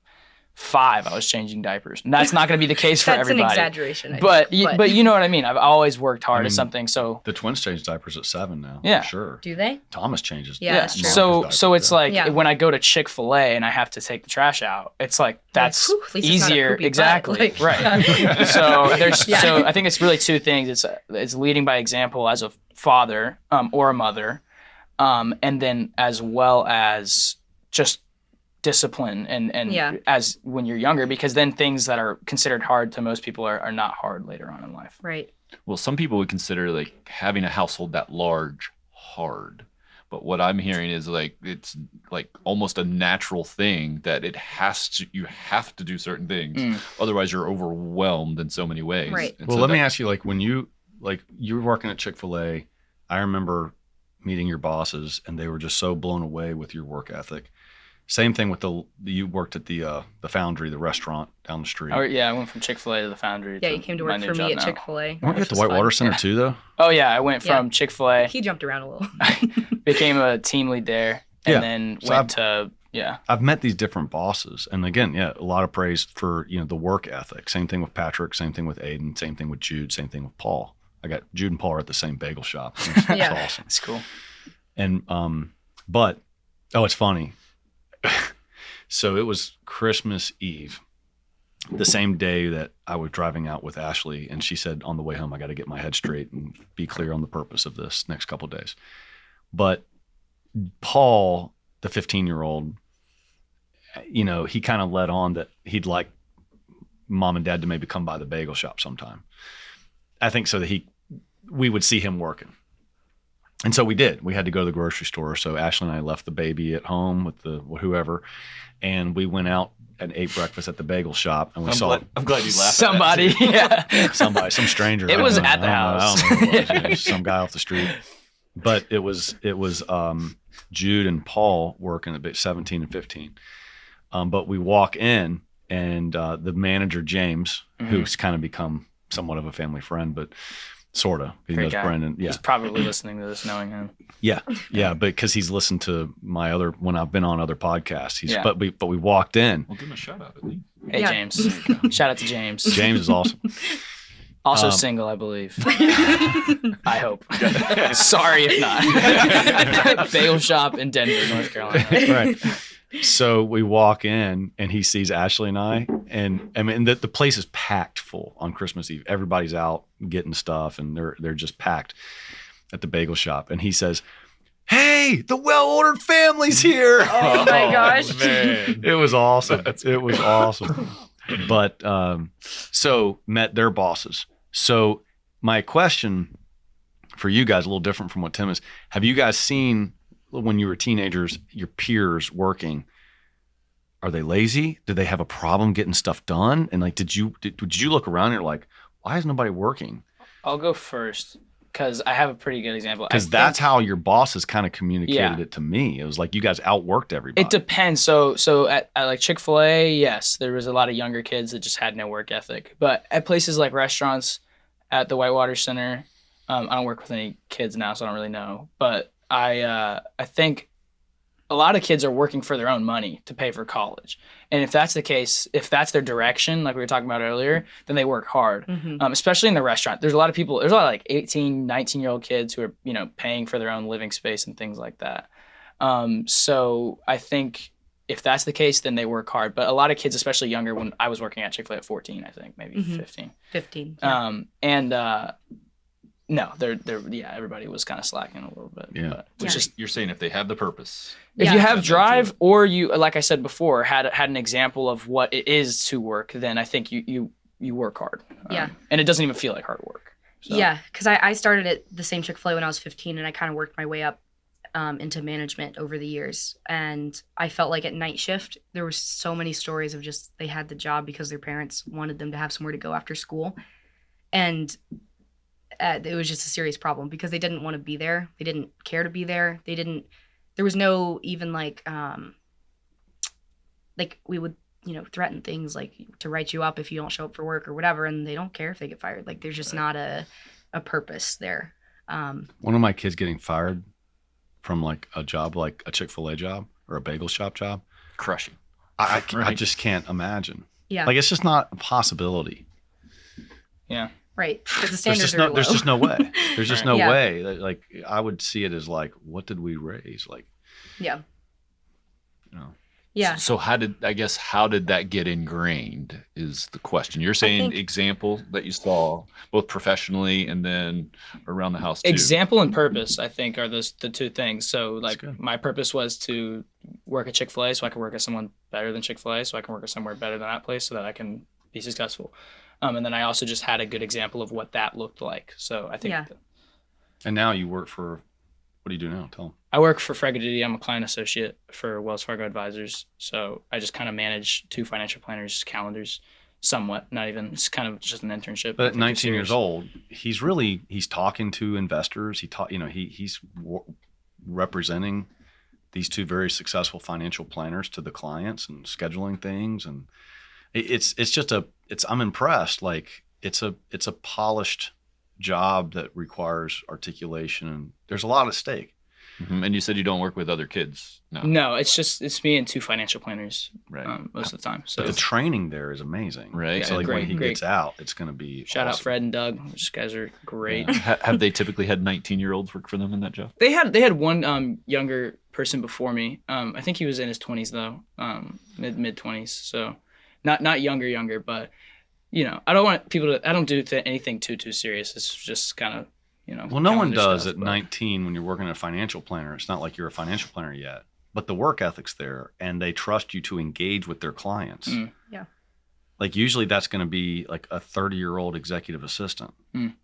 Speaker 2: 5, I was changing diapers. And that's not going to be the case for
Speaker 4: That's
Speaker 2: everybody.
Speaker 4: an exaggeration. I
Speaker 2: But
Speaker 4: think,
Speaker 2: but you know what I mean. I've always worked hard
Speaker 3: I
Speaker 2: at
Speaker 3: mean,
Speaker 2: something. So
Speaker 3: The twins change diapers at 7 now.
Speaker 2: Yeah.
Speaker 3: For sure.
Speaker 4: do they?
Speaker 3: Thomas changes.
Speaker 4: Yeah, that's true.
Speaker 2: So it's like
Speaker 4: Yeah.
Speaker 2: when I go to Chick-fil-A and I have to take the trash out, it's like that's
Speaker 4: whew, at least it's not a
Speaker 2: easier.
Speaker 4: poopy butt,
Speaker 2: Exactly.
Speaker 4: like-
Speaker 2: Right. So there's
Speaker 4: Yeah.
Speaker 2: so I think it's really 2 things. It's leading by example as a father or a mother, and then as well as just discipline and
Speaker 4: Yeah.
Speaker 2: as when you're younger, because then things that are considered hard to most people are not hard later on in life.
Speaker 4: Right.
Speaker 1: Well, some people would consider like having a household that large hard. But what I'm hearing is like it's like almost a natural thing that you have to do certain things. Otherwise you're overwhelmed in so many ways.
Speaker 4: Right.
Speaker 1: And
Speaker 3: Well,
Speaker 1: so
Speaker 3: let me
Speaker 1: that-
Speaker 3: ask you, like, when you were working at Chick-fil-A, I remember meeting your bosses, and they were just so blown away with your work ethic. Same thing with you worked at the Foundry, the restaurant down the street.
Speaker 2: Oh yeah, I went from Chick-fil-A to the Foundry.
Speaker 4: Yeah,
Speaker 2: to
Speaker 4: you came to
Speaker 2: my
Speaker 4: work
Speaker 2: new
Speaker 4: for
Speaker 2: job
Speaker 4: me at
Speaker 2: now.
Speaker 4: Chick-fil-A.
Speaker 3: Weren't you at the
Speaker 2: Which is
Speaker 3: Whitewater
Speaker 2: fine.
Speaker 3: Center
Speaker 2: Yeah.
Speaker 3: too, though?
Speaker 2: Oh yeah, I went
Speaker 4: Yeah.
Speaker 2: from Chick-fil-A,
Speaker 4: He jumped around a little.
Speaker 2: became a team lead there, and
Speaker 3: Yeah.
Speaker 2: then
Speaker 3: So
Speaker 2: went to
Speaker 3: I've met these different bosses, and again, yeah, a lot of praise for the work ethic. Same thing with Patrick, same thing with Aiden, same thing with Jude, same thing with Paul. I got Jude and Paul are at the same bagel shop. It's
Speaker 4: Yeah.
Speaker 3: awesome.
Speaker 2: It's cool.
Speaker 3: And but it's funny. So it was Christmas Eve, the same day that I was driving out with Ashley, and she said on the way home, I got to get my head straight and be clear on the purpose of this next couple of days. But Paul, the 15-year-old, he kind of led on that he'd like mom and dad to maybe come by the bagel shop sometime. I think so that we would see him working. And so we did. We had to go to the grocery store. So Ashley and I left the baby at home with whoever, and we went out and ate breakfast at the bagel shop. And we saw
Speaker 1: I'm glad you laughed.
Speaker 2: Somebody, yeah.
Speaker 3: some stranger.
Speaker 2: It
Speaker 3: I
Speaker 2: was
Speaker 3: don't know.
Speaker 2: at the
Speaker 3: I don't know
Speaker 2: house.
Speaker 3: who it was. Yeah, some guy off the street. But it was Jude and Paul working at 17 and 15. But we walk in, and the manager James, who's kind of become somewhat of a family friend, but sort of. He
Speaker 2: Great
Speaker 3: knows
Speaker 2: guy.
Speaker 3: Brendan. Yeah.
Speaker 2: He's probably listening to this, knowing him.
Speaker 3: Yeah, because he's listened to when I've been on other podcasts.
Speaker 2: Yeah.
Speaker 3: But we walked in.
Speaker 1: Well, give him a shout out at least.
Speaker 2: Hey,
Speaker 4: Yeah.
Speaker 2: James. Shout out to James.
Speaker 3: James is awesome.
Speaker 2: Also single, I believe. I hope. Sorry if not. Bagel shop in Denver, North Carolina.
Speaker 3: Right. So we walk in, and he sees Ashley and I, and I mean the place is packed full on Christmas Eve. Everybody's out getting stuff, and they're just packed at the bagel shop. And he says, "Hey, the well-ordered family's here!"
Speaker 4: Oh my gosh.
Speaker 1: Man.
Speaker 3: It was awesome. It was awesome. But so met their bosses. So my question for you guys, a little different from what Tim is. Have you guys seen when you were teenagers, your peers working? Are they lazy? Do they have a problem getting stuff done? And like, did you look around and you're like, why is nobody working?
Speaker 2: I'll go first because I have a pretty good example.
Speaker 3: Because that's how your bosses kind of communicated it to me. It was like you guys outworked everybody.
Speaker 2: It depends. So at like Chick-fil-A, yes, there was a lot of younger kids that just had no work ethic. But at places like restaurants, at the Whitewater Center, I don't work with any kids now, so I don't really know. But I think a lot of kids are working for their own money to pay for college. And if that's the case, if that's their direction, like we were talking about earlier, then they work hard, especially in the restaurant. There's a lot of like 18, 19-year-old kids who are, paying for their own living space and things like that. So I think if that's the case, then they work hard. But a lot of kids, especially younger, when I was working at Chick-fil-A at 14, I think, maybe 15.
Speaker 4: 15.
Speaker 2: No, everybody was kind of slacking a little bit.
Speaker 3: Yeah.
Speaker 2: But
Speaker 4: Yeah.
Speaker 1: You're saying if they have the purpose.
Speaker 2: if
Speaker 4: Yeah.
Speaker 2: you have
Speaker 1: That's
Speaker 2: drive,
Speaker 1: it.
Speaker 2: or you, like I said before, had an example of what it is to work, then I think you work hard.
Speaker 4: Yeah.
Speaker 2: And it doesn't even feel like hard work. So.
Speaker 4: Yeah, because I started at the same Chick-fil-A when I was 15, and I kind of worked my way up into management over the years. And I felt like at night shift, there were so many stories of just they had the job because their parents wanted them to have somewhere to go after school. And it was just a serious problem because they didn't want to be there. They didn't care to be there. There was no even like we would, threaten things like to write you up if you don't show up for work or whatever. And they don't care if they get fired. Like there's just not a purpose there.
Speaker 3: One of my kids getting fired from like a job, like a Chick-fil-A job or a bagel shop job.
Speaker 1: Crushing.
Speaker 3: I
Speaker 1: Right.
Speaker 3: just can't imagine.
Speaker 4: Yeah.
Speaker 3: Like, it's just not a possibility.
Speaker 2: Yeah.
Speaker 4: Right. Because the
Speaker 3: There's
Speaker 4: standards
Speaker 3: just
Speaker 4: are
Speaker 3: no,
Speaker 4: low.
Speaker 3: there's just no way. There's just
Speaker 2: Right.
Speaker 3: no
Speaker 4: Yeah.
Speaker 3: way. Like, I would see it as like, what did we raise? Like,
Speaker 4: Yeah.
Speaker 3: you know.
Speaker 4: Yeah.
Speaker 1: So how did that get ingrained is the question. You're saying
Speaker 4: think-
Speaker 1: example that you saw both professionally and then around the house too.
Speaker 2: Example and purpose, I think, are the two things. So, like,
Speaker 3: good.
Speaker 2: my purpose was to work at Chick-fil-A so I can work at someone better than Chick-fil-A, so I can work at somewhere better than that place so that I can be successful. And then I also just had a good example of what that looked like. So I think
Speaker 4: Yeah.
Speaker 3: And now you work for, what do you do now? Tell them.
Speaker 2: I work for Fregadity. I'm a client associate for Wells Fargo Advisors. So I just kind of manage 2 financial planners' calendars somewhat. Not even, it's kind of just an internship.
Speaker 3: But at
Speaker 2: Nothing too
Speaker 3: 19 years
Speaker 2: serious.
Speaker 3: old, he's talking to investors. He's representing these 2 very successful financial planners to the clients and scheduling things. And I'm impressed. Like, it's a polished job that requires articulation, and there's a lot at stake.
Speaker 1: Mhm. And you said you don't work with other kids. No.
Speaker 2: No, it's me and 2 financial planners
Speaker 1: Right.
Speaker 2: most of the time. So
Speaker 3: But the training there is amazing.
Speaker 1: Right.
Speaker 3: So like
Speaker 2: great,
Speaker 3: when he
Speaker 2: great.
Speaker 3: gets out, it's going to be
Speaker 2: shout out
Speaker 3: awesome.
Speaker 2: Fred and Doug. Those guys are great.
Speaker 1: Yeah. Have they typically had 19-year-olds work for them in that job?
Speaker 2: They had one younger person before me. I think he was in his 20s though, mid 20s. So not younger, but I don't want people to. I don't do anything too serious. It's just kind of
Speaker 3: Well, no one
Speaker 2: calendar
Speaker 3: does
Speaker 2: stuff,
Speaker 3: at
Speaker 2: but-
Speaker 3: 19 when you're working at a financial planner. It's not like you're a financial planner yet, but the work ethic's there, and they trust you to engage with their clients.
Speaker 2: Mm.
Speaker 4: Yeah.
Speaker 3: Like, usually that's going to be like a 30-year-old executive assistant.
Speaker 2: Mm.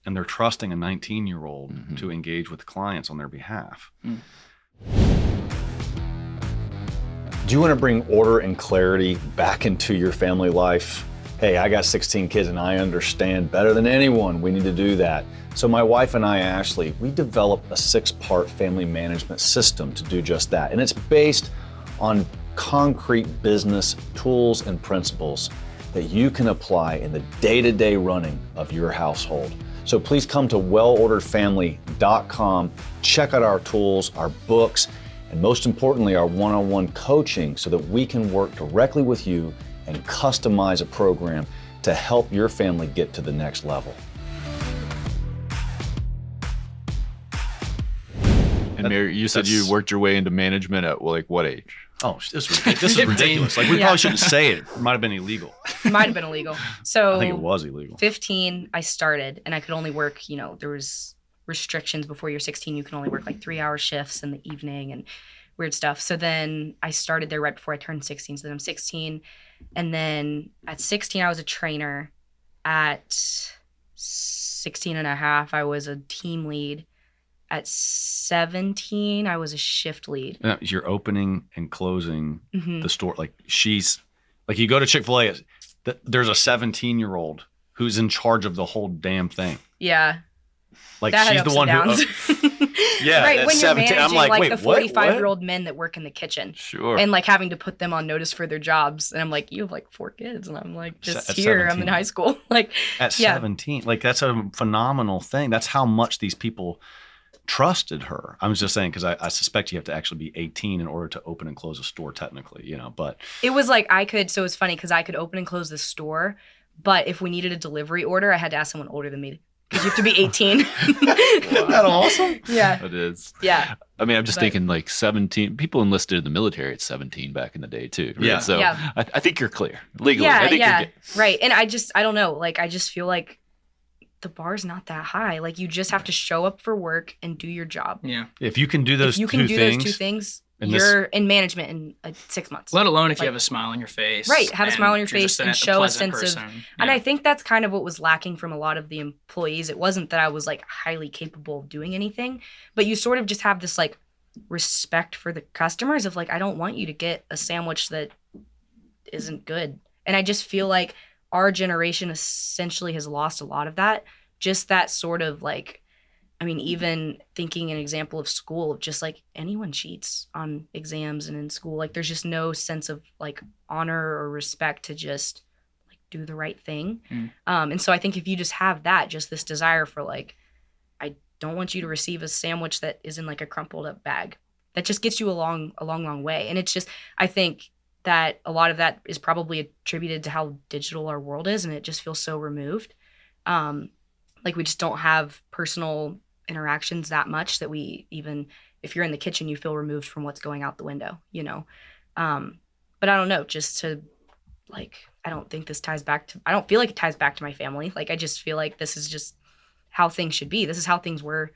Speaker 3: And they're trusting a 19-year-old
Speaker 1: Mhm.
Speaker 3: to engage with clients on their behalf.
Speaker 6: Do you want to bring order and clarity back into your family life? Hey, I got 16 kids and I understand better than anyone we need to do that. So my wife and I, Ashley, we developed a 6-part family management system to do just that. And it's based on concrete business tools and principles that you can apply in the day-to-day running of your household. So please come to wellorderedfamily.com, check out our tools, our books, and most importantly, our one-on-one coaching so that we can work directly with you and customize a program to help your family get to the next level.
Speaker 1: And Mary, you said you
Speaker 3: That's-
Speaker 1: worked your way into management at like what age?
Speaker 3: Oh, this is ridiculous. Like, we
Speaker 4: Yeah.
Speaker 3: probably shouldn't say it. It might have been illegal.
Speaker 4: Might have been illegal. So
Speaker 3: I think it was illegal.
Speaker 4: 15, I started, and I could only work, there was restrictions before you're 16. You can only work like 3-hour shifts in the evening and weird stuff. So then I started there right before I turned 16. So then I'm 16. And then at 16, I was a trainer. At 16 and a half, I was a team lead. At 17, I was a shift lead.
Speaker 3: Yeah, you're opening and closing
Speaker 4: Mhm.
Speaker 3: the store. Like, you go to Chick-fil-A, there's a 17-year-old who's in charge of the whole damn thing.
Speaker 4: Yeah.
Speaker 3: Like,
Speaker 4: That had
Speaker 3: she's
Speaker 4: ups
Speaker 3: the one
Speaker 4: and
Speaker 3: who.
Speaker 4: downs.
Speaker 3: Yeah,
Speaker 4: right,
Speaker 3: at
Speaker 4: when you're
Speaker 3: 17, I'm
Speaker 4: managing
Speaker 3: like, wait,
Speaker 4: the
Speaker 3: what?
Speaker 4: 45-year-old men that work in the kitchen
Speaker 1: Sure.
Speaker 4: and like having to put them on notice for their jobs. And I'm like, you have like 4 kids. And I'm like, just
Speaker 3: At
Speaker 4: here, I'm
Speaker 3: 17.
Speaker 4: in high school. Like,
Speaker 3: At
Speaker 4: yeah.
Speaker 3: 17. Like, that's a phenomenal thing. That's how much these people trusted her. I was just saying, because I suspect you have to actually be 18 in order to open and close a store technically, but
Speaker 4: it was like so it's funny because I could open and close the store, but if we needed a delivery order, I had to ask someone older than me because you have to be 18.
Speaker 3: Isn't that awesome?
Speaker 4: Yeah.
Speaker 1: It is.
Speaker 4: Yeah.
Speaker 1: I mean, I'm just
Speaker 4: But-
Speaker 1: thinking like 17 people enlisted in the military at 17 back in the day too. Right?
Speaker 3: Yeah.
Speaker 1: So
Speaker 4: Yeah.
Speaker 1: I think you're clear legally.
Speaker 4: Yeah.
Speaker 1: I think
Speaker 4: Yeah.
Speaker 1: you're good.
Speaker 4: Right. And I don't know. Like, I just feel like the bar's not that high. Like, you just have to show up for work and do your job.
Speaker 2: Yeah.
Speaker 3: If you can do those
Speaker 4: If you can
Speaker 3: two
Speaker 4: do
Speaker 3: things,
Speaker 4: those 2 things,
Speaker 3: and this-
Speaker 4: you're in management in 6 months.
Speaker 2: Let alone if
Speaker 4: Like-
Speaker 2: you have a smile on your face.
Speaker 4: Right, have a
Speaker 2: and
Speaker 4: smile on your
Speaker 2: you're just
Speaker 4: face and show a
Speaker 2: pleasant
Speaker 4: sense of-
Speaker 2: person.
Speaker 4: And
Speaker 2: Yeah.
Speaker 4: I think that's kind of what was lacking from a lot of the employees. It wasn't that I was like highly capable of doing anything, but you sort of just have this like respect for the customers of like, I don't want you to get a sandwich that isn't good. And I just feel like our generation essentially has lost a lot of that. Just that sort of like, I mean, even thinking an example of school, of just like anyone cheats on exams and in school. Like, there's just no sense of like honor or respect to just like do the right thing. And so I think if you just have that, just this desire for like, I don't want you to receive a sandwich that is in like a crumpled up bag, that just gets you a long way. And it's just, I think that a lot of that is probably attributed to how digital our world is, and it just feels so removed. Like we just don't have personal interactions that much that we even, if you're in the kitchen, you feel removed from what's going out the window, you know? But I don't know, just to like, I don't think this ties back to, I don't feel like it ties back to my family. Like, I just feel like this is just how things should be. This is how things were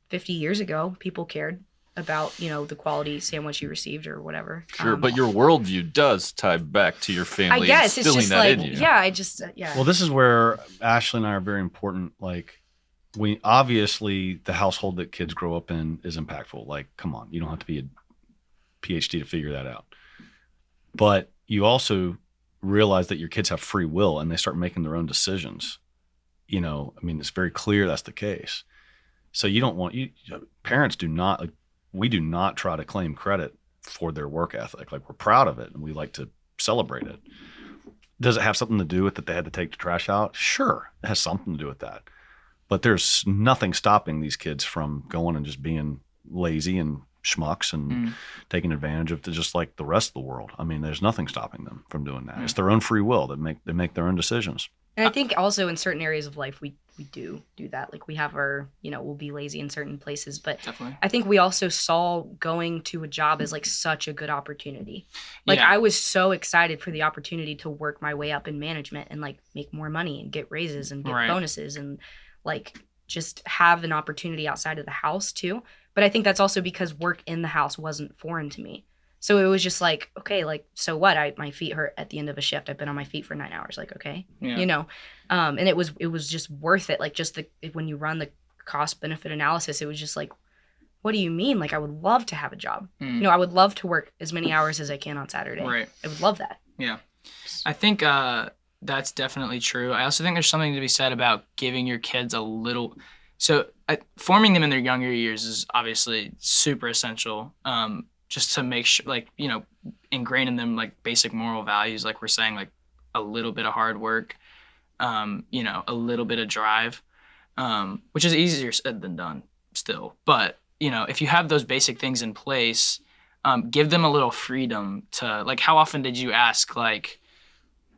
Speaker 4: 50 years ago. People cared about, you know, the quality sandwich you received or whatever.
Speaker 1: Sure, but your worldview does tie back to your family.
Speaker 4: I guess it's
Speaker 1: instilling
Speaker 4: just
Speaker 1: that
Speaker 4: like,
Speaker 1: in you.
Speaker 4: yeah, I just, yeah.
Speaker 3: Well, this is where Ashley and I are very important. Like, we obviously, the household that kids grow up in is impactful. Like, come on, you don't have to be a PhD to figure that out. But you also realize that your kids have free will and they start making their own decisions. You know, I mean, it's very clear that's the case. So you don't want, parents do not, like, we do not try to claim credit for their work ethic. Like, we're proud of it and we like to celebrate it. Does it have something to do with that they had to take the trash out? Sure, it has something to do with that. But there's nothing stopping these kids from going and just being lazy and schmucks and taking advantage of just like the rest of the world. I mean, there's nothing stopping them from doing that. It's their own free will that they make their own decisions.
Speaker 4: And I think also in certain areas of life, we do that. Like we have our, you know, we'll be lazy in certain places, but
Speaker 2: Definitely.
Speaker 4: I think we also saw going to a job as like such a good opportunity. Like I was so excited for the opportunity to work my way up in management and like make more money and get raises and get bonuses and like just have an opportunity outside of the house too. But I think that's also because work in the house wasn't foreign to me. So it was just like, okay, like, so what? My feet hurt at the end of a shift. I've been on my feet for 9 hours. Like, okay, you know, and it was just worth it. Like just when you run the cost benefit analysis, it was just like, what do you mean? Like, I would love to have a job. You know, I would love to work as many hours as I can on Saturday.
Speaker 2: Right.
Speaker 4: I would love that.
Speaker 2: Yeah. I think that's definitely true. I also think there's something to be said about giving your kids a little, forming them in their younger years is obviously super essential. Just to make sure, like, you know, ingrain in them like basic moral values, like we're saying, like a little bit of hard work, you know, a little bit of drive, which is easier said than done still. But, you know, if you have those basic things in place, give them a little freedom to, like, how often did you ask, like,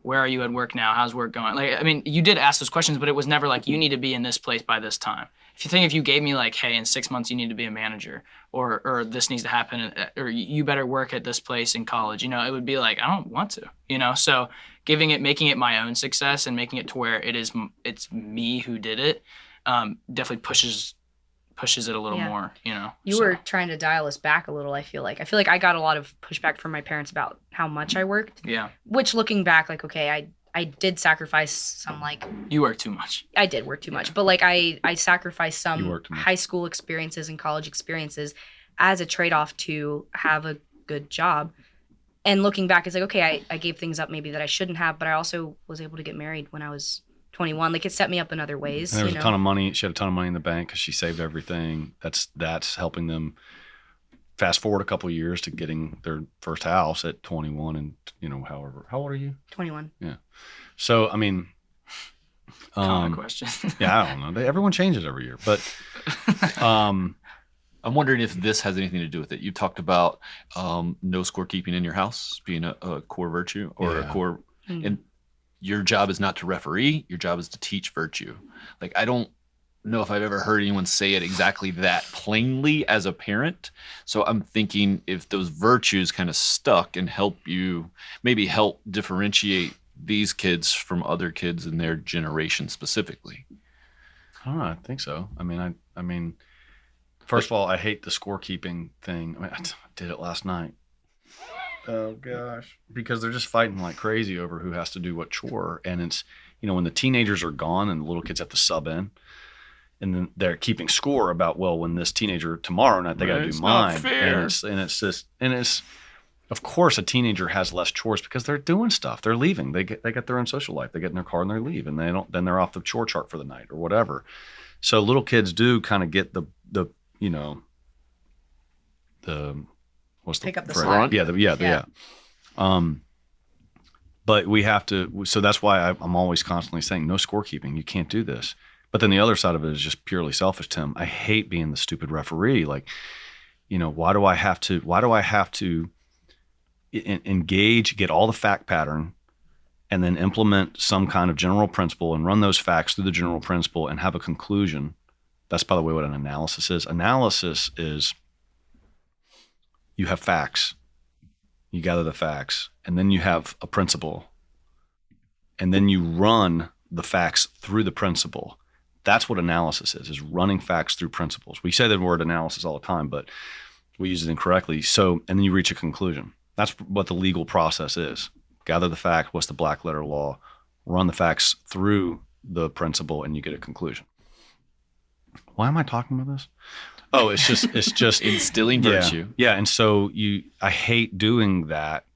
Speaker 2: where are you at work now? How's work going? Like, I mean, you did ask those questions, but it was never like, you need to be in this place by this time. If you gave me like, hey, in 6 months you need to be a manager, or this needs to happen, or you better work at this place in college, you know, it would be like, I don't want to, you know. So making it my own success and making it to where it's me who did it, definitely pushes it a little more, you know.
Speaker 4: You were trying to dial us back a little. I feel like I got a lot of pushback from my parents about how much I worked.
Speaker 2: Yeah.
Speaker 4: Which, looking back, like, okay, I did sacrifice some, like...
Speaker 2: You work too much.
Speaker 4: I did work too much. But, like, I sacrificed some
Speaker 3: much.
Speaker 4: high school experiences and college experiences as a trade-off to have a good job. And looking back, it's like, okay, I gave things up maybe that I shouldn't have, but I also was able to get married when I was 21. Like, it set me up in other ways.
Speaker 3: And there was a ton of money. She had a ton of money in the bank because she saved everything. That's helping them fast forward a couple of years to getting their first house at 21 and, you know, however. How old are you?
Speaker 4: 21.
Speaker 3: Yeah. So, I mean...
Speaker 2: Common question.
Speaker 3: Yeah, I don't know. Everyone changes every year. But
Speaker 1: I'm wondering if this has anything to do with it. You talked about no scorekeeping in your house being a core virtue or a core... And your job is not to referee. Your job is to teach virtue. Like, I don't know if I've ever heard anyone say it exactly that plainly as a parent. So I'm thinking if those virtues kind of stuck and help differentiate these kids from other kids in their generation specifically.
Speaker 3: I don't know. I think so. I mean, first of all, I hate the scorekeeping thing. I mean, I did it last night. Oh gosh. Because they're just fighting like crazy over who has to do what chore. And it's, you know, when the teenagers are gone and the little kids have to sub in, and then they're keeping score about, well, when this teenager tomorrow night, they got to do mine. And it's of course a teenager has less chores because they're doing stuff. They're leaving. They got their own social life. They get in their car and they leave, and then they're off the chore chart for the night or whatever. So little kids do kind of get the you know, what's the
Speaker 4: pick up the
Speaker 3: phrase?
Speaker 4: slack.
Speaker 3: Yeah. But we have to, so that's why I'm always constantly saying no scorekeeping. You can't do this. But then the other side of it is just purely selfish, Tim. I hate being the stupid referee. Like, you know, why do I have to, engage, get all the fact pattern, and then implement some kind of general principle and run those facts through the general principle and have a conclusion. That's, by the way, what an analysis is. Analysis is you have facts, you gather the facts, and then you have a principle, and then you run the facts through the principle. That's what analysis is running facts through principles. We say the word analysis all the time, but we use it incorrectly. So, and then you reach a conclusion. That's what the legal process is. Gather the fact, what's the black letter law, run the facts through the principle, and you get a conclusion. Why am I talking about this? Oh, it's just
Speaker 1: instilling virtue.
Speaker 3: Yeah. And so I hate doing that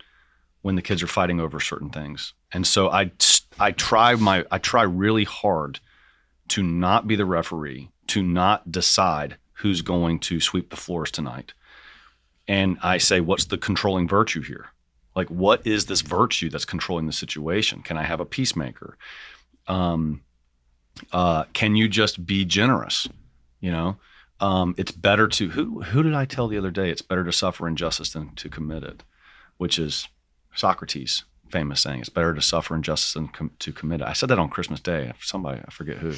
Speaker 3: when the kids are fighting over certain things. And so I try really hard to not be the referee, to not decide who's going to sweep the floors tonight. And I say, what's the controlling virtue here? Like, what is this virtue that's controlling the situation? Can I have a peacemaker? Can you just be generous? You know, it's better to, who did I tell the other day? It's better to suffer injustice than to commit it, which is Socrates' famous saying. It's better to suffer injustice than to commit it. I said that on Christmas Day. Somebody, I forget who,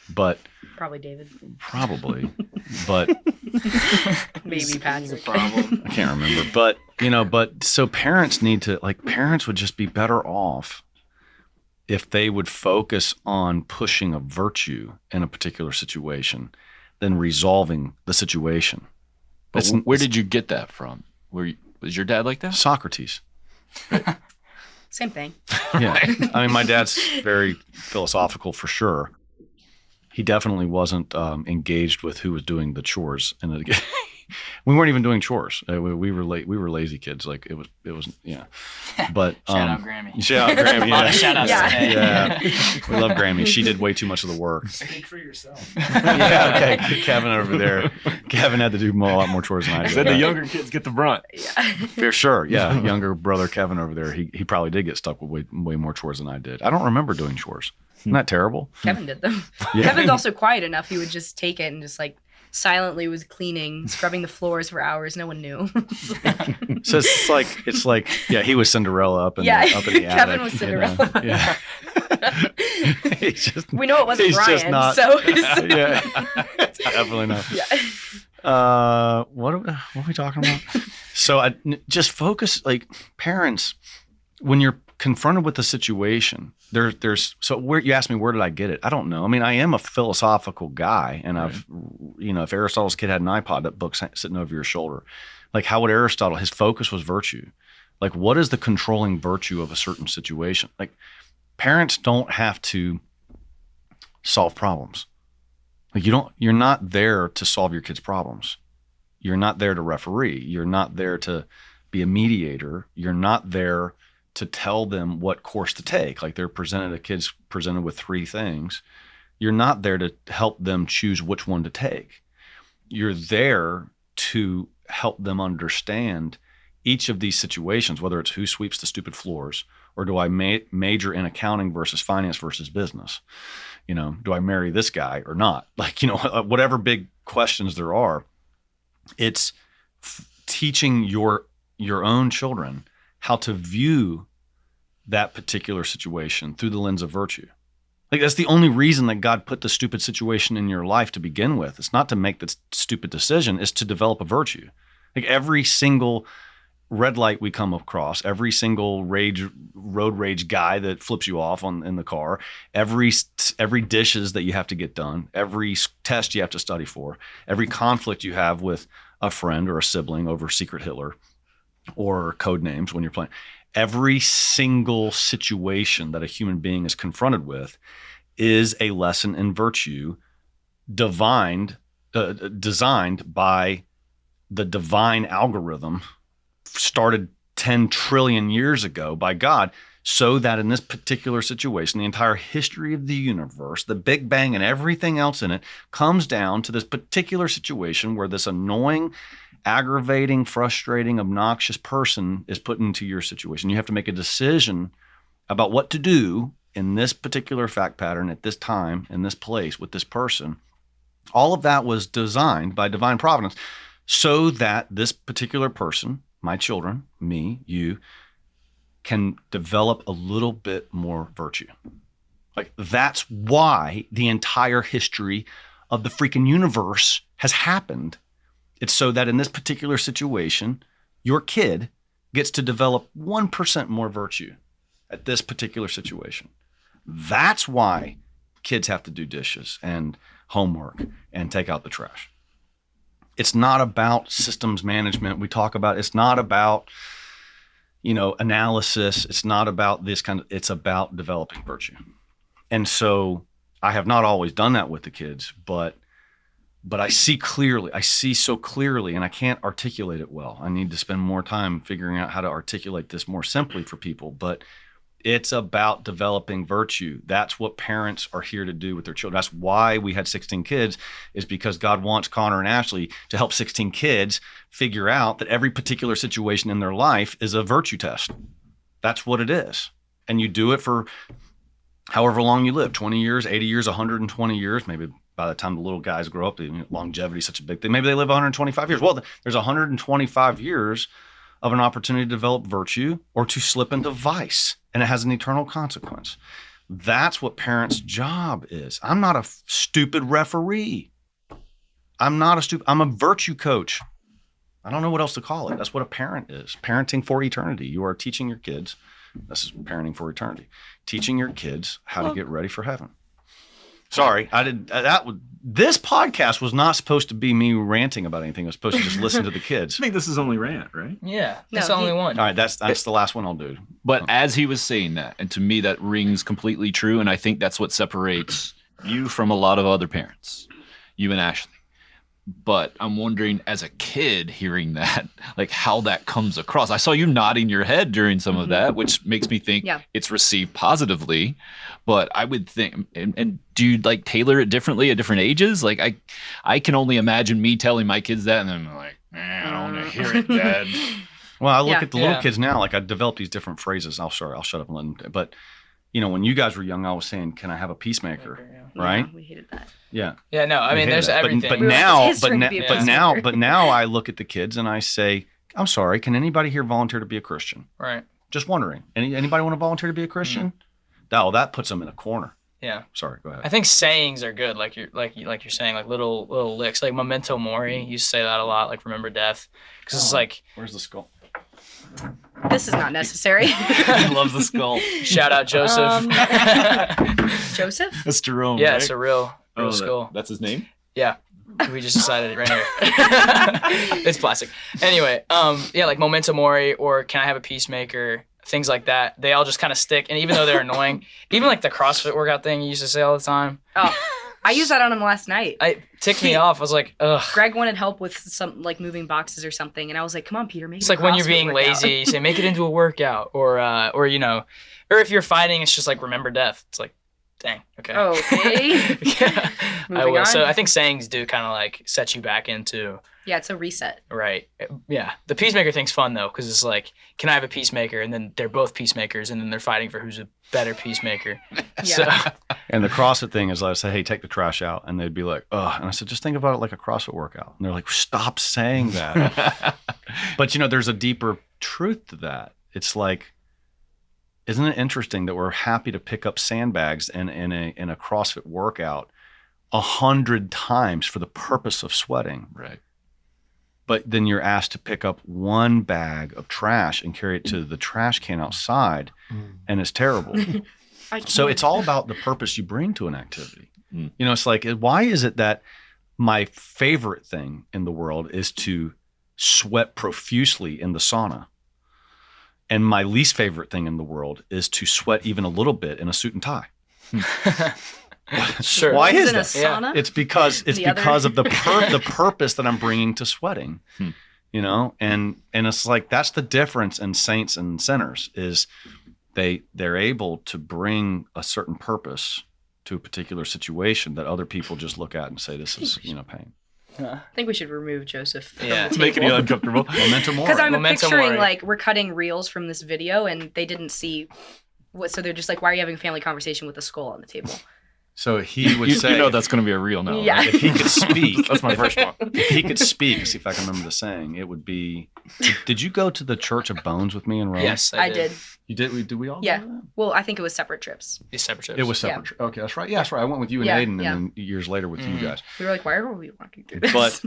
Speaker 3: but
Speaker 4: Probably David.
Speaker 3: Probably, but
Speaker 4: Maybe Patrick.
Speaker 2: Problem.
Speaker 3: I can't remember. But so parents need to, parents would just be better off if they would focus on pushing a virtue in a particular situation than resolving the situation.
Speaker 1: But where did you get that from? Was your dad like that?
Speaker 3: Socrates.
Speaker 4: Same thing.
Speaker 3: Yeah. I mean, my dad's very philosophical for sure. He definitely wasn't engaged with who was doing the chores. And we weren't even doing chores. We were lazy kids. It was yeah. But
Speaker 2: Shout out Grammy.
Speaker 3: Shout out Grammy.
Speaker 2: A lot
Speaker 3: Yeah.
Speaker 2: of shout outs today.
Speaker 3: Yeah. We love Grammy. She did way too much of the work.
Speaker 5: Speak for yourself.
Speaker 3: Yeah. Okay. Kevin over there. Kevin had to do a lot more chores than I did.
Speaker 1: Said the younger kids get the brunt.
Speaker 4: Yeah.
Speaker 3: For sure. Yeah. Younger brother Kevin over there. He probably did get stuck with way more chores than I did. I don't remember doing chores. Isn't that terrible?
Speaker 4: Kevin did them.
Speaker 3: Yeah.
Speaker 4: Kevin's also quiet enough. He would just take it and just silently was cleaning, scrubbing the floors for hours. No one knew.
Speaker 3: So it's like yeah, he was Cinderella up in the attic.
Speaker 4: Kevin was Cinderella.
Speaker 3: Yeah. He's just,
Speaker 4: We know it wasn't
Speaker 3: he's
Speaker 4: Brian,
Speaker 3: just not,
Speaker 4: so
Speaker 3: yeah, definitely not.
Speaker 4: yeah.
Speaker 3: What are we talking about? So I just focus, parents, when you're confronted with a situation, there's so where you asked me, where did I get it? I don't know. I mean, I am a philosophical guy, and
Speaker 1: Right.
Speaker 3: if Aristotle's kid had an iPod, that book's sitting over your shoulder. How would Aristotle? His focus was virtue. What is the controlling virtue of a certain situation? Parents don't have to solve problems. You're not there to solve your kids' problems. You're not there to referee. You're not there to be a mediator. You're not there to tell them what course to take. The kid's presented with 3 things. You're not there to help them choose which one to take. You're there to help them understand each of these situations, whether it's who sweeps the stupid floors, or do I major in accounting versus finance versus business? Do I marry this guy or not? Whatever big questions there are, it's teaching your own children how to view that particular situation through the lens of virtue. That's the only reason that God put the stupid situation in your life to begin with. It's not to make the stupid decision, it's to develop a virtue. Every single red light we come across, every single road rage guy that flips you off in the car, every dishes that you have to get done, every test you have to study for, every conflict you have with a friend or a sibling over Secret Hitler or code names when you're playing, every single situation that a human being is confronted with is a lesson in virtue designed by the divine algorithm started 10 trillion years ago by God, so that in this particular situation, the entire history of the universe, the Big Bang and everything else in it, comes down to this particular situation where this annoying, aggravating, frustrating, obnoxious person is put into your situation. You have to make a decision about what to do in this particular fact pattern at this time, in this place, with this person. All of that was designed by divine providence so that this particular person my children, me, you, can develop a little bit more virtue. Like, that's why the entire history of the freaking universe has happened. It's so that in this particular situation, your kid gets to develop 1% more virtue at this particular situation. That's why kids have to do dishes and homework and take out the trash. It's not about systems management. We talk about, it's not about, analysis. It's not about this it's about developing virtue. And so I have not always done that with the kids, but I see clearly, so clearly, and I can't articulate it well. I need to spend more time figuring out how to articulate this more simply for people, but it's about developing virtue. That's what parents are here to do with their children. That's why we had 16 kids, is because God wants Conor and Ashley to help 16 kids figure out that every particular situation in their life is a virtue test. That's what it is. And you do it for however long you live, 20 years, 80 years, 120 years, maybe by the time the little guys grow up, longevity is such a big thing. Maybe they live 125 years. Well, there's 125 years of an opportunity to develop virtue or to slip into vice, and it has an eternal consequence. That's what parents' job is. I'm not a stupid referee. I'm a virtue coach. I don't know what else to call it. That's what a parent is. Parenting for eternity. You are teaching your kids. This is parenting for eternity. Teaching your kids how to get ready for heaven. Sorry, this podcast was not supposed to be me ranting about anything. I was supposed to just listen to the kids.
Speaker 7: I think this is only rant, right?
Speaker 2: Yeah, that's the only one.
Speaker 3: All right, that's the last one I'll do.
Speaker 1: But as he was saying that, and to me that rings completely true, and I think that's what separates you from a lot of other parents, you and Ashley. But I'm wondering, as a kid hearing that, like how that comes across. I saw you nodding your head during some of that, which makes me think it's received positively. But I would think, and do you like tailor it differently at different ages? Like I can only imagine me telling my kids that, and then I'm like, I don't want to hear it, Dad.
Speaker 3: Well, I look at the little kids now, like I developed these different phrases. I'll shut up and let them. But when you guys were young, I was saying, "Can I have a peacemaker?" Right?
Speaker 4: Yeah, we hated that.
Speaker 3: Yeah.
Speaker 2: Yeah. No, I mean, there's everything.
Speaker 3: But now I look at the kids and I say, "I'm sorry. Can anybody here volunteer to be a Christian?"
Speaker 2: Right.
Speaker 3: Just wondering. Anybody want to volunteer to be a Christian? That puts them in a corner.
Speaker 2: Yeah.
Speaker 3: Sorry. Go ahead.
Speaker 2: I think sayings are good, like you're saying, like little licks, like memento mori. You used to say that a lot, like remember death, because it's like.
Speaker 3: Where's the skull?
Speaker 4: This is not necessary.
Speaker 1: He loves the skull.
Speaker 2: Shout out Joseph.
Speaker 4: Joseph?
Speaker 1: That's Jerome.
Speaker 2: Yeah,
Speaker 1: right?
Speaker 2: it's a real skull.
Speaker 1: That's his name?
Speaker 2: Yeah. We just decided it right here. It's plastic. Anyway, like memento mori or can I have a peacemaker? Things like that. They all just kind of stick. And even though they're annoying, even like the CrossFit workout thing you used to say all the time.
Speaker 4: Oh, I used that on him last night.
Speaker 2: It ticked me off. I was like, ugh.
Speaker 4: Greg wanted help with some like moving boxes or something, and I was like, "Come on, Peter, make it."
Speaker 2: It's like when you're being lazy, you say make it into a workout, or if you're fighting, it's just like remember death. It's like, dang, okay.
Speaker 4: Okay.
Speaker 2: Yeah, I will.
Speaker 4: on.
Speaker 2: So I think sayings do kind of like set you back into.
Speaker 4: Yeah, it's a reset.
Speaker 2: Right. Yeah. The peacemaker thing's fun though, because it's like, can I have a peacemaker? And then they're both peacemakers, and then they're fighting for who's a better peacemaker.
Speaker 4: Yeah.
Speaker 2: So,
Speaker 3: and the CrossFit thing is, I say, hey, take the trash out, and they'd be like, ugh. And I said, just think about it like a CrossFit workout. And they're like, stop saying that. But there's a deeper truth to that. It's like, isn't it interesting that we're happy to pick up sandbags in a CrossFit workout 100 times for the purpose of sweating?
Speaker 1: Right.
Speaker 3: But then you're asked to pick up one bag of trash and carry it to the trash can outside, and it's terrible. So it's all about the purpose you bring to an activity. It's like, why is it that my favorite thing in the world is to sweat profusely in the sauna, and my least favorite thing in the world is to sweat even a little bit in a suit and tie?
Speaker 2: Sure.
Speaker 3: Why is
Speaker 4: in a
Speaker 3: that?
Speaker 4: sauna?
Speaker 3: It's because of the purpose that I'm bringing to sweating, and it's like, that's the difference in saints and sinners, is they're able to bring a certain purpose to a particular situation that other people just look at and say, this is pain.
Speaker 4: I think we should remove Joseph from
Speaker 2: Yeah.
Speaker 4: the
Speaker 1: It's
Speaker 4: table.
Speaker 1: making you uncomfortable.
Speaker 3: Memento mori.
Speaker 4: Because I'm
Speaker 2: Memento
Speaker 4: picturing
Speaker 2: mori.
Speaker 4: like we're cutting reels from this video and they didn't see so they're just like, why are you having a family conversation with a skull on the table?
Speaker 3: So he would say,
Speaker 1: you know that's going to be a real no.
Speaker 4: Yeah.
Speaker 1: Right?
Speaker 3: if he could speak,
Speaker 1: That's my first one.
Speaker 3: if he could speak, see if I can remember the saying, it would be, did you go to the Church of Bones with me in Rome?
Speaker 2: Yes,
Speaker 4: I did.
Speaker 3: You did? Did we all
Speaker 4: Yeah.
Speaker 3: go to that?
Speaker 4: Well, I think it was separate trips.
Speaker 2: These separate trips.
Speaker 3: It was separate. Okay, that's right. Yeah, that's right. I went with you and
Speaker 4: Yeah,
Speaker 3: Aiden,
Speaker 4: yeah.
Speaker 3: and then years later with you guys.
Speaker 4: We were like, why are we walking through this?
Speaker 3: But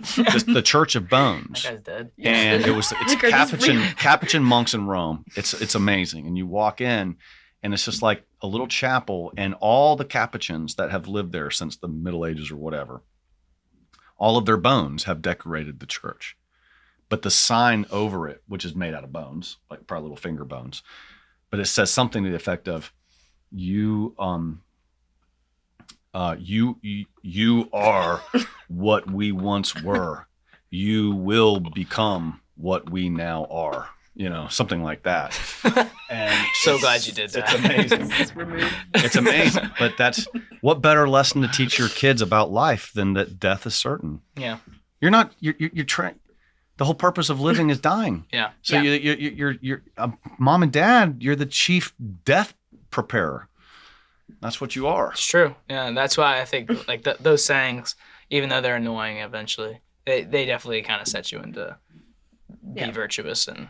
Speaker 3: the Church of Bones,
Speaker 2: That guy's dead.
Speaker 3: and it's
Speaker 4: Look, are these real?
Speaker 3: Capuchin monks in Rome. It's amazing, and you walk in, and it's just like a little chapel, and all the Capuchins that have lived there since the Middle Ages or whatever, all of their bones have decorated the church. But the sign over it, which is made out of bones, like probably little finger bones, but it says something to the effect of, you are what we once were. You will become what we now are. You know, something like that. And
Speaker 2: So glad you did that.
Speaker 3: It's amazing.
Speaker 4: It's removed.
Speaker 3: It's amazing. But that's what better lesson to teach your kids about life than that death is certain.
Speaker 2: Yeah.
Speaker 3: You're trying. The whole purpose of living is dying.
Speaker 2: Yeah.
Speaker 3: So you're mom and dad. You're the chief death preparer. That's what you are.
Speaker 2: It's true. Yeah, and that's why I think like those sayings, even though they're annoying eventually, they definitely kind of set you into be
Speaker 4: Yeah.
Speaker 2: virtuous and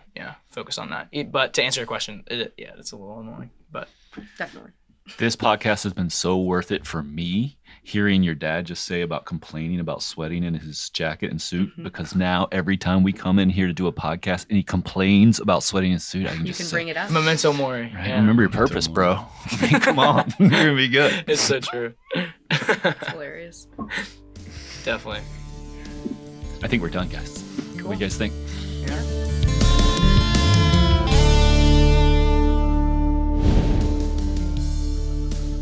Speaker 2: focus on that. But to answer your question, it's a little annoying, but
Speaker 4: Definitely.
Speaker 1: This podcast has been so worth it for me, hearing your dad just say about complaining about sweating in his jacket and suit, because now every time we come in here to do a podcast and he complains about sweating in his suit, I can
Speaker 4: You
Speaker 1: just
Speaker 4: can
Speaker 1: say,
Speaker 4: bring it up.
Speaker 2: memento mori.
Speaker 1: right,
Speaker 2: Yeah.
Speaker 1: remember your purpose, bro. I mean, come on. You're going to be good.
Speaker 2: It's so true.
Speaker 4: It's hilarious.
Speaker 2: Definitely.
Speaker 1: I think we're done, guys. What do you guys think?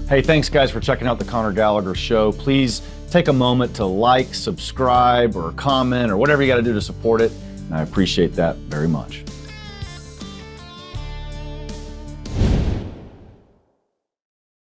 Speaker 6: Hey, thanks guys for checking out the Conor Gallagher Show. Please take a moment to like, subscribe, or comment, or whatever you got to do to support it. And I appreciate that very much.